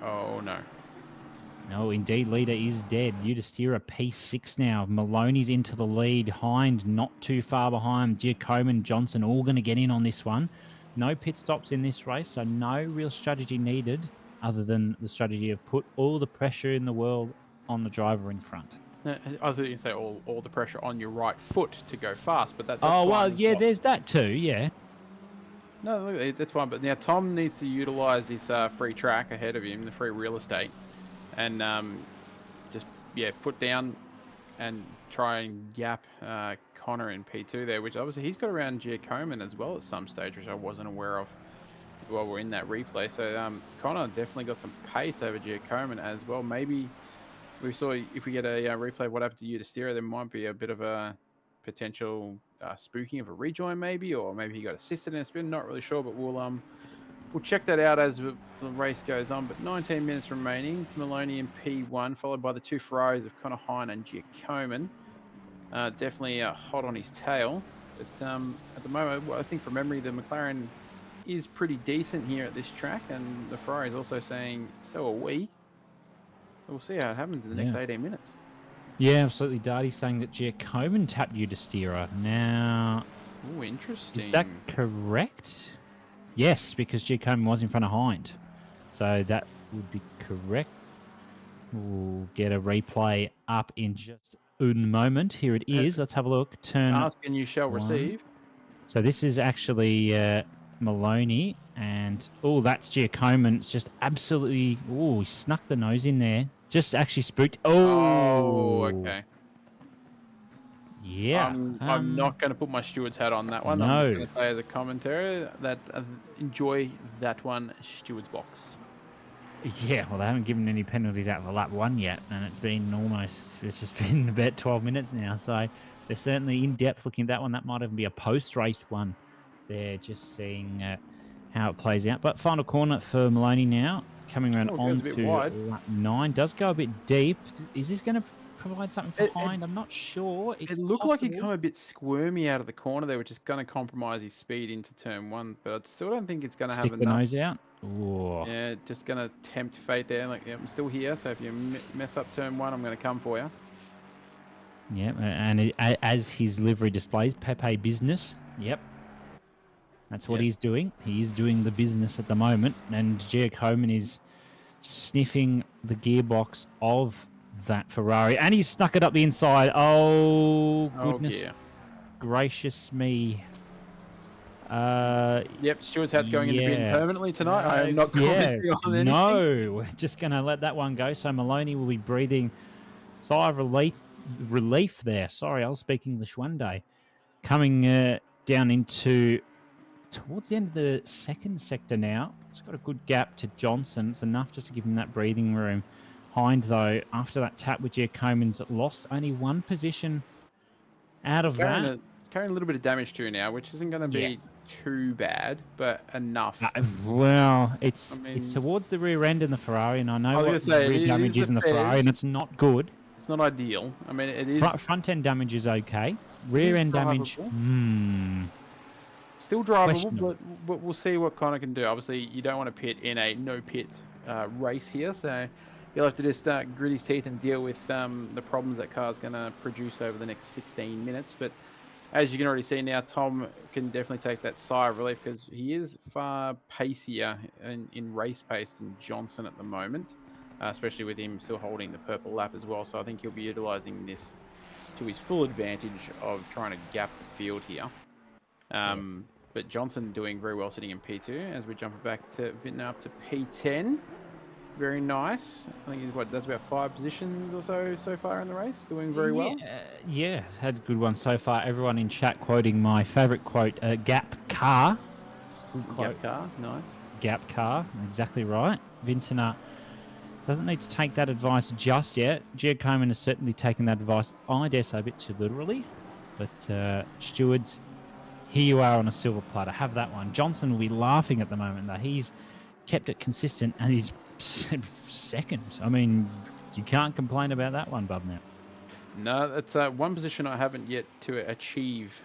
E: Oh no.
D: No, indeed, leader is dead. Udistira P6 now. Maloney's into the lead. Hind not too far behind. Giacomo, Johnson all going to get in on this one. No pit stops in this race, so no real strategy needed other than the strategy of put all the pressure in the world on the driver in front.
E: I thought you'd say all the pressure on your right foot to go fast, but that's
D: Oh,
E: fine
D: well,
E: as
D: yeah,
E: well.
D: there's that too, yeah.
E: No, look, that's fine. But now Tom needs to utilize this free track ahead of him, the free real estate, and just foot down and try and gap Connor in P2 there, which obviously he's got around Giacomo as well at some stage, which I wasn't aware of while we're in that replay. So Connor definitely got some pace over Giacomo as well. Maybe we saw if we get a replay of what happened to Udistira, there might be a bit of a potential spooking of a rejoin, maybe, or maybe he got assisted in a spin. Not really sure, but we'll check that out as the race goes on. But 19 minutes remaining. Maloney in P1, followed by the two Ferraris of Connor Hine and Giacomo. Definitely hot on his tail. But at the moment, I think from memory, the McLaren is pretty decent here at this track, and the Ferrari is also saying so are we. So we'll see how it happens in the next 18 minutes.
D: Yeah, absolutely. Darty's saying that Giacomo tapped Udistira. Now,
E: Oh, interesting.
D: is that correct? Yes, because Giacomo was in front of Hind. So that would be correct. We'll get a replay up in just a moment. Here it is. Let's have a look. Turn
E: Ask and you shall
D: one.
E: receive.
D: So this is actually Maloney. And, oh, that's Giacomo. It's just absolutely... Oh, he snuck the nose in there. Just actually spooked.
E: Oh, okay.
D: Yeah.
E: I'm not going to put my steward's hat on that one. I'm just going to say as a commentary that enjoy that one, steward's box.
D: Yeah, well, they haven't given any penalties out for lap one yet, and it's just been about 12 minutes now. So they're certainly in depth looking at that one. That might even be a post-race one. They're just seeing how it plays out. But final corner for Maloney now, coming around on to lap 9. Does go a bit deep. Is this going to provide something for Hind? I'm not sure.
E: It looked like he come a bit squirmy out of the corner there, which is going to compromise his speed into turn 1, but I still don't think it's going to have enough.
D: Stick the nose out? Ooh.
E: Yeah, just going to tempt fate there. Like, I'm still here, so if you mess up turn 1, I'm going to come for you.
D: Yeah, and as his livery displays, Pepe business. Yep. That's what he's doing. He is doing the business at the moment, and Giacomo is sniffing the gearbox of that Ferrari, and he's stuck it up the inside. Oh, goodness gracious me.
E: Yep, Stewart's hat's going in the bin permanently tonight. I am not commenting on anything.
D: No, we're just going to let that one go. So Maloney will be breathing sigh of relief there. Sorry, I'll speak English one day. Coming down into towards the end of the second sector now. It's got a good gap to Johnson. It's enough just to give him that breathing room. Hind, though, after that tap with Giacomo's lost only one position out of that.
E: Carrying a little bit of damage too now, which isn't going to be too bad, but enough.
D: Well, it's towards the rear end in the Ferrari, and I know what rear damage is in the Ferrari, and it's not good.
E: It's not ideal. I mean, it is...
D: Front end damage is okay. Rear end damage,
E: still drivable, but we'll see what Connor can do. Obviously, you don't want to pit in a no-pit race here, so he'll have to just grit his teeth and deal with the problems that car's going to produce over the next 16 minutes. But as you can already see now, Tom can definitely take that sigh of relief because he is far pacier in race pace than Johnson at the moment, especially with him still holding the purple lap as well. So I think he'll be utilising this to his full advantage of trying to gap the field here. But Johnson doing very well sitting in P2 as we jump back to Vintner up to P10. very nice. I think that's about 5 positions or so far in the race. Doing very well.
D: Yeah, had a good one so far. Everyone in chat quoting my favourite quote, gap car. It's a good quote.
E: Gap car, nice.
D: Gap car, exactly right. Vintner doesn't need to take that advice just yet. Jed Coleman has certainly taken that advice, I dare say, a bit too literally. But stewards, here you are on a silver platter. Have that one. Johnson will be laughing at the moment, though. He's kept it consistent and he's second. I mean, you can't complain about that one, Bub, now.
E: No, that's one position I haven't yet to achieve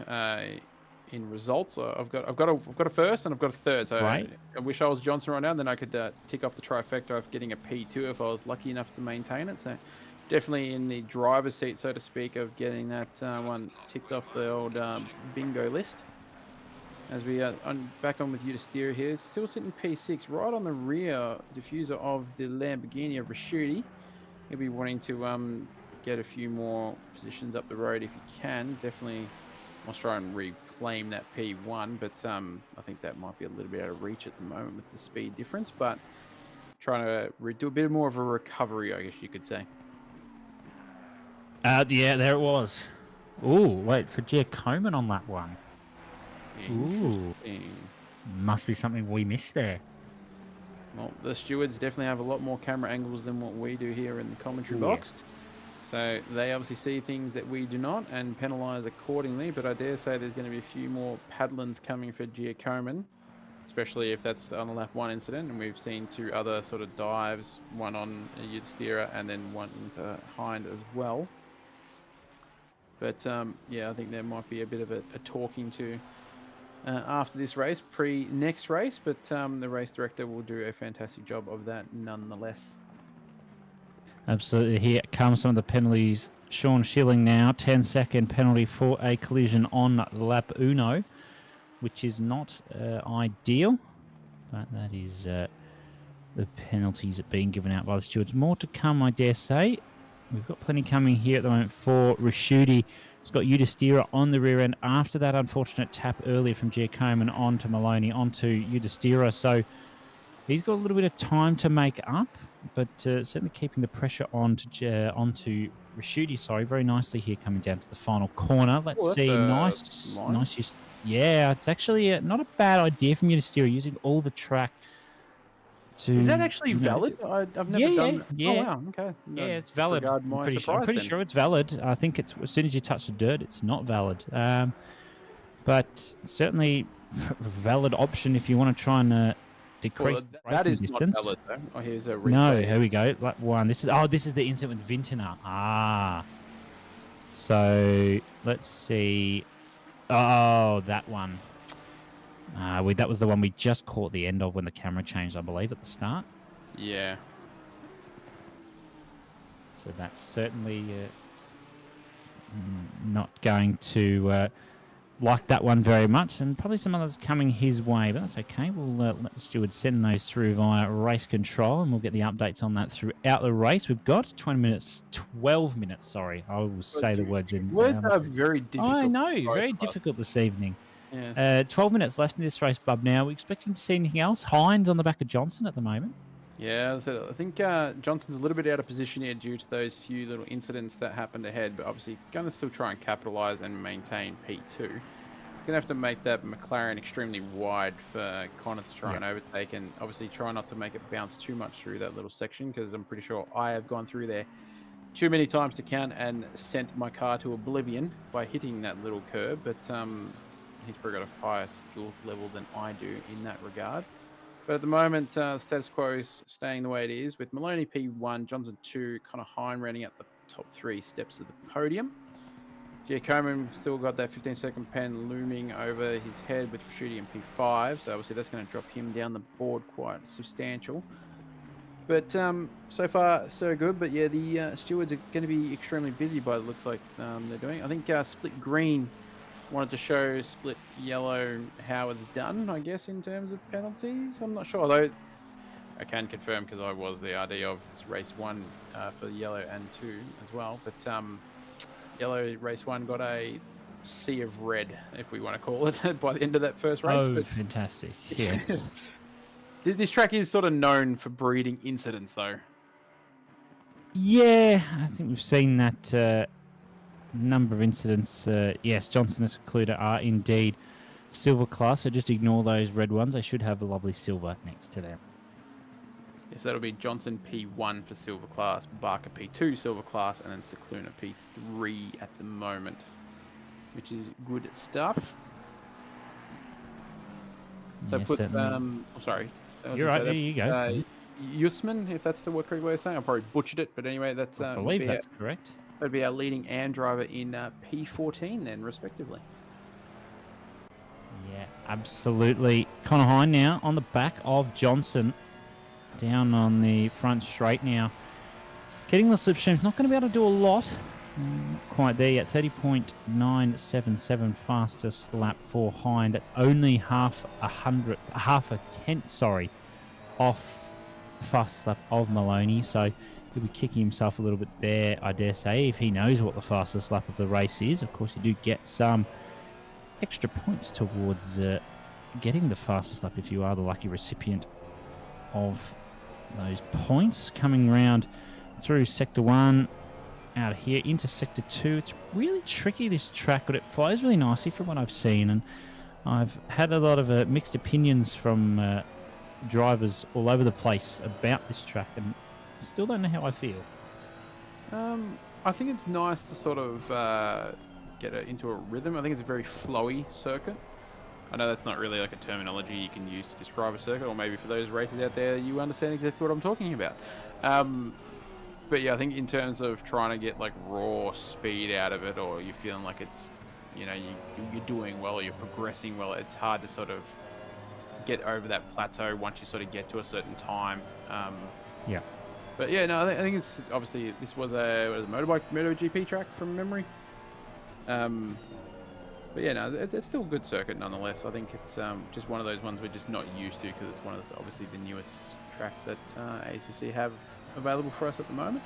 E: in results. I've got a first and I've got a third. So
D: Right.
E: I wish I was Johnson right now. Then I could tick off the trifecta of getting a P2 if I was lucky enough to maintain it. So definitely in the driver's seat, so to speak, of getting that one ticked off the old bingo list. As we are back on with you to steer here, still sitting P6, right on the rear diffuser of the Lamborghini of Raschuti. He'll be wanting to get a few more positions up the road if he can. Definitely must try and reclaim that P1, but I think that might be a little bit out of reach at the moment with the speed difference. But trying to do a bit more of a recovery, I guess you could say.
D: Yeah, there it was. Ooh, wait, for Jed Coleman on that one. Ooh. Must be something we missed there.
E: Well, the stewards definitely have a lot more camera angles than what we do here in the commentary box. So they obviously see things that we do not and penalise accordingly. But I dare say there's going to be a few more paddlings coming for Giacomin, especially if that's on a lap 1 incident. And we've seen 2 other sort of dives, one on Udstira and then one into Hind as well. But yeah, I think there might be a bit of a talking to after this race, next race, but the race director will do a fantastic job of that nonetheless.
D: Absolutely. Here comes some of the penalties. Sean Schilling now, 10-second penalty for a collision on lap uno, which is not ideal, but that is the penalties that are being given out by the stewards. More to come, I dare say. We've got plenty coming here at the moment for Raschuti. He's got Udistira on the rear end after that unfortunate tap earlier from Giacomin on to Maloney, on to Udistira. So he's got a little bit of time to make up, but certainly keeping the pressure onto Raschuti. Sorry, very nicely here coming down to the final corner. Let's see. Nice use. Yeah, it's actually not a bad idea from Udistira using all the track.
E: Is that actually valid? I've never done that.
D: Yeah.
E: Oh, wow. Okay.
D: Yeah, it's valid.
E: I'm
D: pretty sure it's valid. I think it's as soon as you touch the dirt, it's not valid. But certainly a valid option if you want to try and decrease the
E: that is
D: distance.
E: Not valid, though. Oh, here's a replay.
D: No, here we go. Lap 1. This is the incident with Vintner. So let's see. Oh, that one. That was the one we just caught the end of when the camera changed, I believe, at the start.
E: Yeah.
D: So that's certainly not going to like that one very much, and probably some others coming his way, but that's okay. We'll let the stewards send those through via race control, and we'll get the updates on that throughout the race. We've got 12 minutes, sorry. I will say the words in...
E: Words are very difficult.
D: I know, very difficult this evening.
E: Yes.
D: 12 minutes left in this race, Bub. Now, are we expecting to see anything else? Hines on the back of Johnson at the moment.
E: Yeah, so I think Johnson's a little bit out of position here due to those few little incidents that happened ahead, but obviously going to still try and capitalise and maintain P2. He's going to have to make that McLaren extremely wide for Connor to try and overtake, and obviously try not to make it bounce too much through that little section, because I'm pretty sure I have gone through there too many times to count and sent my car to oblivion by hitting that little curb, but he's probably got a higher skill level than I do in that regard. But at the moment, status quo is staying the way it is, with Maloney P1, Johnson 2, Connor Hine rounding out the top 3 steps of the podium. Giacomin still got that 15-second pen looming over his head with Raschuti in P5, so obviously that's going to drop him down the board quite substantial. But so far, so good. But yeah, the stewards are going to be extremely busy by the looks like they're doing. I think Split Green wanted to show Split Yellow how it's done, I guess, in terms of penalties. I'm not sure, although I can confirm because I was the RD of race 1 for Yellow and 2 as well. But Yellow race 1 got a sea of red, if we want to call it, by the end of that first race.
D: Oh,
E: but
D: fantastic. Yes.
E: This track is sort of known for breeding incidents, though.
D: Yeah, I think we've seen that number of incidents. Yes, Johnson and Secluder are indeed silver class, so just ignore those red ones. They should have a lovely silver next to them.
E: Yes, that'll be Johnson P1 for silver class, Barker P2 silver class, and then Cicluna P3 at the moment, which is good stuff. So
D: Yes,
E: put
D: certainly.
E: sorry.
D: You're right. There you go.
E: Usman, if that's the correct way of saying, I probably butchered it, but anyway, that's
D: I believe that's correct.
E: That'd be our leading and driver in P14 then, respectively.
D: Yeah, absolutely. Connor Hine now on the back of Johnson, down on the front straight now. Getting the slipstream's not going to be able to do a lot. Not quite there yet. 30.977 fastest lap for Hine. That's only half a tenth, off fastest lap of Maloney. So he'll be kicking himself a little bit there, I dare say, if he knows what the fastest lap of the race is. Of course, you do get some extra points towards getting the fastest lap if you are the lucky recipient of those points. Coming round through Sector 1, out of here into Sector 2. It's really tricky, this track, but it flows really nicely from what I've seen, and I've had a lot of mixed opinions from drivers all over the place about this track, and still don't know how I feel.
E: I think it's nice to sort of get it into a rhythm. I think it's a very flowy circuit. I know that's not really like a terminology you can use to describe a circuit, or maybe for those racers out there, you understand exactly what I'm talking about. But yeah, I think in terms of trying to get like raw speed out of it, or you're feeling like it's, you know, you're doing well, or you're progressing well, it's hard to sort of get over that plateau once you sort of get to a certain time.
D: Yeah.
E: But yeah, no, I think it's obviously this was a MotoGP track from memory. But yeah, no, it's still a good circuit nonetheless. I think it's just one of those ones we're just not used to, because it's one of the, obviously the newest tracks that ACC have available for us at the moment.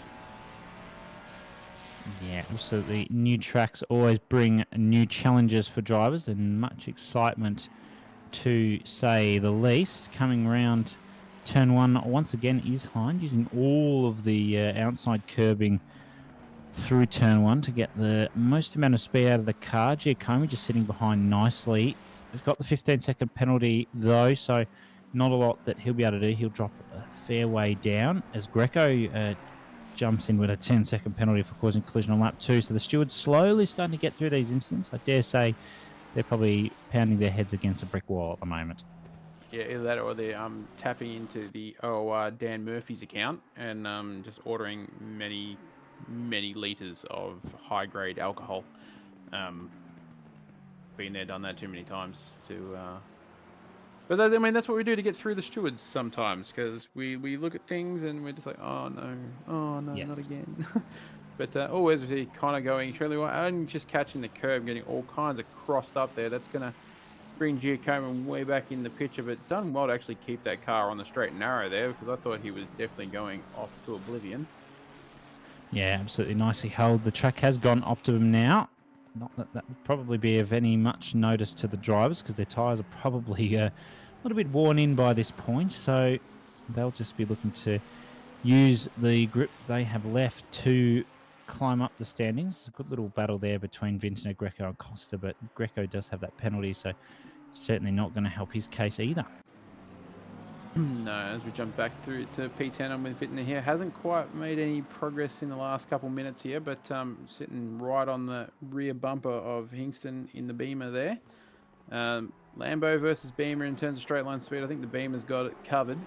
D: Yeah, absolutely. New tracks always bring new challenges for drivers and much excitement, to say the least. Coming round turn 1 once again is Hind, using all of the outside curbing through turn 1 to get the most amount of speed out of the car. Giacomi just sitting behind nicely. He's got the 15-second penalty though, so not a lot that he'll be able to do. He'll drop a fair way down as Greco jumps in with a 10-second penalty for causing collision on lap 2. So the stewards slowly starting to get through these incidents. I dare say they're probably pounding their heads against a brick wall at the moment.
E: Yeah, either that or they're tapping into the OOR Dan Murphy's account and just ordering many litres of high-grade alcohol. Been there, done that too many times to... But I mean, that's what we do to get through the stewards sometimes, because we look at things and we're just like, oh no,
D: Yes.
E: not again. But always we see Connor going extremely well and just catching the curb, getting all kinds of crossed up there. That's going to bring Giacomo way back in the picture, but done well to actually keep that car on the straight and narrow there, because I thought he was definitely going off to oblivion.
D: Yeah, absolutely nicely held. The track has gone optimum now. Not that that would probably be of any much notice to the drivers, because their tyres are probably a little bit worn in by this point, so they'll just be looking to use the grip they have left to climb up the standings. It's a good little battle there between Vincent, Greco and Costa, but Greco does have that penalty, so certainly not going to help his case either.
E: No, as we jump back through to P10, I'm with Vittner here. Hasn't quite made any progress in the last couple minutes here, but sitting right on the rear bumper of Hingston in the Beamer there. Lambo versus Beamer in terms of straight line speed. I think the Beamer's got it covered,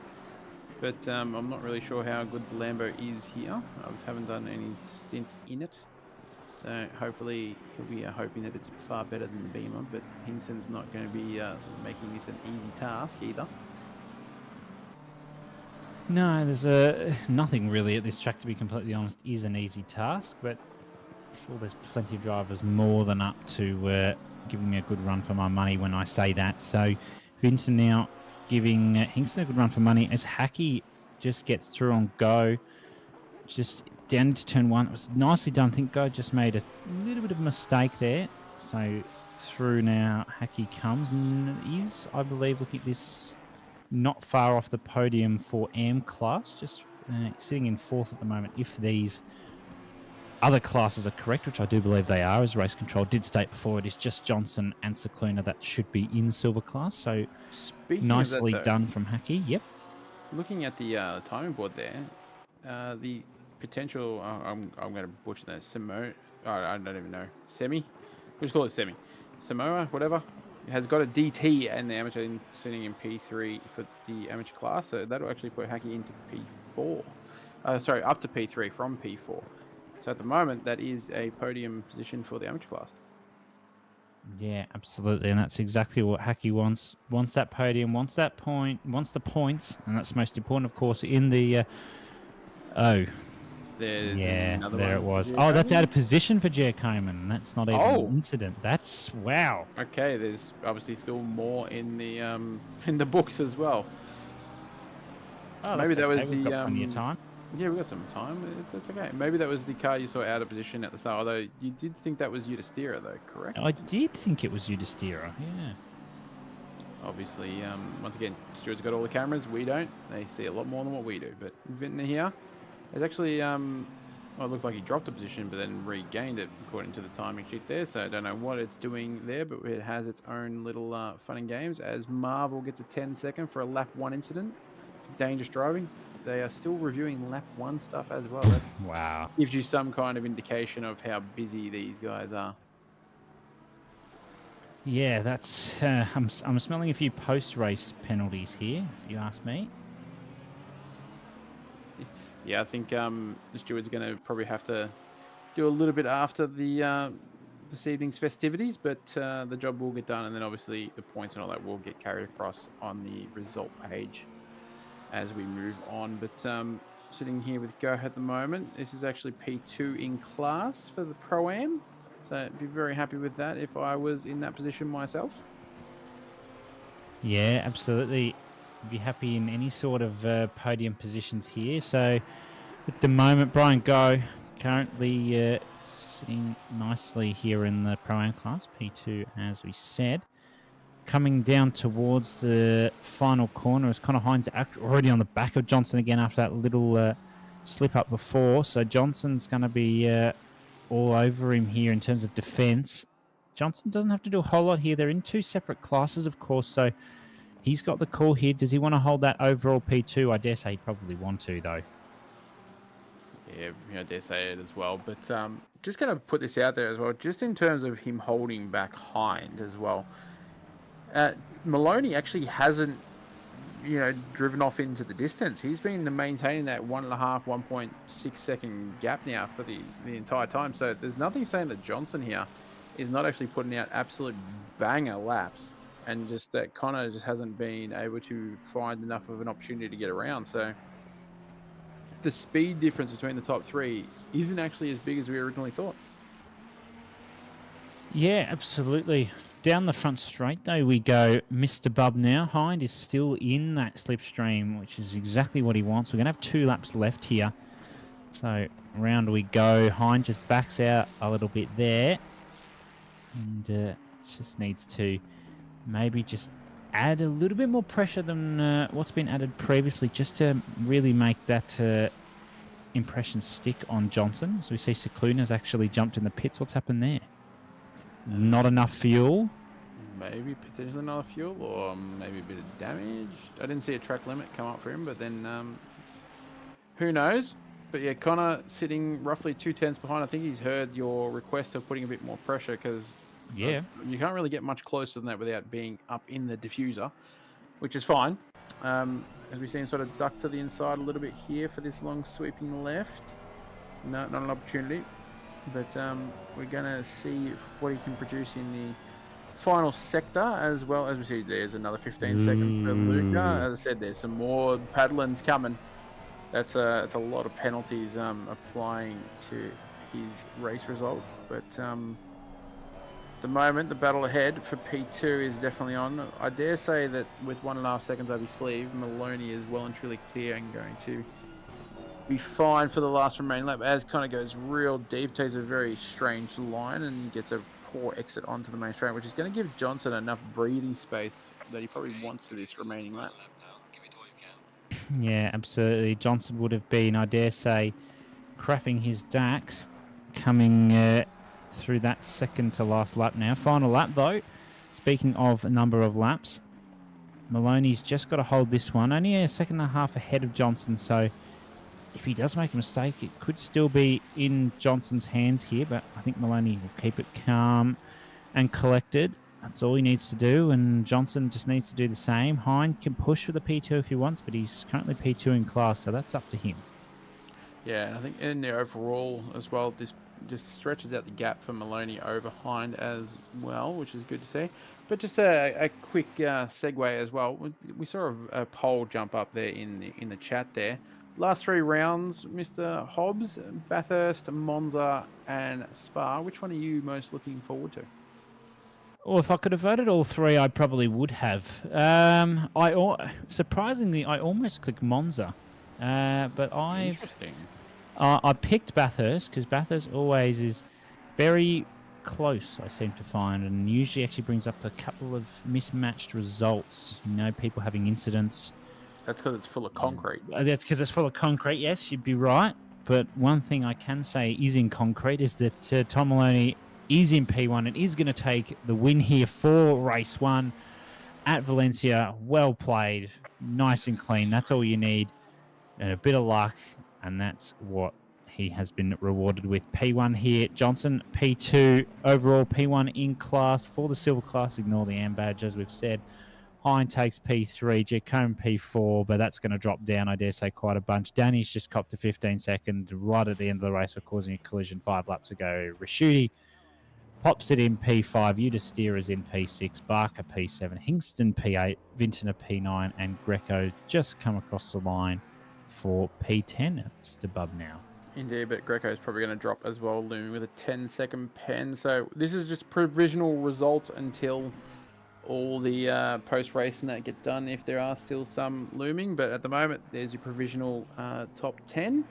E: but I'm not really sure how good the Lambo is here. I haven't done any stints in it, so hopefully he'll be hoping that it's far better than the Beamer, but Hingston's not going to be making this an easy task either.
D: No, there's nothing really at this track, to be completely honest, is an easy task, but I'm sure there's plenty of drivers more than up to giving me a good run for my money when I say that. So Vincent now giving Hingston a good run for money as Hackey just gets through on Go. Just down into turn 1. It was nicely done. I think Go just made a little bit of a mistake there. So through now, Hackey comes and is, I believe, looking at this not far off the podium for AM class, just sitting in 4th at the moment. If these other classes are correct, which I do believe they are, as race control did state before, it is just Johnson and Cicluna that should be in silver class. So
E: Speaking
D: nicely
E: of that, though,
D: done from Hacky. Yep.
E: looking at the timing board there, the potential, I'm going to butcher that, I don't even know, Semi? We'll just call it Semi. Samoa, whatever, has got a DT and the amateur sitting in P3 for the amateur class, so that'll actually put Hacky into P4. Sorry, up to P3 from P4. So at the moment, that is a podium position for the amateur class.
D: Yeah, absolutely, and that's exactly what Hacky wants. Wants that podium, wants that point, wants the points, and that's most important, of course, in the...
E: There's
D: yeah,
E: another
D: there
E: one
D: it was.
E: for
D: Oh, that's out of
E: Giacomo.
D: position for Giacomo. That's not even
E: Oh.
D: an incident. That's... Wow.
E: Okay, there's obviously still more in the books as well.
D: Oh,
E: Maybe
D: that's
E: that
D: okay.
E: was
D: We've
E: the
D: got plenty of time.
E: Yeah, we got some time. It's okay. Maybe that was the car you saw out of position at the start. Although you did think that was Udastira, though, correct?
D: I did think it was Udastira, yeah.
E: Obviously, once again, Stuart's got all the cameras. We don't. They see a lot more than what we do. But Vintner here, it's actually well, it looked like he dropped a position, but then regained it according to the timing sheet there. So I don't know what it's doing there, but it has its own little fun and games. As Marvel gets a 10-second for a lap 1 incident, dangerous driving. They are still reviewing lap 1 stuff as well. That
D: Wow.
E: gives you some kind of indication of how busy these guys are.
D: Yeah, that's... I'm smelling a few post-race penalties here, if you ask me.
E: Yeah, I think the stewards are going to probably have to do a little bit after the this evening's festivities, but the job will get done, and then obviously the points and all that will get carried across on the result page as we move on. But sitting here with Go at the moment, this is actually P2 in class for the Pro-Am, so I'd be very happy with that if I was in that position myself.
D: Yeah, absolutely. Be happy in any sort of podium positions here. So at the moment, Brian Go currently sitting nicely here in the Pro-Am class, P2 as we said. Coming down towards the final corner is Connor Hines already on the back of Johnson again after that little slip up before. So Johnson's going to be all over him here in terms of defense. Johnson doesn't have to do a whole lot here. They're in 2 separate classes, of course, so he's got the call here. Does he want to hold that overall P2? I dare say he'd probably want to, though.
E: Yeah, I dare say it as well. But just going to put this out there as well, just in terms of him holding back Hind as well. Maloney actually hasn't, driven off into the distance. He's been maintaining that 1.5, 1.6 second gap now for the entire time. So there's nothing saying that Johnson here is not actually putting out absolute banger laps, and just that Connor just hasn't been able to find enough of an opportunity to get around. So the speed difference between the top 3 isn't actually as big as we originally thought.
D: Yeah, absolutely. Down the front straight, though, we go. Mr. Bub now. Hind is still in that slipstream, which is exactly what he wants. We're going to have 2 laps left here. So round we go. Hind just backs out a little bit there. And just needs to maybe just add a little bit more pressure than what's been added previously, just to really make that impression stick on Johnson. So we see Cicluna's actually jumped in the pits. What's happened there? Not enough fuel.
E: Maybe potentially not enough fuel, or maybe a bit of damage. I didn't see a track limit come up for him, but then who knows? But yeah, Connor sitting roughly 2/10 behind. I think he's heard your request of putting a bit more pressure, because
D: Yeah.
E: you can't really get much closer than that without being up in the diffuser, which is fine. As we see him sort of duck to the inside a little bit here for this long sweeping left. No, not an opportunity. But we're going to see what he can produce in the final sector, as well as we see there's another 15 seconds for Luca. As I said, there's some more paddlings coming. It's a lot of penalties applying to his race result. But at the moment, the battle ahead for P2 is definitely on. I dare say that with 1.5 seconds over his sleeve, Maloney is well and truly clear and going to be fine for the last remaining lap. As kind of goes real deep, takes a very strange line and gets a poor exit onto the main straight, which is going to give Johnson enough breathing space that he probably wants for this remaining lap.
D: Yeah, absolutely. Johnson would have been, I dare say, crapping his DAX coming through that second to last lap now. Final lap, though. Speaking of a number of laps, Maloney's just got to hold this one. Only a second and a half ahead of Johnson, so if he does make a mistake, it could still be in Johnson's hands here, but I think Maloney will keep it calm and collected. That's all he needs to do, and Johnson just needs to do the same. Hind can push for the P2 if he wants, but he's currently P2 in class, so that's up to him.
E: Yeah, and I think in the overall as well, this just stretches out the gap for Maloney over Hind as well, which is good to see. But just a quick segue as well. We saw a poll jump up there in the chat there. Last 3 rounds, Mr. Hobbs, Bathurst, Monza, and Spa. Which one are you most looking forward to?
D: Well, if I could have voted all 3, I probably would have. Surprisingly, I almost clicked Monza, but
E: Interesting.
D: I picked Bathurst because Bathurst always is very close, I seem to find, and usually actually brings up a couple of mismatched results. You know, people having incidents.
E: That's because it's full of concrete.
D: That's because it's full of concrete, yes, you'd be right. But one thing I can say is in concrete is that Tom Maloney is in P1 and is going to take the win here for race 1 at Valencia. Well played, nice and clean. That's all you need. And a bit of luck, and that's what he has been rewarded with. P1 here, Johnson, P2 overall, P1 in class for the silver class. Ignore the AM badge, as we've said. Hind takes P3, Jacome P4, but that's going to drop down, I dare say, quite a bunch. Danny's just copped a 15-second right at the end of the race for causing a collision 5 laps ago. Rashuti pops it in P5, Udesteer is in P6, Barker P7, Hingston P8, Vintner P9, and Greco just come across the line for P10. Mr. Bub now.
E: Indeed, but Greco is probably going to drop as well, looming with a 10-second pen. So this is just provisional results until all the post-race and that get done, if there are still some looming. But at the moment, there's your provisional top 10.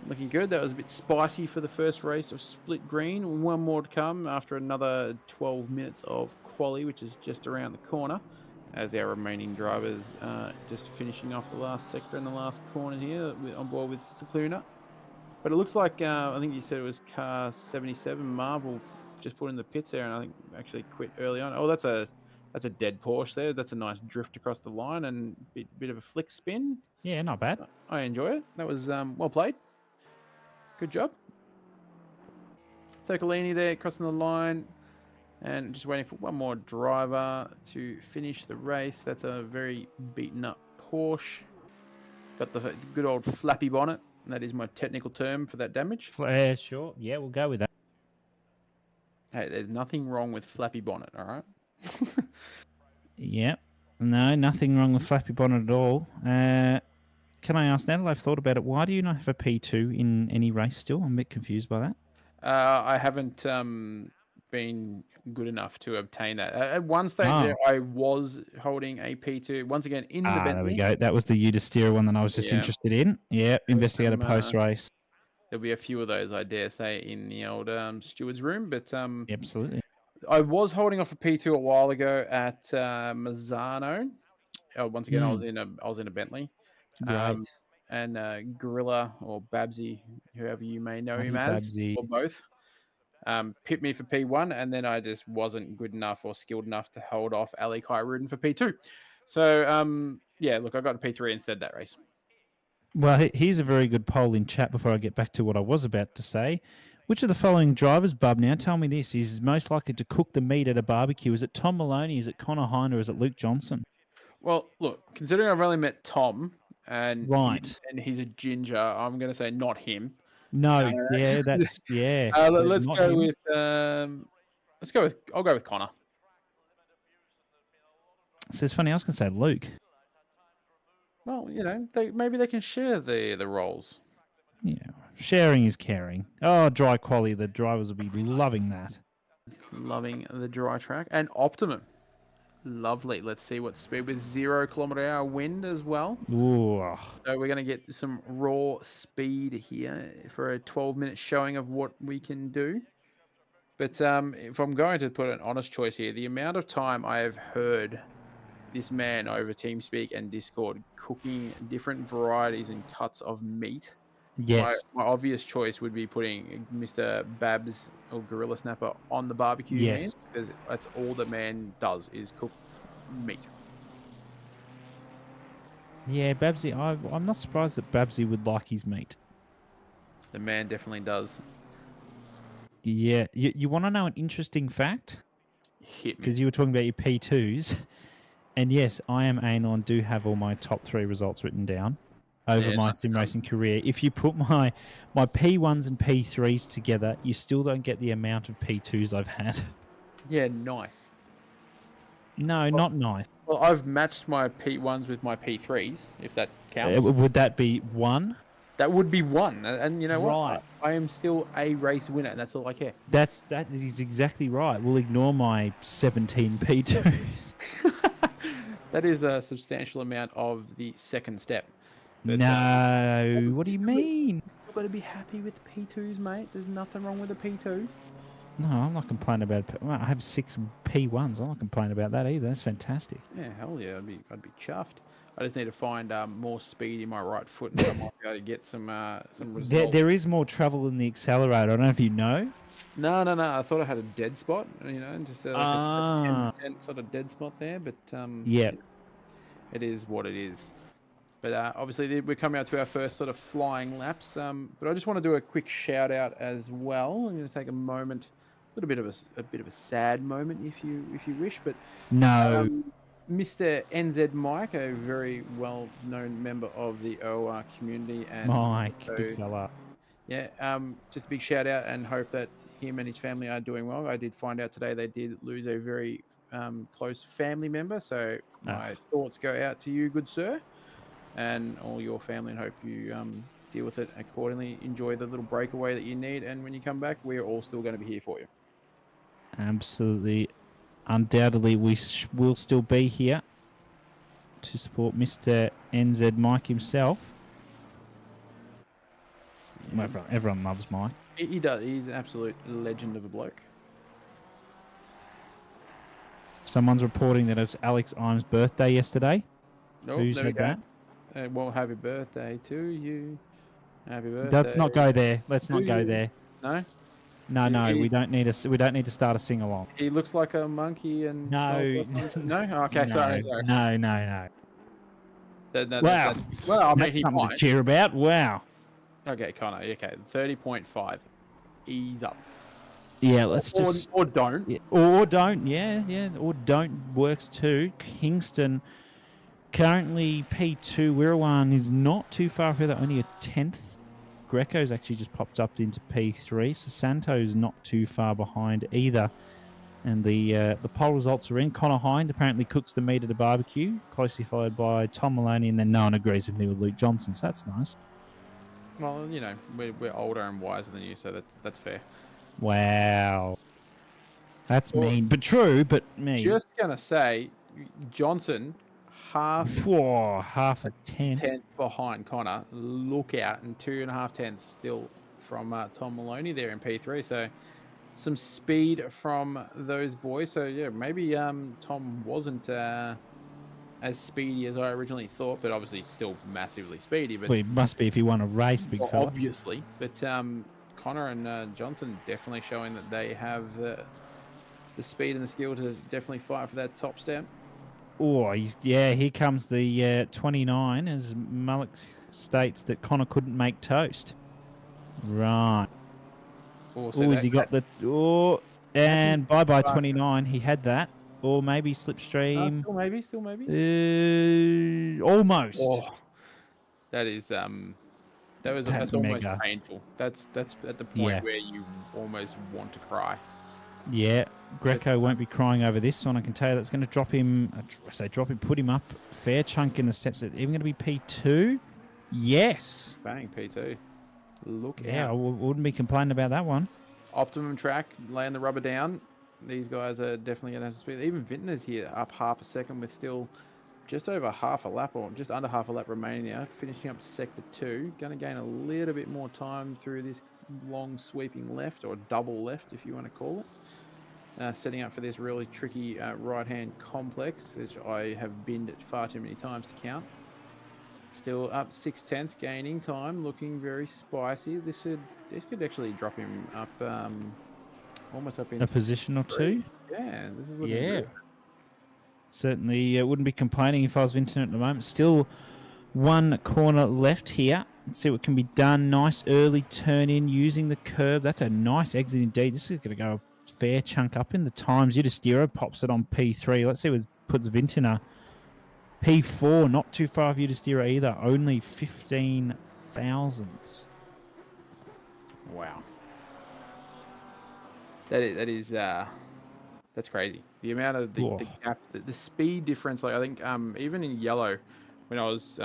E: Looking good. That was a bit spicy for the first race of Split Green. One more to come after another 12 minutes of quali, which is just around the corner, as our remaining drivers just finishing off the last sector and the last corner here on board with Cicluna. But it looks like, I think you said it was car 77, Marvel just put in the pits there, and I think actually quit early on. Oh, that's a dead Porsche there. That's a nice drift across the line and bit of a flick spin.
D: Yeah, not bad.
E: I enjoy it. That was well played. Good job. Tocolini there crossing the line, and just waiting for one more driver to finish the race. That's a very beaten up Porsche. Got the good old flappy bonnet. That is my technical term for that damage.
D: Sure. Yeah, we'll go with that.
E: Hey, there's nothing wrong with flappy bonnet, all right?
D: Yep. No, nothing wrong with flappy bonnet at all. Can I ask, now that I've thought about it, why do you not have a P2 in any race still? I'm a bit confused by that.
E: I haven't been good enough to obtain that. At one stage there, I was holding a P2, once again, in the Bentley.
D: There we go. That was the Udesteer one that I was just interested in. Yeah, investigator post-race.
E: There'll be a few of those, I dare say, in the old steward's room. But
D: absolutely.
E: I was holding off a P2 a while ago at Mazzano. Once again, I was in a Bentley.
D: Right.
E: And Gorilla or Babsy, whoever you may know him as,
D: Babsy.
E: or both, pipped me for P1, and then I just wasn't good enough or skilled enough to hold off Ali Khairudin for P2. So, yeah, look, I got a P3 instead that race.
D: Well, here's a very good poll in chat before I get back to what I was about to say. Which of the following drivers, Bub, now tell me this, is most likely to cook the meat at a barbecue? Is it Tom Maloney, is it Connor Hind, or is it Luke Johnson?
E: Well, look, considering I've only met Tom, and he's a ginger, I'm going to say not him.
D: No, let's
E: go with I'll go with Connor.
D: So it's funny, I was going to say Luke.
E: Well, you know, maybe they can share the roles.
D: Yeah, sharing is caring. Oh, dry quality, the drivers will be loving that.
E: Loving the dry track. And Optimum. Lovely. Let's see what speed with 0 km/h wind as well.
D: Ooh.
E: So we're going to get some raw speed here for a 12-minute showing of what we can do. But if I'm going to put an honest choice here, the amount of time I have heard this man over TeamSpeak and Discord cooking different varieties and cuts of meat.
D: Yes.
E: My obvious choice would be putting Mr. Babs or Gorilla Snapper on the barbecue
D: Yes.
E: hands, because that's all the man does is cook meat.
D: Yeah, Babsy. I'm not surprised that Babsy would like his meat.
E: The man definitely does.
D: Yeah. You want to know an interesting fact?
E: Hit me.
D: Because you were talking about your P2s. And yes, I am anal and do have all my top 3 results written down over
E: Yeah,
D: my
E: nice
D: sim
E: done.
D: racing career. If you put my P1s and P3s together, you still don't get the amount of P2s I've had.
E: Yeah, nice.
D: No, not nice.
E: Well, I've matched my P1s with my P3s, if that counts.
D: Would that be 1?
E: That would be 1. And you know
D: Right.
E: what? I am still a race winner, and that's all I care.
D: That is exactly right. We'll ignore my 17 P2s.
E: That is a substantial amount of the second step. But,
D: No, what do you mean?
E: You've got to be happy with the P2s, mate. There's nothing wrong with the P2.
D: No, I'm not complaining about it. Well, I have 6 P1s. I'm not complaining about that either. That's fantastic.
E: Yeah, hell yeah, I'd be chuffed. I just need to find more speed in my right foot, and I might be able to get some results.
D: There is more travel in the accelerator. I don't know if you know.
E: No. I thought I had a dead spot, just like a 10% sort of dead spot there. But
D: Yeah.
E: it is what it is. But obviously we're coming out to our first sort of flying laps. But I just want to do a quick shout out as well. I'm going to take a moment, a bit of a sad moment, if you wish. But
D: No.
E: Mr. NZ Mike, a very well-known member of the OR community, and
D: Mike,
E: so,
D: big fella.
E: yeah, just a big shout out, and hope that him and his family are doing well. I did find out today they did lose a very close family member, so my thoughts go out to you, good sir, and all your family, and hope you deal with it accordingly. Enjoy the little breakaway that you need, and when you come back, we are all still going to be here for you.
D: Absolutely. Undoubtedly, we will still be here to support Mr. NZ Mike himself.
E: Yeah.
D: Everyone loves Mike.
E: He does. He's an absolute legend of a bloke.
D: Someone's reporting that it's Alex Imes' birthday yesterday.
E: Nope,
D: Who
E: there we
D: said
E: go.
D: that?
E: Well, happy birthday to you. Happy birthday.
D: Let's not go there. Let's not go
E: you.
D: there.
E: No.
D: No. We don't need to start a sing along.
E: He looks like a monkey and
D: No.
E: No. Okay, sorry.
D: No.
E: Wow.
D: Wow.
E: Well, I mean,
D: That's
E: he
D: something to
E: might.
D: cheer about. Wow.
E: Okay, Connor. Okay, 30.5. Ease up.
D: Yeah, let's just
E: or don't.
D: Yeah, or don't. Yeah. Or don't works too. Kingston currently P2. Wirrawan is not too far further, only a 10th. Greco's actually just popped up into P3. Sasanto's not too far behind either. And the poll results are in. Connor Hind apparently cooks the meat at a barbecue, closely followed by Tom Maloney, and then no one agrees with me with Luke Johnson, so that's nice.
E: Well, we're older and wiser than you, so that's fair.
D: Wow. That's mean, but true, but mean.
E: Just gonna say, Johnson, half
D: a tenth
E: behind Connor. Look out, and 2.5 tenths still from Tom Maloney there in P3. So some speed from those boys. So yeah, maybe Tom wasn't as speedy as I originally thought, but obviously still massively speedy. But
D: well, it must be if you want to race, big fella.
E: Obviously, but Connor and Johnson definitely showing that they have the speed and the skill to definitely fight for that top step.
D: Oh, here comes the 29 as Mullock states that Connor couldn't make toast. Right. Has he got the... Oh, and bye-bye 29. He had that. Or maybe Slipstream.
E: Still maybe.
D: Almost.
E: Oh, that's almost painful. That's at the point where you almost want to cry.
D: Yeah, Greco won't be crying over this one. I can tell you that's going to drop him. Put him up a fair chunk in the steps. Even going to be P2? Yes.
E: Bang, P2. Look out.
D: Yeah, I wouldn't be complaining about that one.
E: Optimum track, laying the rubber down. These guys are definitely going to have to speed. Even Vintner's here, up half a second with still just over half a lap, or just under half a lap remaining now. Finishing up sector 2. Going to gain a little bit more time through this long sweeping left, or double left if you want to call it. setting up for this really tricky right-hand complex, which I have binned it far too many times to count. Still up 6/10, gaining time, looking very spicy. This could actually drop him up, almost up into
D: A position or two.
E: Yeah, this is looking
D: Yeah.
E: good.
D: Certainly wouldn't be complaining if I was Vincent at the moment. Still one corner left here. Let's see what can be done. Nice early turn in using the curb. That's a nice exit indeed. This is going to go a fair chunk up in the times. Udistira pops it on P3. Let's see what puts Vint in a P4. Not too far of Udistira either. Only 15 thousandths.
E: Wow. That's crazy. The amount of the gap, the speed difference. Like I think even in yellow, when I was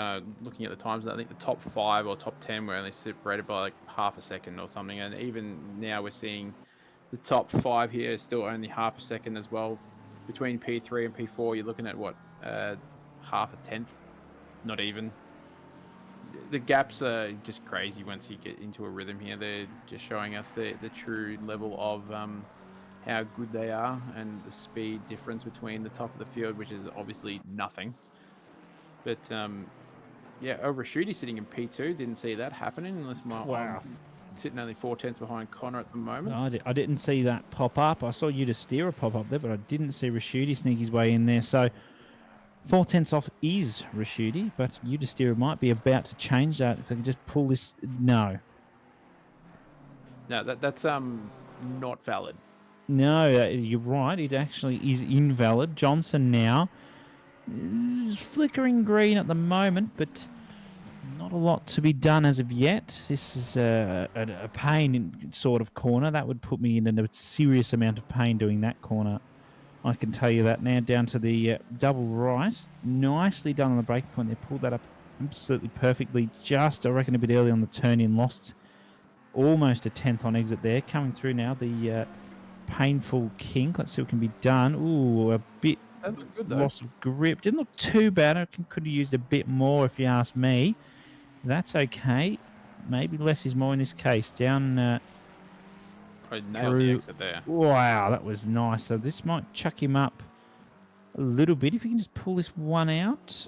E: looking at the times, I think the top 5 or top 10 were only separated by like half a second or something. And even now we're seeing the top 5 here is still only half a second as well. Between P3 and P4, you're looking at what, half a tenth, not even. The gaps are just crazy once you get into a rhythm here. They're just showing us the true level of how good they are, and the speed difference between the top of the field, which is obviously nothing. But yeah, over Shooty sitting in P2, didn't see that happening unless I'm sitting only 4/10 behind Connor at the moment.
D: No, I didn't see that pop up. I saw Udistira pop up there, but I didn't see Rashidi sneak his way in there. So 4/10 off is Rashidi, but Udistira might be about to change that if they can just pull this. No,
E: that's not valid.
D: No, you're right. It actually is invalid. Johnson now is flickering green at the moment, but not a lot to be done as of yet. This is a pain sort of corner. That would put me in a serious amount of pain doing that corner. I can tell you that now. Down to the double right. Nicely done on the break point. They pulled that up absolutely perfectly. Just, I reckon, a bit early on the turn in. Lost almost a tenth on exit there. Coming through now, the painful kink. Let's see what can be done. Ooh, a bit
E: good,
D: loss of grip. Didn't look too bad. I could have used a bit more if you ask me. That's okay. Maybe less is more in this case. Down
E: probably nailed the exit there.
D: Wow, that was nice. So this might chuck him up a little bit if he can just pull this one out.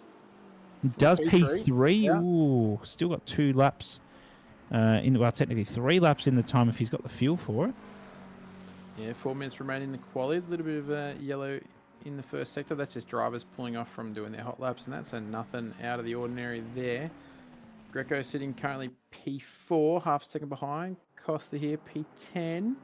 D: It does P3.
E: Yeah.
D: Ooh, still got 2 laps. Well, technically 3 laps in the time if he's got the fuel for it.
E: Yeah, 4 minutes remaining in the quali. A little bit of yellow in the first sector. That's just drivers pulling off from doing their hot laps and that, so nothing out of the ordinary there. Greco sitting currently P4, half a second behind. Costa here P10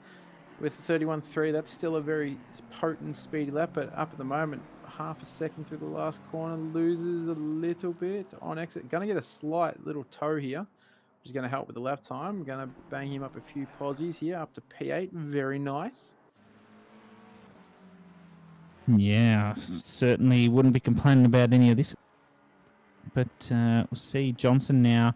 E: with 31.3. That's still a very potent speedy lap, but up at the moment, half a second through the last corner. Loses a little bit on exit. Going to get a slight little toe here, which is going to help with the lap time. Going to bang him up a few posies here, up to P8. Very nice.
D: Yeah, certainly wouldn't be complaining about any of this. But we'll see Johnson now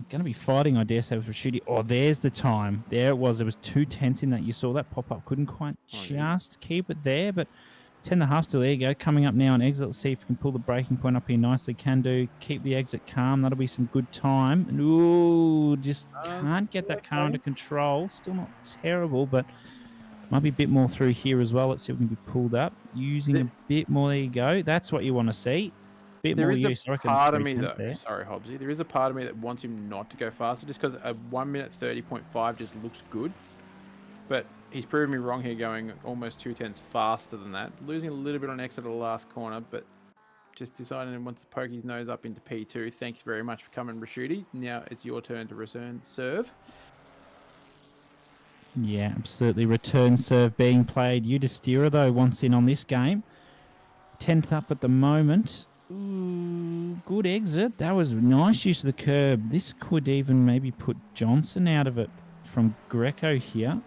D: going to be fighting, I dare say, with Rashidi. Oh, there's the time. There it was. There was 2/10 in that. You saw that pop up. Couldn't quite just keep it there, but 10.5 still. There you go. Coming up now on exit. Let's see if we can pull the braking point up here nicely. Can do. Keep the exit calm. That'll be some good time. And, ooh, just can't get that car under control. Still not terrible, but might be a bit more through here as well. Let's see if we can be pulled up. Using a bit more. There you go. That's what you want to see. Bit
E: there
D: more
E: is
D: use.
E: a
D: I reckon
E: part of me
D: there.
E: though. Sorry, Hobbsy. There is a part of me that wants him not to go faster, just because a 1 minute 30.5 just looks good. But he's proven me wrong here, going almost 2/10 faster than that. Losing a little bit on exit of the last corner, but just deciding he wants to poke his nose up into P2. Thank you very much for coming, Rashidi. Now it's your turn to return serve.
D: Yeah, absolutely. Return serve being played. Udistira, though, wants in on this game. 10th up at the moment. Ooh, good exit. That was nice use of the curb. This could even maybe put Johnson out of it from Greco here.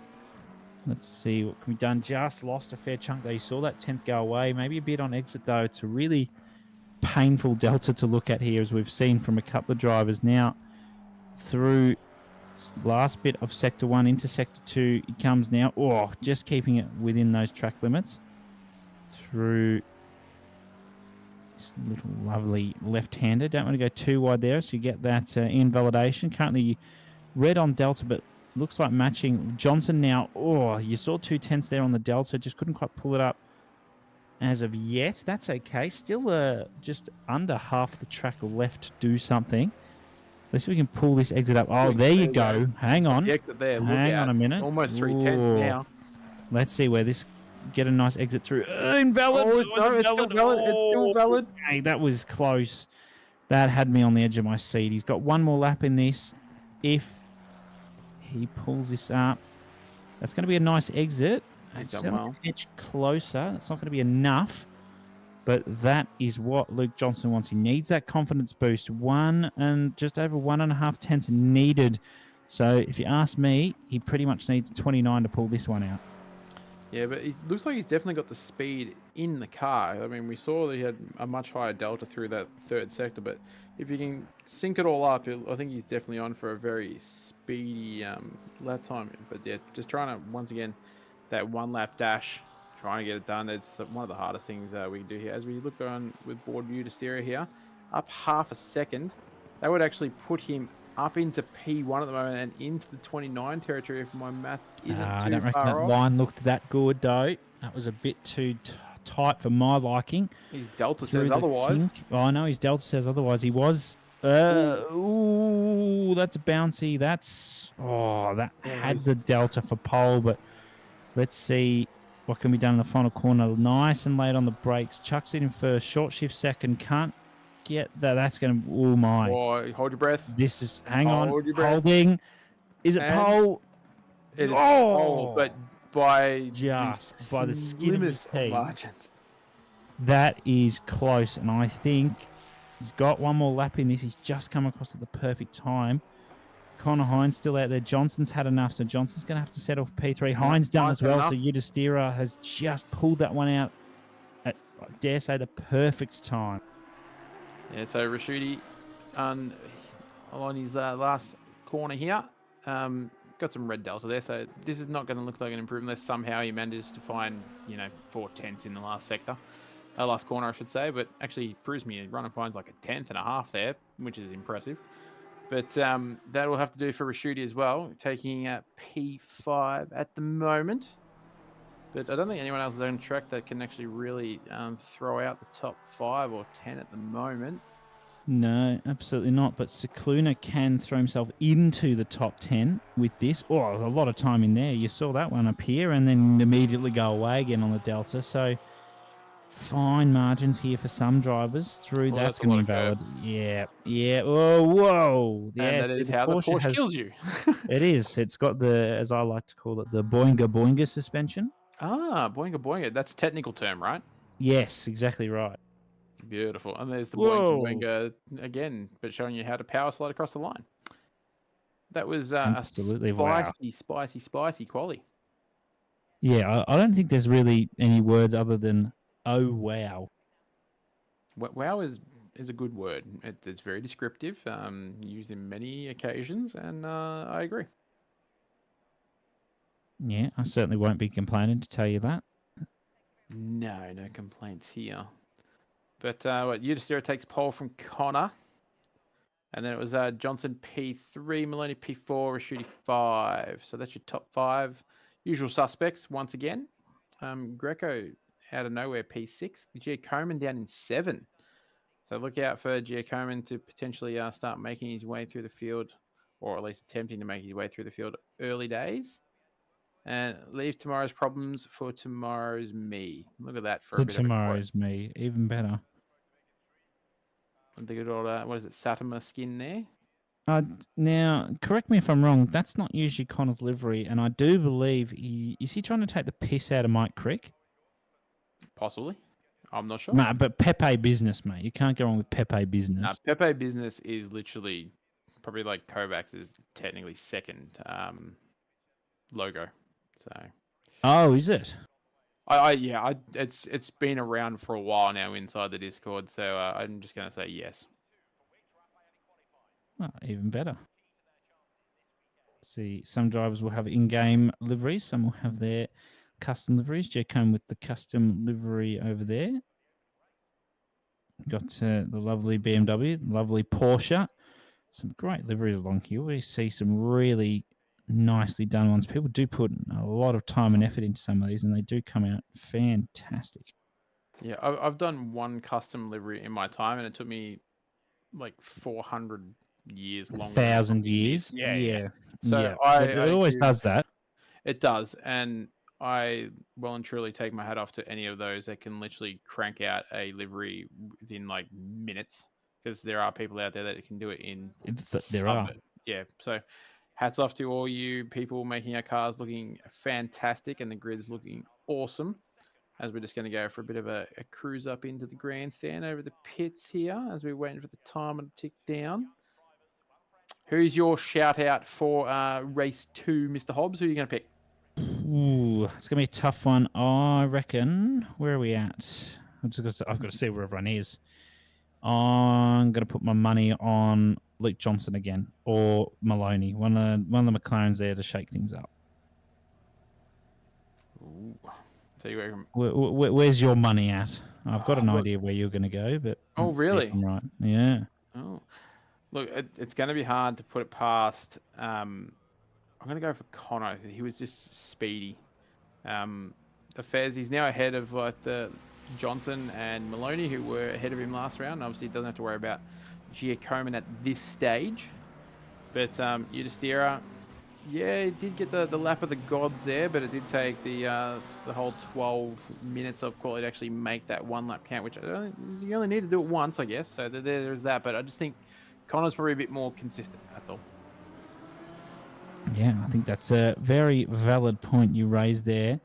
D: Let's see what can be done. Just lost a fair chunk there. You saw that 10th go away. Maybe a bit on exit, though. It's a really painful delta to look at here, as we've seen from a couple of drivers. Now, through last bit of Sector 1 into Sector 2, it comes now. Oh, just keeping it within those track limits. Through this little lovely left-hander. Don't want to go too wide there, so you get that invalidation. Currently red on Delta, but looks like matching. Johnson now, you saw 2/10 there on the Delta, just couldn't quite pull it up as of yet. That's okay. Still just under half the track left to do something. Let's see if we can pull this exit up. Oh, there you go. Hang on.
E: The exit there. Look
D: Hang
E: out.
D: on a minute.
E: Almost 3/10
D: Ooh.
E: now.
D: Let's see where this get a nice exit through. Invalid.
E: Oh, it's still valid. It's still valid.
D: Hey, that was close. That had me on the edge of my seat. He's got one more lap in this. If he pulls this up, that's going to be a nice exit.
E: He's
D: It's
E: done well.
D: an edge closer. It's not going to be enough, but that is what Luke Johnson wants. He needs that confidence boost. 1 and just over 1.5 tenths needed. So if you ask me, he pretty much needs 29 to pull this one out.
E: Yeah, but it looks like he's definitely got the speed in the car. I mean, we saw that he had a much higher delta through that third sector, but if you can sync it all up, I think he's definitely on for a very speedy lap time. But yeah, just trying to, once again, that one lap dash, trying to get it done. It's one of the hardest things we can do here. As we look on with board view to stereo here, up half a second, that would actually put him up into P1 at the moment and into the 29 territory if my math isn't
D: I
E: too
D: don't reckon
E: far
D: that
E: off.
D: line looked that good, though. That was a bit too tight for my liking.
E: His delta
D: Through
E: says
D: the
E: otherwise.
D: kink. Oh, no, his delta says otherwise. He was... ooh, that's bouncy. That's... Oh, that had the delta for pole, but let's see what can be done in the final corner. Nice and late on the brakes. Chucks it in first. Short shift second. Can't get that. That's going to... Oh, my.
E: Oh, hold your breath.
D: This is... Hang on.
E: Hold your breath.
D: Holding. Is it
E: And
D: pole?
E: It is
D: Oh!
E: pole, but by
D: Just by the skin of his
E: slimmest
D: teeth.
E: margins.
D: That is close, and I think he's got one more lap in this. He's just come across at the perfect time. Connor Hines still out there. Johnson's had enough, so Johnson's going to have to settle for P3. Hines done
E: Hines
D: as well,
E: enough.
D: so Udastira has just pulled that one out at, I dare say, the perfect time.
E: Yeah, so Rashidi on his last corner here. Got some red delta there, so this is not going to look like an improvement unless somehow he manages to find, 4/10 in the last sector. Last corner, I should say, but actually proves me a run and finds like a 1/10.5 there, which is impressive. But that will have to do for Rashidi as well, taking P5 at the moment. But I don't think anyone else is on track that can actually really throw out the top 5 or 10 at the moment.
D: No, absolutely not. But Cicluna can throw himself into the top 10 with this. Oh, there's a lot of time in there. You saw that one appear and then immediately go away again on the Delta. So fine margins here for some drivers through.
E: Well,
D: that's
E: that's a
D: going to
E: lot
D: be
E: of
D: valid. Yeah, yeah. Oh, whoa. Yeah,
E: And that
D: see,
E: is how the Porsche kills you.
D: It is. It's got the, as I like to call it, the boinga suspension.
E: Ah, boinga boinga. That's a technical term, right?
D: Yes, exactly right.
E: Beautiful. And there's the
D: Whoa.
E: boinga boinga again, but showing you how to power slide across the line. That was
D: Absolutely,
E: a
D: wow.
E: spicy quali.
D: Yeah, I don't think there's really any words other than, oh, wow.
E: Wow is a good word. It's very descriptive, used in many occasions, and I agree.
D: Yeah, I certainly won't be complaining to tell you that.
E: No complaints here. But Udastira takes pole from Connor. And then it was Johnson P3, Maloney P4, Rashidi 5. So that's your top 5 usual suspects once again. Greco out of nowhere P6. Giacomin down in 7. So look out for Giacomin to potentially start making his way through the field, or at least attempting to make his way through the field early days. And leave tomorrow's problems for tomorrow's me. Look at that for a bit
D: Tomorrow's me, even better.
E: The good old, what is it, Satima skin there?
D: Now, correct me if I'm wrong, that's not usually Connor's livery, and I do believe is he trying to take the piss out of Mike Crick?
E: Possibly. I'm not sure.
D: Nah, but Pepe business, mate. You can't go wrong with Pepe business.
E: Pepe business is literally probably like Kovacs is technically second logo. So.
D: Oh, is it?
E: It's been around for a while now inside the Discord, so I'm just going to say yes.
D: Oh, even better. See, some drivers will have in-game liveries, some will have their custom liveries. Jacome with the custom livery over there. Got the lovely BMW, lovely Porsche. Some great liveries along here. We see some really nicely done ones. People do put a lot of time and effort into some of these, and they do come out fantastic.
E: Yeah, I've done one custom livery in my time, and it took me like 400 years longer. than it
D: 1,000
E: took me
D: years.
E: Yeah. So
D: Yeah.
E: I
D: It always does that.
E: It does, and I well and truly take my hat off to any of those that can literally crank out a livery within like minutes, because there are people out there that can do it in
D: There are.
E: Yeah, so hats off to all you people making our cars looking fantastic and the grids looking awesome. As we're just going to go for a bit of a cruise up into the grandstand over the pits here as we're waiting for the timer to tick down. Who's your shout out for race 2, Mr. Hobbs? Who are you going to pick?
D: Ooh, it's gonna be a tough one. I reckon. Where are we at? I've got to see where everyone is. I'm gonna put my money on Luke Johnson again or Maloney. One of the McLarens there to shake things up.
E: Ooh. So you reckon?
D: Where's your money at? I've got an
E: Look,
D: idea where you're gonna go, but
E: oh
D: let's see if
E: really?
D: I'm right. Yeah.
E: Oh, look, it's going to be hard to put it past. I'm going to go for Connor. He was just speedy. The Fez, he's now ahead of like the Johnson and Maloney, who were ahead of him last round. Obviously, he doesn't have to worry about Giacomin at this stage. But Udistira, yeah, it did get the lap of the gods there, but it did take the whole 12 minutes of quality to actually make that one lap count, which you only need to do it once, I guess. So there's that. But I just think Connor's probably a bit more consistent. That's all.
D: Yeah, I think that's a very valid point you raised there.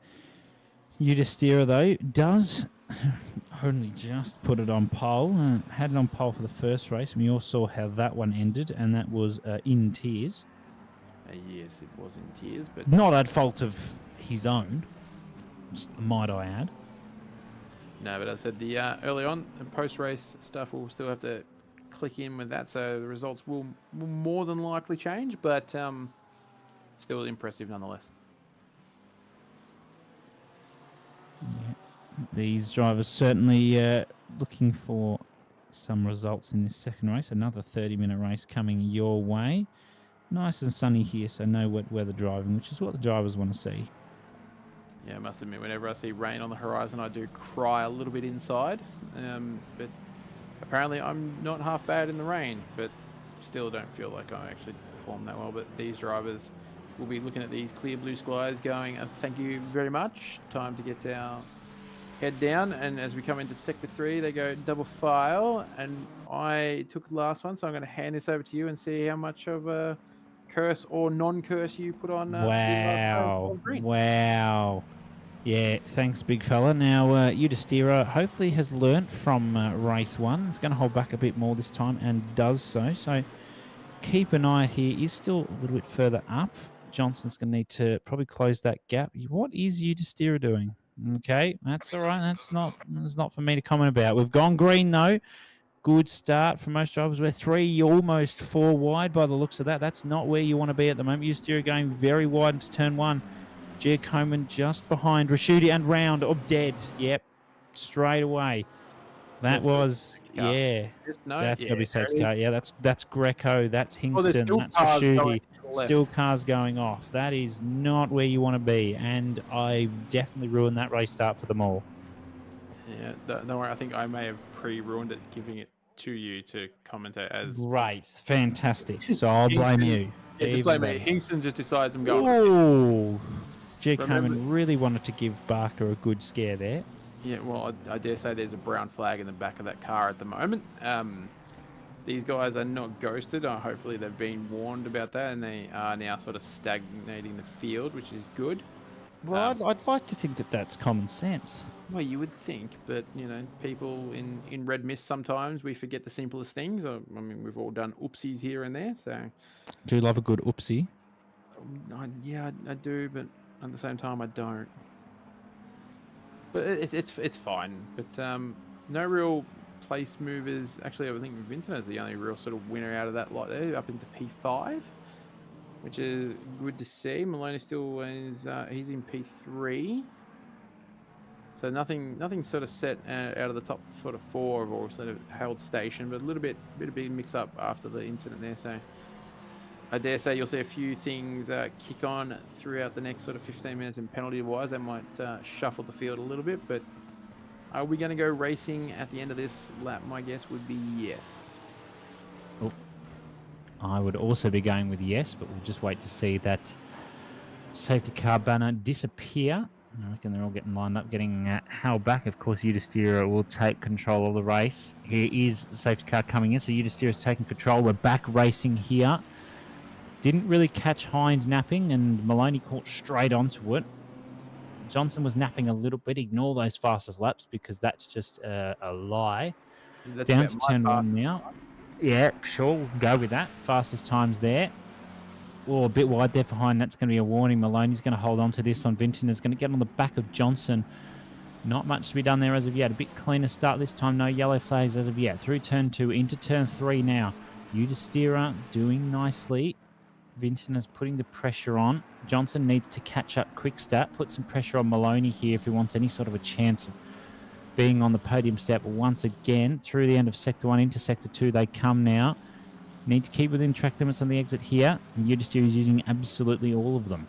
D: Udistira, though, does only just put it on pole. Had it on pole for the first race, and we all saw how that one ended, and that was in tears.
E: Yes, it was in tears, but
D: Not at fault of his own, might I add.
E: no, but as I said, the early on and post-race stuff will still have to click in with that, so the results will more than likely change, but still impressive nonetheless.
D: Yeah. These drivers certainly looking for some results in this second race. Another 30-minute race coming your way. Nice and sunny here, so no wet weather driving, which is what the drivers want to see.
E: Yeah, I must admit, whenever I see rain on the horizon, I do cry a little bit inside. But apparently I'm not half bad in the rain, but still don't feel like I actually performed that well. But these drivers will be looking at these clear blue skies going, thank you very much. Time to get our head down. And as we come into sector 3, they go double file. And I took the last one, so I'm going to hand this over to you and see how much of a curse or non-curse you put on.
D: Wow. Wow. Yeah, thanks, big fella. Now, Udistira hopefully has learnt from race 1. It's going to hold back a bit more this time and does so. So keep an eye here. He's still a little bit further up. Johnson's going to need to probably close that gap. What is Udistira doing? Okay, that's all right. That's not for me to comment about. We've gone green, though. Good start for most drivers. We're 3, almost 4 wide by the looks of that. That's not where you want to be at the moment. Udistira going very wide into turn 1. Giacomin just behind Rashidi and round. Oh, dead. Yep. Straight away. That was, yeah. That's got to be safety car. Yeah, that's Greco. That's Hingston. That's Rashidi. Still cars going off. That is not where you want to be. And I definitely ruined that race start for them all.
E: Yeah, don't worry. I think I may have pre-ruined it, giving it to you to commentate as.
D: Great. Fantastic. So I'll blame you.
E: Yeah, just blame me. Hingston just decides I'm going.
D: Oh. Giacomin really wanted to give Barker a good scare there.
E: Yeah, well, I dare say there's a brown flag in the back of that car at the moment. These guys are not ghosted. Hopefully they've been warned about that, and they are now sort of stagnating the field, which is good.
D: Well, I'd like to think that that's common sense.
E: Well, you would think, but, you know, people in Red Mist, sometimes we forget the simplest things. I mean, we've all done oopsies here and there, so...
D: Do you love a good oopsie?
E: Yeah, I do, but at the same time, I don't. But it's fine. But no real place movers. Actually, I think Vinton is the only real sort of winner out of that lot there, up into P5, which is good to see. Maloney still is he's in P3. So nothing sort of set out of the top sort of 4 have all sort of held station, but a little bit of big mix up after the incident there. So I dare say you'll see a few things kick on throughout the next sort of 15 minutes, and penalty-wise, they might shuffle the field a little bit. But are we going to go racing at the end of this lap? My guess would be yes.
D: Oh, I would also be going with yes, but we'll just wait to see that safety car banner disappear. I reckon they're all getting lined up, getting held back. Of course, Udistira will take control of the race. Here is the safety car coming in, so Udistira is taking control. We're back racing here. Didn't really catch Hind napping, and Maloney caught straight onto it. Johnson was napping a little bit. Ignore those fastest laps because that's just a lie.
E: That's
D: Down
E: about
D: to
E: my
D: turn
E: part.
D: one now. Yeah, sure, we'll go with that. Fastest times there. Oh, a bit wide there for Hind. That's going to be a warning. Maloney's going to hold on to this one. Vinton is going to get on the back of Johnson. Not much to be done there as of yet. A bit cleaner start this time. No yellow flags as of yet. Through turn 2 into turn 3 now. Udistira doing nicely. Vinton is putting the pressure on. Johnson needs to catch up quick step. Put some pressure on Maloney here if he wants any sort of a chance of being on the podium step once again. Through the end of Sector 1 into Sector 2 they come now. Need to keep within track limits on the exit here. And Udistira is using absolutely all of them.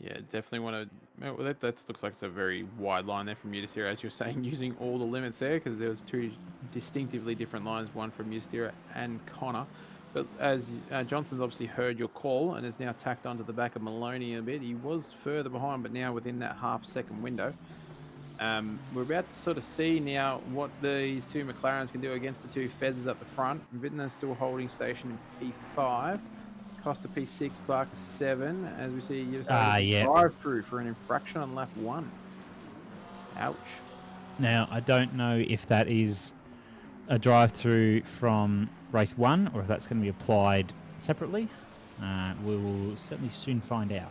E: Yeah, definitely want to. Well, that looks like it's a very wide line there from Udistira, as you're saying, using all the limits there, because there was two distinctively different lines, one from Udistira and Connor. But as Johnson's obviously heard your call and is now tacked onto the back of Maloney a bit, he was further behind, but now within that half-second window. We're about to sort of see now what these two McLarens can do against the two Fezzes up the front. Vittner's still holding station in P5. Costa P6, Barker 7. As we see,
D: Yeah.
E: drive through for an infraction on lap 1. Ouch.
D: Now, I don't know if that is a drive-through from race 1 or if that's going to be applied separately. We will certainly soon find out.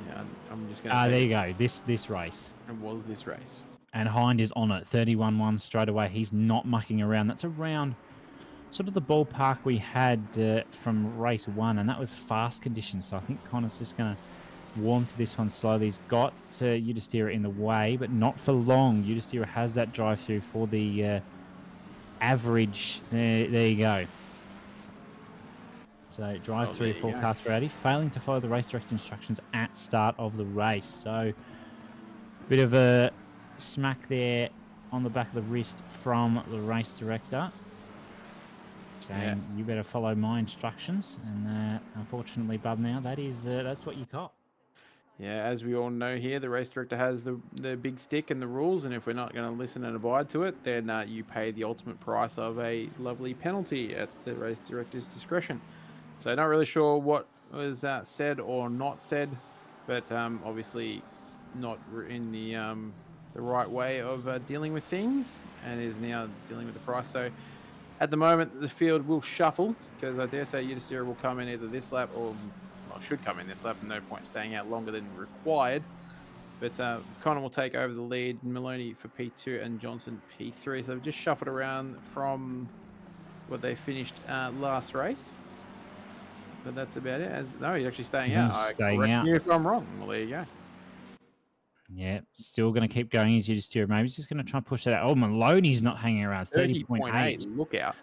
E: Yeah, I'm just going to.
D: There you go. This race.
E: It was this race.
D: And Hind is on it. 31-1 straight away. He's not mucking around. That's around sort of the ballpark we had from race 1, and that was fast conditions. So I think Connor's just going to warm to this one slowly. He's got Udistira in the way, but not for long. Udistira has that drive-through for the average. There you go. So drive-through full car 380, failing to follow the race director instructions at start of the race. So bit of a smack there on the back of the wrist from the race director, saying you better follow my instructions. And unfortunately, Bub, now that's what you caught.
E: Yeah, as we all know here, the race director has the big stick and the rules, and if we're not going to listen and abide to it, then you pay the ultimate price of a lovely penalty at the race director's discretion. So not really sure what was said or not said, but obviously not in the right way of dealing with things, and is now dealing with the price. So at the moment, the field will shuffle, because I dare say Udistira will come in either this lap or should come in this lap, and no point staying out longer than required. But Connor will take over the lead, Maloney for P2 and Johnson P3. So they've just shuffled around from what they finished last race. But that's about it. No, he's actually staying out.
D: Staying out.
E: If I'm wrong, well, there you go.
D: Yeah, still going to keep going as Udistira. Maybe he's just going to try and push that out. Oh, Maloney's not hanging around. 30.8.
E: Look out.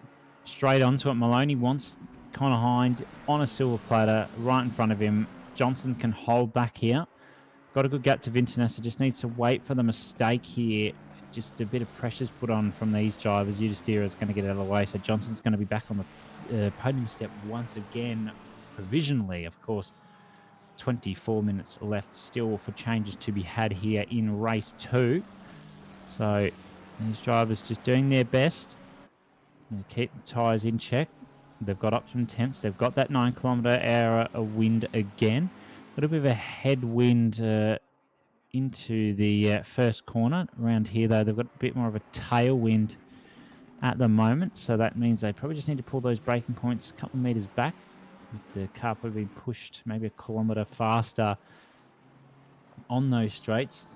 D: Straight onto it. Maloney wants Connor Hind on a silver platter right in front of him. Johnson can hold back here. Got a good gap to Vincent, so just needs to wait for the mistake here. Just a bit of pressure's put on from these drivers. Udistira is going to get out of the way, so Johnson's going to be back on the podium step once again, provisionally, of course. 24 minutes left still for changes to be had here in race 2. So these drivers just doing their best. Going to keep the tyres in check. They've got optimum temps. They've got that 9 km/h wind again. A little bit of a headwind into the first corner. Around here, though, they've got a bit more of a tailwind at the moment. So that means they probably just need to pull those braking points a couple of metres back. The car probably been pushed maybe a kilometre faster on those straights.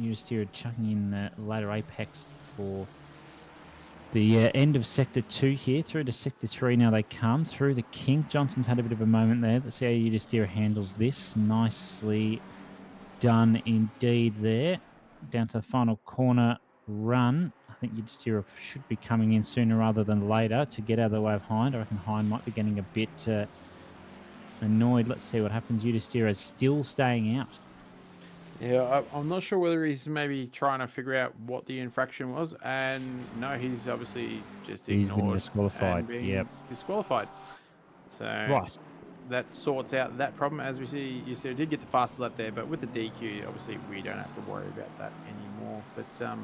D: Udistira chucking in the ladder apex for the end of Sector 2 here. Through to Sector 3 now they come. Through the kink. Johnson's had a bit of a moment there. Let's see how Udistira handles this. Nicely done indeed there. Down to the final corner run. I think Yudhishthira should be coming in sooner rather than later to get out of the way of Hind. I reckon Hind might be getting a bit annoyed. Let's see what happens. Yudhishthira is still staying out.
E: Yeah, I'm not sure whether he's maybe trying to figure out what the infraction was, and no, he's obviously just
D: He's been
E: ignored
D: disqualified.
E: and being
D: Yep.
E: disqualified. So
D: Right.
E: that sorts out that problem. As we see, you see, did get the fastest lap there, but with the DQ, obviously we don't have to worry about that anymore. But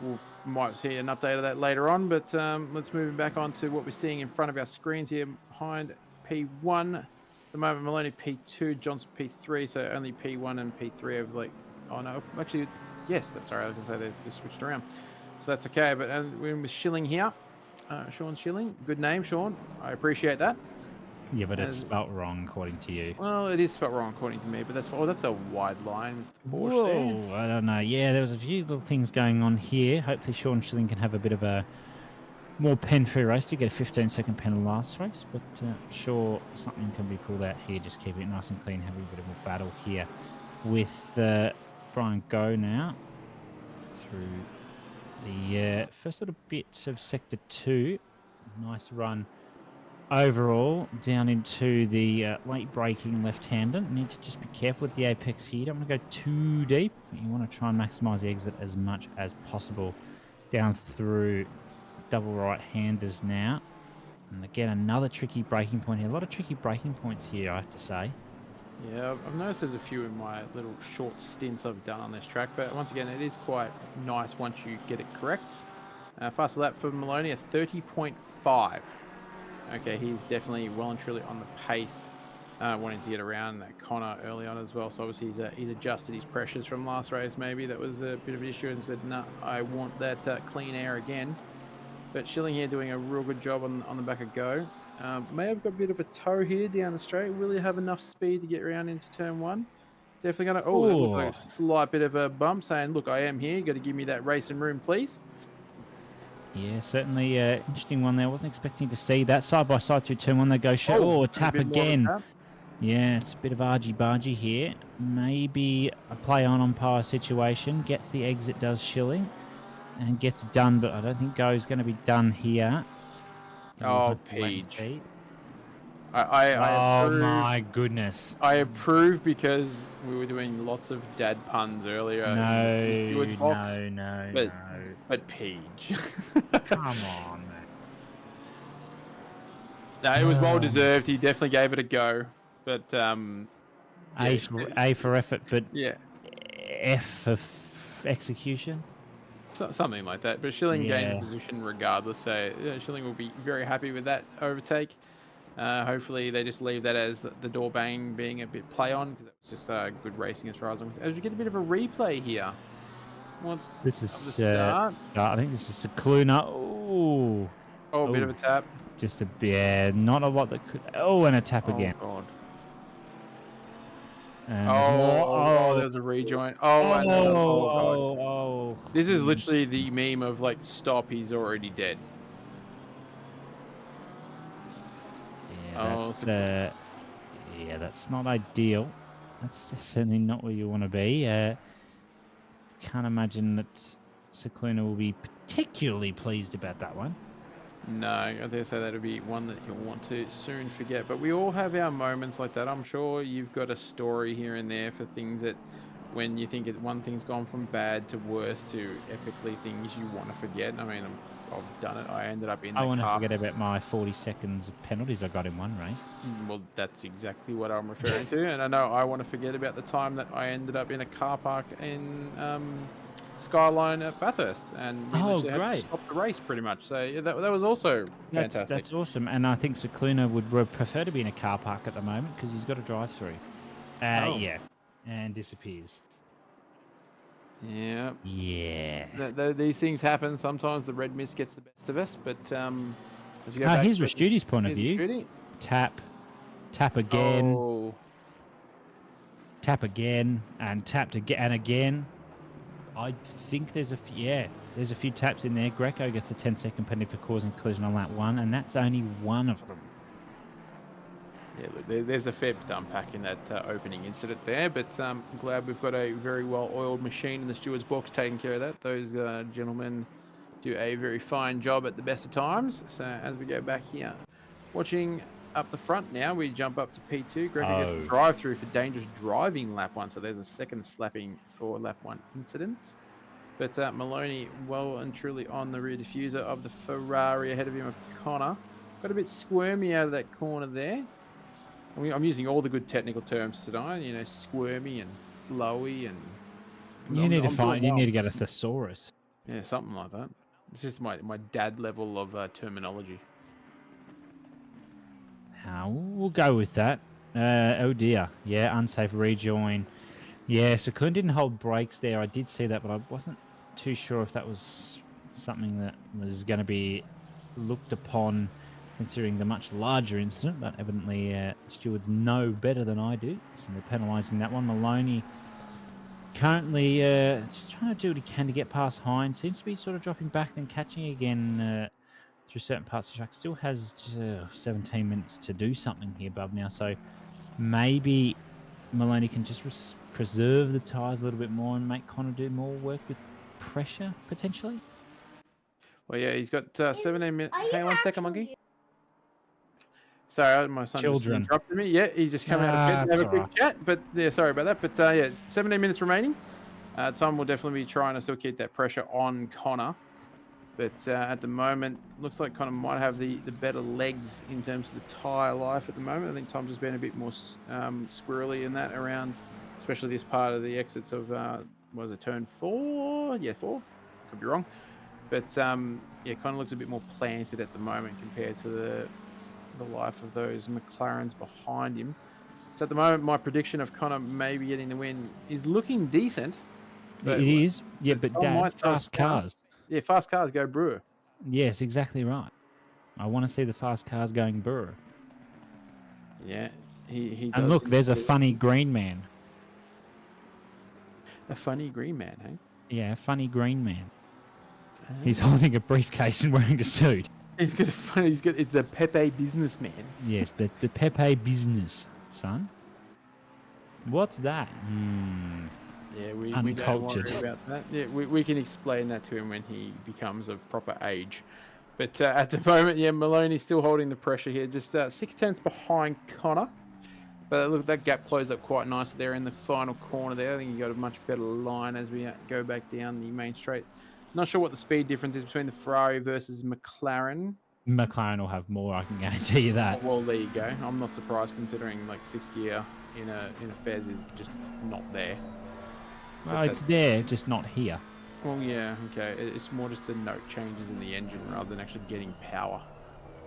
E: we might see an update of that later on. But let's move back on to what we're seeing in front of our screens here behind P1. At the moment, Maloney P2, Johnson P3, so only P1 and P3 have like, oh no, actually, yes, that's sorry, I was gonna say they switched around, so that's okay. But we're with Schilling here, Sean Schilling, good name, Sean, I appreciate that.
D: Yeah, but it's spelt wrong according to you.
E: Well, it is spelt wrong according to me, but that's a wide line with the Porsche there.
D: Whoa, I don't know. Yeah, there was a few little things going on here. Hopefully Sean Schilling can have a bit of a more pen-free race to get a 15-second pen in the last race, but I'm sure something can be pulled out here. Just keep it nice and clean, have a bit of a battle here with Brian Go now through the first little bits of Sector 2. Nice run overall down into the late braking left-hander. Need to just be careful with the apex here. Don't want to go too deep. You want to try and maximize the exit as much as possible down through double right-handers now. And again, another tricky braking point here. A lot of tricky braking points here, I have to say.
E: Yeah, I've noticed there's a few in my little short stints I've done on this track, but once again, it is quite nice once you get it correct. Fast lap for Maloney at 30.5. Okay, he's definitely well and truly on the pace, wanting to get around Connor early on as well. So obviously he's adjusted his pressures from last race. Maybe that was a bit of an issue and said, no, I want that clean air again. But Schilling here doing a real good job on the back of Go. May have got a bit of a toe here down the straight. Will he have enough speed to get around into turn one? Definitely going to... Oh, that looks like a slight bit of a bump saying, look, I am here. You got to give me that racing room, please.
D: Yeah, certainly interesting one there. I wasn't expecting to see that. Side-by-side through turn one, they go... Oh, tap again. Yeah, it's a bit of argy-bargy here. Maybe a play-on power situation. Gets the exit, does Schilling. And gets done, but I don't think Go's going to be done here.
E: Oh, Page.
D: Oh
E: approve,
D: my goodness.
E: I approve because we were doing lots of dad puns earlier.
D: No.
E: But Page.
D: Come on, man.
E: No, it was well deserved. He definitely gave it a go. But
D: A for effort, but
E: yeah,
D: F for execution.
E: Something like that. But Schilling gained the position regardless. So Schilling will be very happy with that overtake. Hopefully they just leave that as the door bang being a bit play on, because it was just good racing as far as I'm concerned. As we get a bit of a replay here.
D: This is start. I think this is Cicluna. Oh,
E: a bit of a tap.
D: Just a bit, not a lot that could. Oh, and a tap again.
E: God.
D: And
E: there's a rejoin. God. This is literally the meme of like, stop, he's already dead.
D: Yeah, that's not ideal. That's certainly not where you want to be. Can't imagine that Cicluna will be particularly pleased about that one.
E: No, I dare say that'll be one that he'll want to soon forget. But we all have our moments like that. I'm sure you've got a story here and there for things that, when you think one thing's gone from bad to worse to epically things you want to forget. I mean, I've done it. I ended up in the car.
D: I want to forget about my 40 seconds of penalties I got in one race.
E: Well, that's exactly what I'm referring to. And I know I want to forget about the time that I ended up in a car park in Skyline at Bathurst, and we literally had to stop the race pretty much. So yeah, that was also fantastic.
D: That's awesome, and I think Cicluna would prefer to be in a car park at the moment because he's got a drive-through. Yeah, and disappears.
E: Yeah.
D: These
E: things happen. Sometimes the red mist gets the best of us, but as you go
D: here's Rastudi's point of view. Tap again. Tap again, and tapped again and again. I think there's a few taps in there. Greco gets a 10-second penalty for causing collision on lap 1, and that's only one of them.
E: Yeah, look, there's a fair bit to unpack in that opening incident there, but I'm glad we've got a very well-oiled machine in the steward's box taking care of that. Those gentlemen do a very fine job at the best of times. So as we go back here, watching up the front now, we jump up to P2. Greco gets drive through for dangerous driving lap 1. So there's a second slapping for lap 1 incidents. But Maloney well and truly on the rear diffuser of the Ferrari ahead of him of Connor. Got a bit squirmy out of that corner there. I'm using all the good technical terms tonight, you know, squirmy and flowy and...
D: You need to get a thesaurus.
E: Yeah, something like that. It's just my dad level of terminology.
D: We'll go with that. Oh dear. Yeah, unsafe rejoin. Yeah, so Clint didn't hold brakes there. I did see that, but I wasn't too sure if that was something that was going to be looked upon considering the much larger incident, but evidently stewards know better than I do, so they're penalising that one. Maloney currently just trying to do what he can to get past Hines. Seems to be sort of dropping back, then catching again through certain parts of the track. Still has 17 minutes to do something here, Bub, now. So maybe Maloney can just preserve the tyres a little bit more and make Connor do more work with pressure, potentially.
E: Well, yeah, he's got 17 minutes. Hang on 1 second, Monkey. Sorry, my son just interrupted me. Yeah, he just came out of bed to have a quick chat. But yeah, sorry about that. But yeah, 17 minutes remaining. Tom will definitely be trying to still keep that pressure on Connor. But at the moment, looks like Connor might have the better legs in terms of the tyre life at the moment. I think Tom's just been a bit more squirrely in that around, especially this part of the exits of, was it turn 4? Yeah, 4. Could be wrong. But yeah, Connor looks a bit more planted at the moment compared to the life of those McLarens behind him. So at the moment, my prediction of Connor maybe getting the win is looking decent.
D: But it is. Yeah, but Dad, fast cars.
E: Yeah, fast cars go Brewer.
D: Yes, exactly right. I want to see the fast cars going Brewer.
E: Yeah, he does.
D: And look, there's a funny green man.
E: A funny green man, hey?
D: Yeah, a funny green man. He's holding a briefcase and wearing a suit.
E: It's the Pepe businessman.
D: Yes, that's the Pepe business, son. What's that?
E: Yeah, we don't worry about that. Yeah, we can explain that to him when he becomes of proper age. But at the moment, yeah, Maloney's still holding the pressure here. Just 6 tenths behind Connor. But look, that gap closed up quite nicely there in the final corner there. I think he got a much better line as we go back down the main straight. Not sure what the speed difference is between the Ferrari versus McLaren.
D: McLaren will have more, I can guarantee you that.
E: Well, there you go. I'm not surprised considering like 6th gear in a Fez is just not there.
D: Well, it's there, just not here.
E: Well, yeah, okay. It's more just the note changes in the engine rather than actually getting power.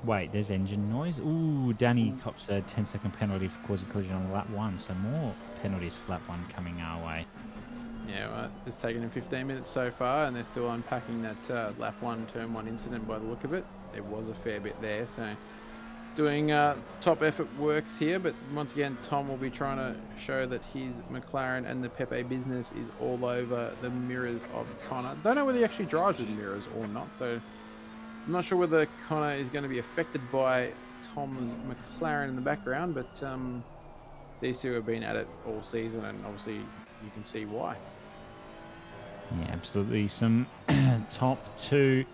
D: Wait, there's engine noise? Ooh, Danny cops a 10-second penalty for causing collision on lap 1, so more penalties for lap 1 coming our way.
E: Yeah, well, it's taken him 15 minutes so far, and they're still unpacking that lap 1, turn 1 incident by the look of it. There was a fair bit there, so doing top effort works here, but once again, Tom will be trying to show that his McLaren and the Pepe business is all over the mirrors of Connor. Don't know whether he actually drives with mirrors or not, so I'm not sure whether Connor is going to be affected by Tom's McLaren in the background, but these two have been at it all season, and obviously you can see why.
D: Yeah, absolutely. Some top two,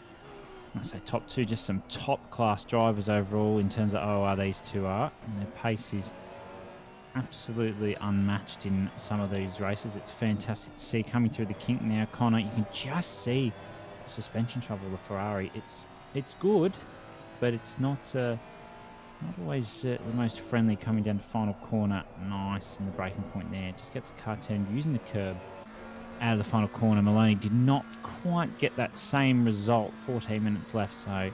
D: I say top two, just some top class drivers overall in terms of OR these two are. And their pace is absolutely unmatched in some of these races. It's fantastic to see coming through the kink now. Connor, you can just see suspension trouble of the Ferrari. It's good, but it's not always the most friendly coming down the final corner. Nice in the braking point there. Just gets the car turned using the curb out of the final corner. Maloney did not quite get that same result. 14 minutes left, so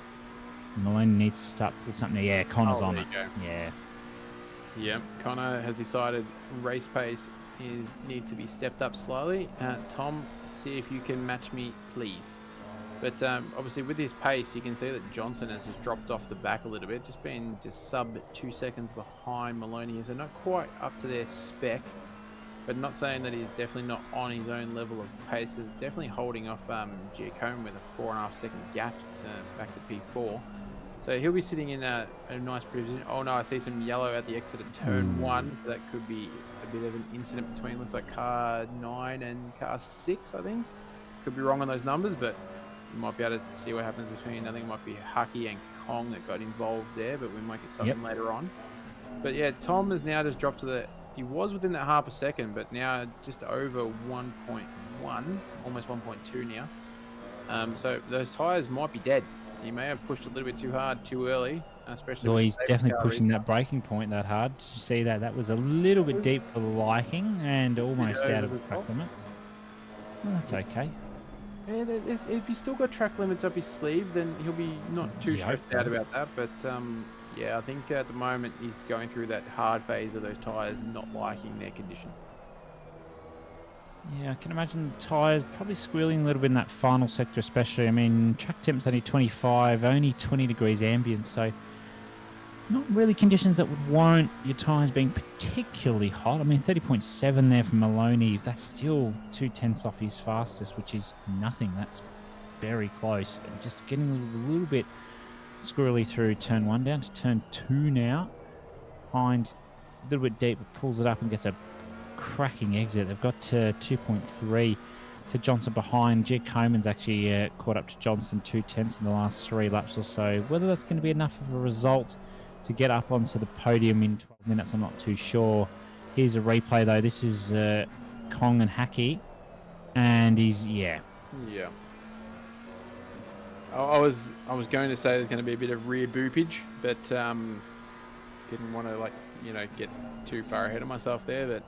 D: Maloney needs to start with something. Yeah, Connor's on it. Yeah.
E: Yeah, Connor has decided race pace needs to be stepped up slightly. Tom, see if you can match me, please. But obviously with his pace, you can see that Johnson has just dropped off the back a little bit, just been sub 2 seconds behind Maloney, so not quite up to their spec, but not saying that he's definitely not on his own level of pace. He's definitely holding off Giacomo with a 4.5 second gap back to P4. So he'll be sitting in a nice position. Oh no, I see some yellow at the exit of turn 1. So that could be a bit of an incident between, looks like car 9 and car 6, I think. Could be wrong on those numbers, but we might be able to see what happens between, I think it might be Hucky and Kong that got involved there, but we might get something later on. But yeah, Tom has now just dropped to the, he was within that half a second, but now just over 1.1, almost 1.2 now. So those tyres might be dead. He may have pushed a little bit too hard, too early, especially
D: Well,
E: with
D: he's
E: the safety
D: definitely
E: car
D: pushing
E: restart.
D: that braking point that hard. Did you see that? That was a little bit deep for the liking and almost out
E: over
D: of
E: the
D: track
E: top.
D: limits. Well, that's okay.
E: And if he's still got track limits up his sleeve, then he'll be not too
D: You hope
E: stressed out
D: so.
E: about that. But yeah, I think at the moment he's going through that hard phase of those tyres not liking their condition.
D: Yeah, I can imagine the tyres probably squealing a little bit in that final sector especially. I mean, track temp's only 25, only 20 degrees ambient, so not really conditions that would warrant your tyres being particularly hot. I mean, 30.7 there from Maloney, that's still 2/10 off his fastest, which is nothing. That's very close. And just getting a little bit squirrely through turn 1, down to turn 2 now. Behind, a little bit deep, but pulls it up and gets a cracking exit. They've got 2.3 to Johnson behind. Jake Coman's actually caught up to Johnson 2/10 in the last 3 laps or so. Whether that's going to be enough of a result to get up onto the podium in 12 minutes, I'm not too sure. Here's a replay though. This is Kong and Hackey, and he's
E: Yeah. I was going to say there's going to be a bit of rear boopage, but didn't want to get too far ahead of myself there. But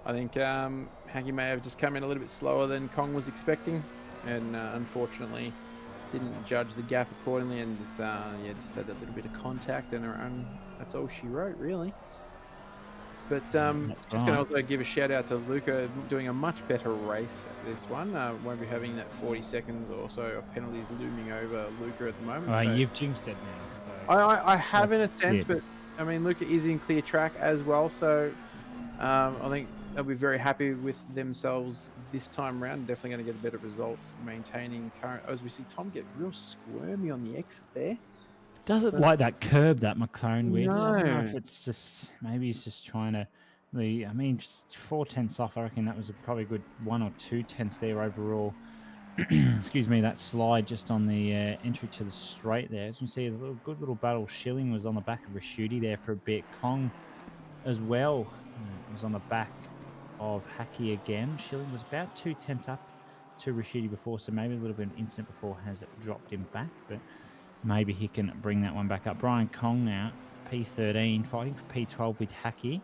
E: I think Hackey may have just come in a little bit slower than Kong was expecting, and unfortunately didn't judge the gap accordingly, and just just had that little bit of contact, and that's all she wrote really. But just going to also give a shout out to Luca doing a much better race at this one. Won't be having that 40 seconds or so of penalties looming over Luca at the moment.
D: Oh,
E: so
D: you've jinxed it now. So.
E: I have in a sense,
D: it.
E: but I mean Luca is in clear track as well, so I think they'll be very happy with themselves this time round. Definitely going to get a better result maintaining current. As we see Tom get real squirmy on the exit there.
D: Doesn't like that curb that McLaren weirdly. I don't know if
E: No.
D: it's just maybe he's just trying to. I mean, just 4/10 off. I reckon that was probably a good 1 or 2/10 there overall. Excuse me, that slide just on the entry to the straight there. As you can see, a good little battle. Schilling was on the back of Rashuti there for a bit. Kong as well was on the back of Hackey again. Schilling was about 2/10 up to Rashuti before, so maybe a little bit of an incident before has dropped him back, but maybe he can bring that one back up. Brian Kong now, P13, fighting for P12 with Hackey.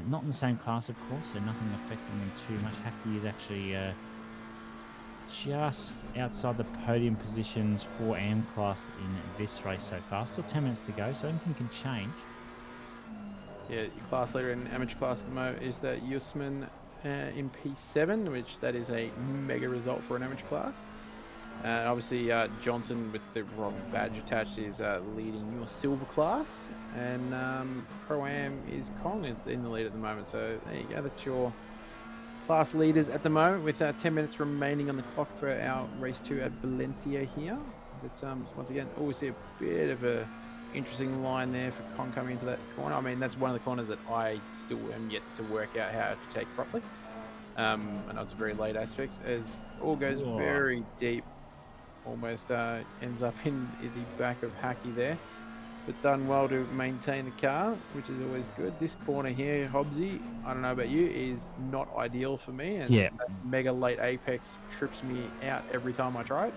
D: Not in the same class, of course, so nothing affecting them too much. Hackey is actually just outside the podium positions for AM class in this race so far. Still 10 minutes to go, so anything can change.
E: Yeah, your class leader in amateur class at the moment is that Usman in P7, which that is a mega result for an amateur class. And obviously Johnson with the wrong badge attached is leading your silver class, and Pro-Am is Kong in the lead at the moment. So there you go, that's your class leaders at the moment, with 10 minutes remaining on the clock for our race 2 at Valencia here. But once again, always see a bit of a interesting line there for Kong coming into that corner. I mean, that's one of the corners that I still am yet to work out how to take properly. I know it's a very late aspect, as all goes very deep. Almost ends up in the back of Hackey there, but done well to maintain the car, which is always good. This corner here, Hobbsy, I don't know about you, is not ideal for me, and that mega late apex trips me out every time I try it.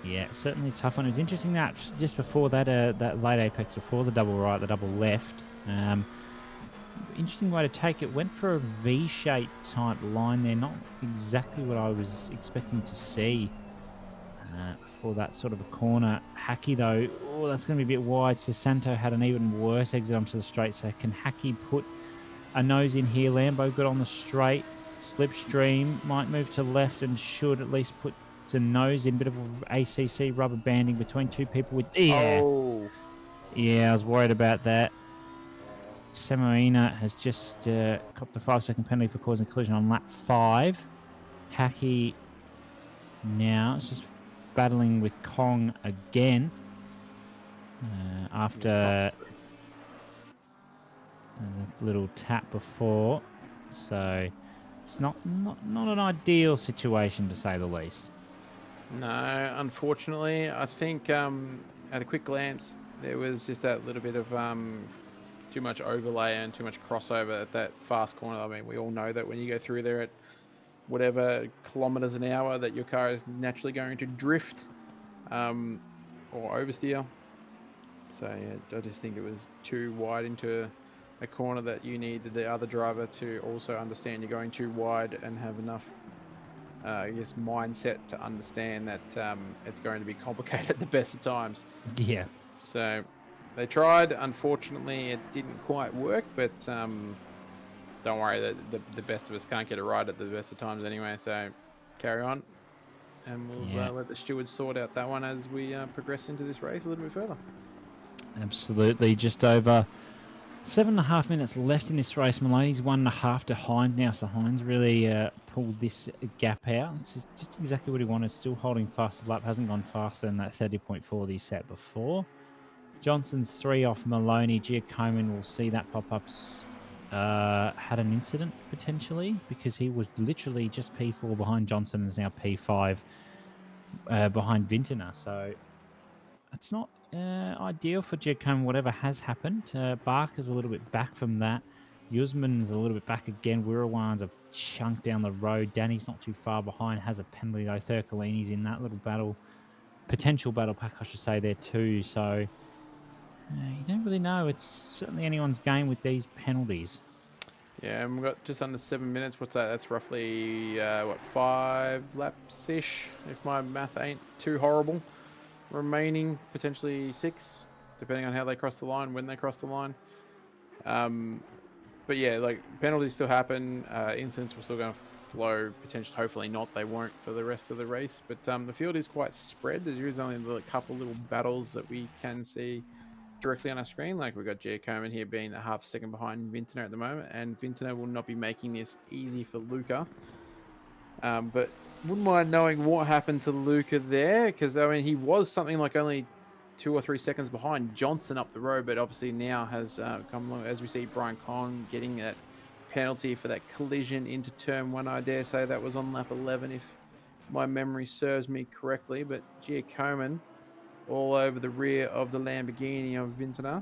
D: Yeah, certainly a tough one. It was interesting that just before that that late apex, before the double right, the double left, interesting way to take it. Went for a V-shaped type line there, not exactly what I was expecting to see. For that sort of a corner. Hackey, though, that's going to be a bit wide. So Santo had an even worse exit onto the straight. So can Hackey put a nose in here? Lambo good on the straight. Slipstream might move to left and should at least put a nose in. Bit of ACC rubber banding between two people with... Yeah, I was worried about that. Samoina has just copped the 5-second penalty for causing a collision on lap 5. Hackey now it's just battling with Kong again after a little tap before, so it's not an ideal situation to say the least.
E: No, unfortunately, I think at a quick glance, there was just that little bit of too much overlay and too much crossover at that fast corner. I mean, we all know that when you go through there at whatever kilometers an hour, that your car is naturally going to drift or oversteer. So yeah, I just think it was too wide into a corner that you need the other driver to also understand you're going too wide and have enough, I guess, mindset to understand that it's going to be complicated at the best of times.
D: Yeah.
E: So they tried. Unfortunately, it didn't quite work, but don't worry, the best of us can't get it right at the best of times anyway. So carry on, and we'll
D: Yeah.
E: let the stewards sort out that one as we progress into this race a little bit further.
D: Absolutely. Just over 7.5 minutes left in this race. Maloney's 1.5 behind now, so Hines really pulled this gap out. It's just exactly what he wanted. Still holding fast lap. Hasn't gone faster than that 30.4 that he set before. Johnson's 3 off Maloney. Giacomin will see that pop up. Had an incident potentially because he was literally just P4 behind Johnson and is now P5 behind Vintner. So it's not ideal for Giacomin, whatever has happened. Barker's a little bit back from that. Yuzman's a little bit back again. Wirawan's a chunk down the road. Danny's not too far behind, has a penalty though. Thurkalini's in that little battle, potential battle pack, I should say, there too. So you don't really know. It's certainly anyone's game with these penalties.
E: Yeah, and we've got just under 7 minutes. What's that? That's roughly, 5 laps-ish, if my math ain't too horrible. Remaining, potentially 6, depending on how they cross the line, when they cross the line. But yeah, like, penalties still happen. Incidents will still going to flow, potentially, hopefully not. They won't for the rest of the race. But the field is quite spread. There's usually only a couple little battles that we can see directly on our screen. Like we've got Giacomin here being a half second behind Vintner at the moment, and Vintner will not be making this easy for Luca. But wouldn't mind knowing what happened to Luca there, because I mean he was something like only 2 or 3 seconds behind Johnson up the road, but obviously now has come along, as we see Brian Con getting that penalty for that collision into turn 1. I dare say that was on lap 11 if my memory serves me correctly. But Giacomin all over the rear of the Lamborghini of Vintner.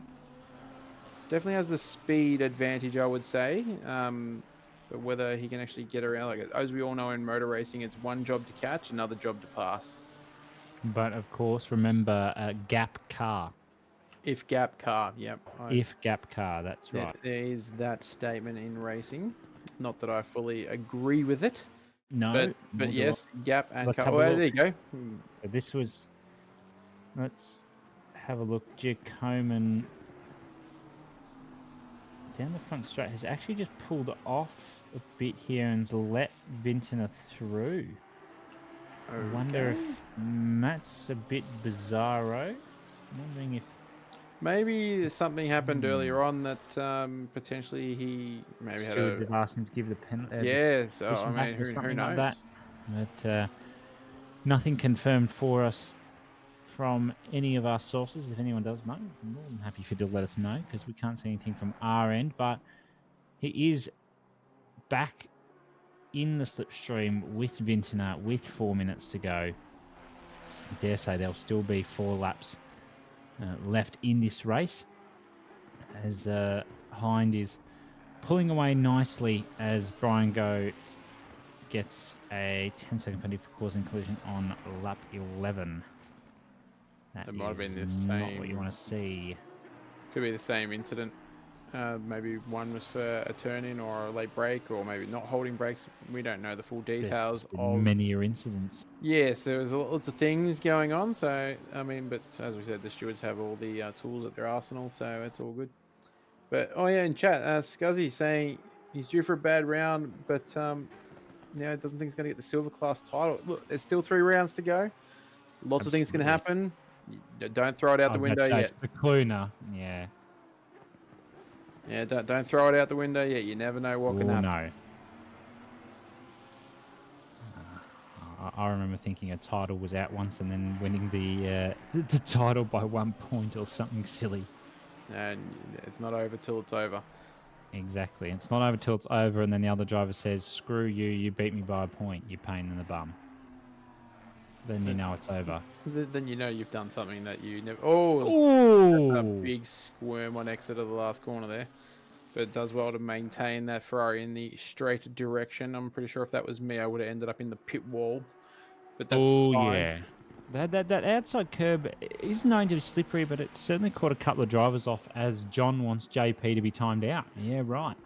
E: Definitely has the speed advantage, I would say. But whether he can actually get around, like as we all know in motor racing, it's one job to catch, another job to pass.
D: But of course, remember, gap car.
E: If gap car, yep.
D: If gap car, that's right.
E: There is that statement in racing. Not that I fully agree with it.
D: No,
E: but yes, gap and
D: Let's
E: car.
D: have a
E: Well,
D: look.
E: there you go.
D: So this was. Let's have a look. Giacomin down the front straight has actually just pulled off a bit here and let Vintner through. I wonder if that's a bit bizarro. I'm wondering if
E: maybe something happened earlier on that potentially he maybe had
D: stewards have asked him to give the penalty.
E: Yeah, so I mean, who knows?
D: Like that. But nothing confirmed for us from any of our sources. If anyone does know, I'm more than happy for you to let us know because we can't see anything from our end. But he is back in the slipstream with Vintner with 4 minutes to go. I dare say there'll still be 4 laps left in this race as Hind is pulling away nicely as Brian Go gets a 10-second penalty for causing collision on lap 11. That
E: might have been the
D: not what you
E: same.
D: want to see.
E: Could be the same incident. Maybe one was for a turn-in or a late break, or maybe not holding brakes. We don't know the full details of
D: many incidents.
E: Yes, there was lots of things going on. So I mean, but as we said, the stewards have all the tools at their arsenal, so it's all good. But oh yeah, in chat, Scuzzy saying he's due for a bad round, but doesn't think he's going to get the silver class title. Look, there's still 3 rounds to go. Lots of things can happen. Don't throw it out the window yet.
D: It's the Cluna, yeah.
E: Yeah, don't throw it out the window yet. You never know what can happen.
D: No. I remember thinking a title was out once and then winning the title by 1 point or something silly.
E: And it's not over till it's over.
D: Exactly. It's not over till it's over, and then the other driver says, "Screw you! You beat me by a point. You pain in the bum." then you know it's over.
E: Then you know you've done something that you never. Oh, that's a
D: Oh,
E: big squirm on exit of the last corner there. But it does well to maintain that Ferrari in the straight direction. I'm pretty sure if that was me, I would have ended up in the pit wall. But that's fine.
D: yeah. That outside curb is known to be slippery, but it certainly caught a couple of drivers off as John wants JP to be timed out. Yeah, right.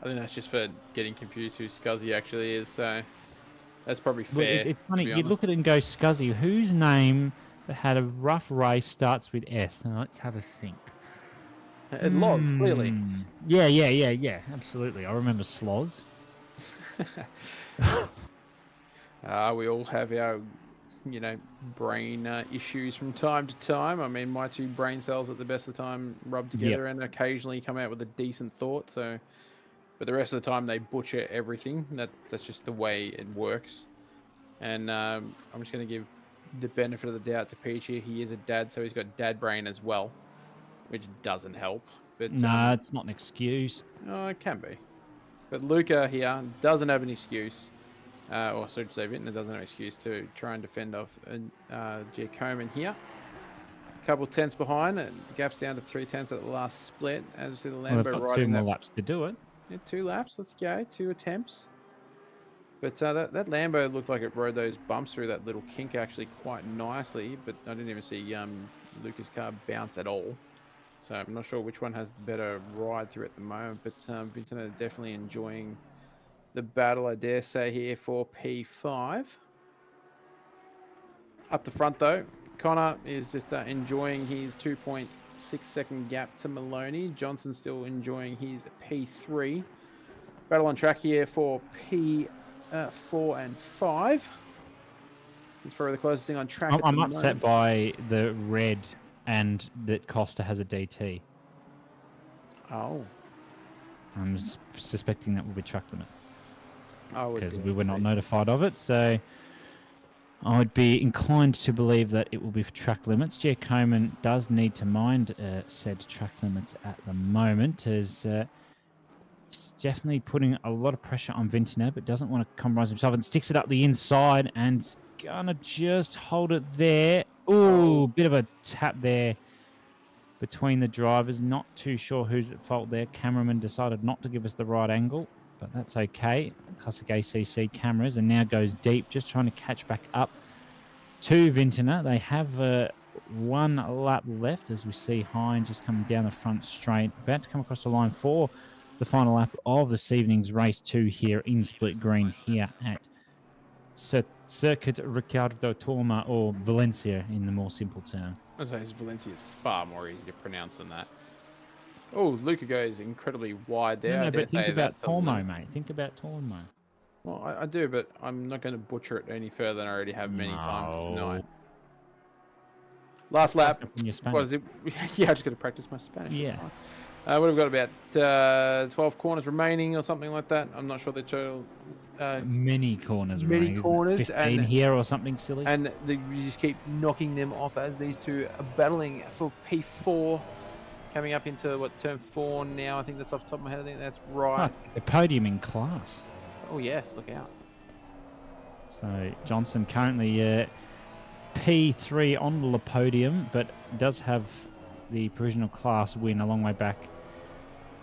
E: I think that's just for getting confused who Scuzzy actually is. So that's probably
D: Well,
E: fair.
D: it's funny.
E: To be
D: You look
E: honest.
D: at it and go, Scuzzy, whose name that had a rough race starts with S? Now, let's have a think.
E: It logged clearly.
D: Yeah. Absolutely. I remember Sloz.
E: We all have our, brain issues from time to time. I mean, my two brain cells at the best of the time rub together and occasionally come out with a decent thought. So, but the rest of the time they butcher everything. That's just the way it works. And I'm just going to give the benefit of the doubt to Peach here. He is a dad, so he's got dad brain as well, which doesn't help. But
D: Nah, it's not an excuse.
E: oh, it can be. But Luca here doesn't have an excuse. Or so to say, Vintner doesn't have an excuse to try and defend off Giacomin here. A couple tenths behind, and the gap's down to 3 tenths at the last split. As you see the
D: Well, they've
E: Lambo
D: got
E: riding
D: 2 more
E: that.
D: laps to do it.
E: Yeah, 2 laps, let's go, 2 attempts. But that Lambo looked like it rode those bumps through that little kink actually quite nicely, but I didn't even see Luca's car bounce at all. So I'm not sure which one has the better ride through at the moment, but Vintner definitely enjoying the battle, I dare say, here for P5. Up the front, though, Connor is just enjoying his 2.6 second gap to Maloney. Johnson still enjoying his P3. Battle on track here for P4 and 5. It's probably the closest thing on track.
D: I'm upset by the red and that Costa has a DT.
E: Oh.
D: I'm suspecting that will be track limit. Because we were not
E: notified.
D: notified of it, so I would be inclined to believe that it will be for track limits. Giacomin does need to mind said track limits at the moment, as he's definitely putting a lot of pressure on Vintner, but doesn't want to compromise himself and sticks it up the inside and gonna just hold it there. Ooh, bit of a tap there between the drivers. Not too sure who's at fault there. Cameraman decided not to give us the right angle, but that's okay. Classic ACC cameras, and now goes deep, just trying to catch back up to Vintner. They have 1 lap left, as we see Hine just coming down the front straight, about to come across the line for the final lap of this evening's race 2 here in Split Green here at Circuit Ricardo Torma, or Valencia in the more simple term.
E: As I say, Valencia is far more easy to pronounce than that. Oh, Luca goes incredibly wide there.
D: No,
E: I dare
D: but think
E: say
D: about
E: that's a limit.
D: Tormo, mate. Think about Tormo.
E: Well, I do, but I'm not going to butcher it any further than I already have many times tonight. Last lap.
D: In your Spanish.
E: What is it? Yeah, I just got to practice my Spanish.
D: Yeah.
E: We've got about 12 corners remaining or something like that. I'm not sure the total.
D: Many corners
E: Many
D: remaining, isn't it?
E: corners
D: 15
E: and-
D: here or something silly.
E: And you just keep knocking them off as these two are battling for P4. Coming up into turn 4 now. I think that's off the top of my head. I think that's right.
D: The podium in class.
E: Oh yes, look out.
D: So Johnson currently P3 on the podium, but does have the provisional class win a long way back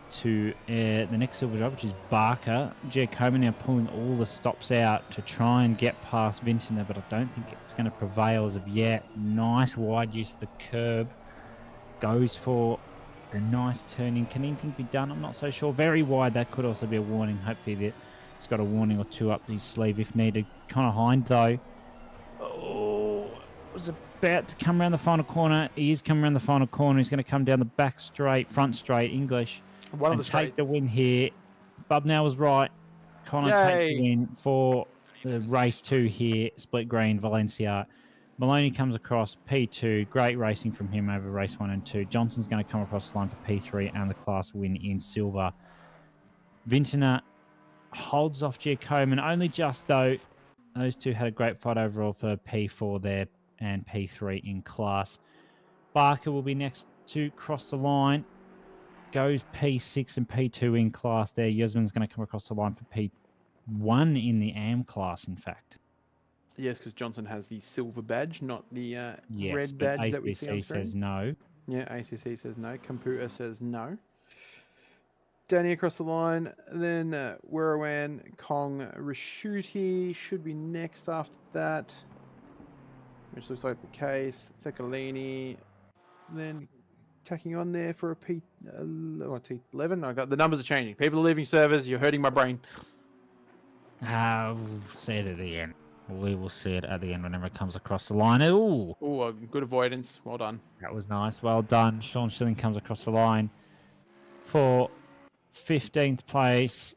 D: to the next silver driver, which is Barker. Giacomin now pulling all the stops out to try and get past Vintner, but I don't think it's going to prevail as of yet. Nice wide use of the curb. Goes for the nice turning. Can anything be done? I'm not so sure. Very wide. That could also be a warning. Hopefully he's got a warning or 2 up his sleeve if needed. Kind of Hind though. Oh, was about to come around the final corner. He is coming around the final corner. He's going to come down the back straight, front straight, English.
E: One of
D: and
E: the
D: take the win here. Bub now was right. Connor takes the win for the race 2 here. Split Green, Valencia. Maloney comes across P2. Great racing from him over race 1 and 2. Johnson's going to come across the line for P3 and the class win in silver. Vintner holds off Giacomin only just though. Those two had a great fight overall for P4 there and P3 in class. Barker will be next to cross the line. Goes P6 and P2 in class there. Yuzman's going to come across the line for P1 in the AM class, in fact.
E: Yes, because Johnson has the silver badge, not the
D: Yes,
E: red
D: but
E: badge that we see on
D: ACC
E: screen.
D: says no.
E: Yeah, ACC says no. Computer says no. Danny across the line. Then Werawan, Kong, Rashuti should be next after that, which looks like the case. Theccolini. Then tacking on there for a T11. I got the numbers are changing. People are leaving servers. You're hurting my brain.
D: We'll see it at the end. We will see it at the end whenever it comes across the line. Ooh,
E: Oh, good avoidance. Well done.
D: that was nice. Well done. Sean Schilling comes across the line for 15th place.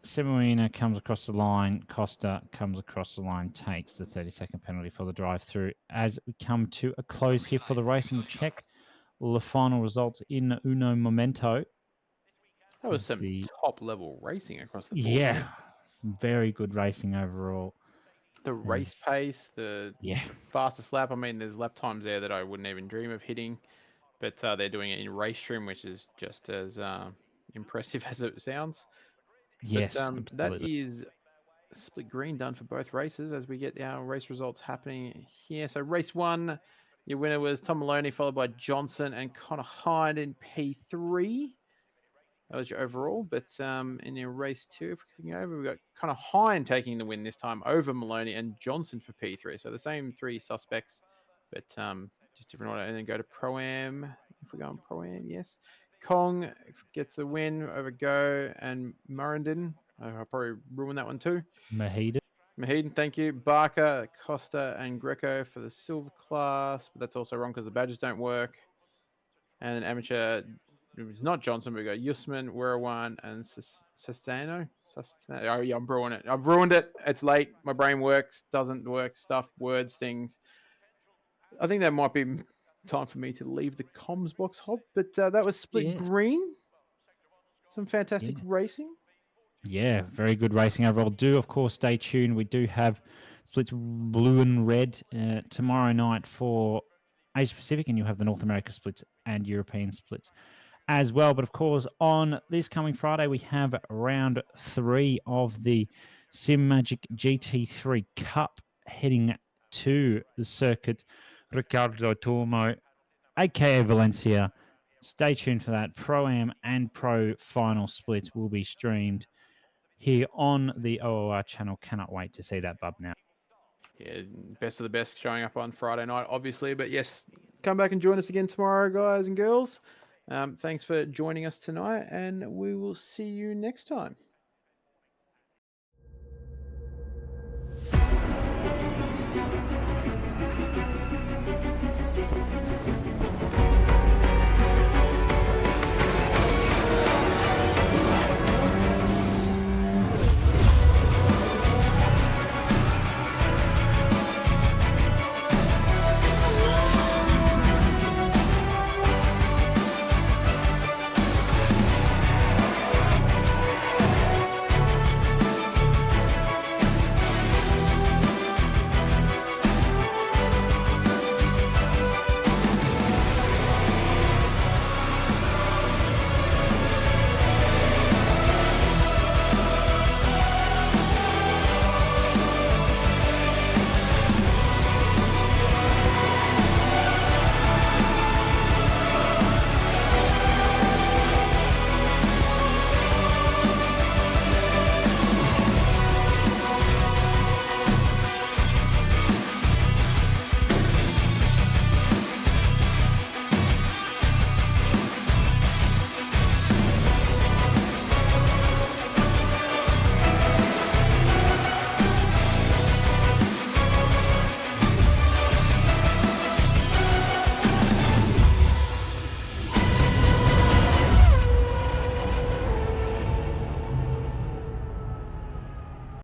D: Simuina comes across the line. Costa comes across the line, takes the 30-second penalty for the drive through. As we come to a close here for the race, and we'll check the final results in uno momento.
E: That was
D: As
E: some
D: the
E: top level racing across the board.
D: yeah, very good racing overall.
E: The race
D: As-
E: pace, the
D: Yeah,
E: fastest lap. I mean, there's lap times there that I wouldn't even dream of hitting, but they're doing it in race trim, which is just as impressive as it sounds. But
D: yes,
E: that
D: absolutely.
E: is split green done for both races as we get our race results happening here. So race one, your winner was Tom Maloney, followed by Johnson and Connor Hyde in P3. That was your overall. But in your race two, if we're clicking over, we've got Connor Hyde taking the win this time over Maloney and Johnson for P3. So the same three suspects, but just different order. And then go to Pro-Am. If we're going Pro-Am, yes. Kong gets the win over Go and Murrendon. I'll probably ruin that one too.
D: Mahida.
E: Mahiden, thank you. Barker, Costa, and Greco for the silver class, but that's also wrong because the badges don't work. And then amateur, it was not Johnson, but we got Yusman, Werawan, and Sustano. Oh, yeah, I'm ruining it. I've ruined it. It's late. My brain works, doesn't work, stuff, words, things. I think that might be time for me to leave the comms box, Hob, but that was split
D: Yes.
E: green. Some fantastic
D: Yeah.
E: racing.
D: Yeah, very good racing overall. Do, of course, stay tuned. We do have splits blue and red tomorrow night for Asia Pacific, and you'll have the North America splits and European splits as well. But of course, on this coming Friday, we have round 3 of the Sim Magic GT3 Cup heading to the circuit Ricardo Tormo, aka Valencia. Stay tuned for that. Pro-Am and Pro final splits will be streamed here on the OOR channel. Cannot wait to see that, bub, now.
E: Yeah, best of the best showing up on Friday night, obviously. But yes, come back and join us again tomorrow, guys and girls. Thanks for joining us tonight, and we will see you next time.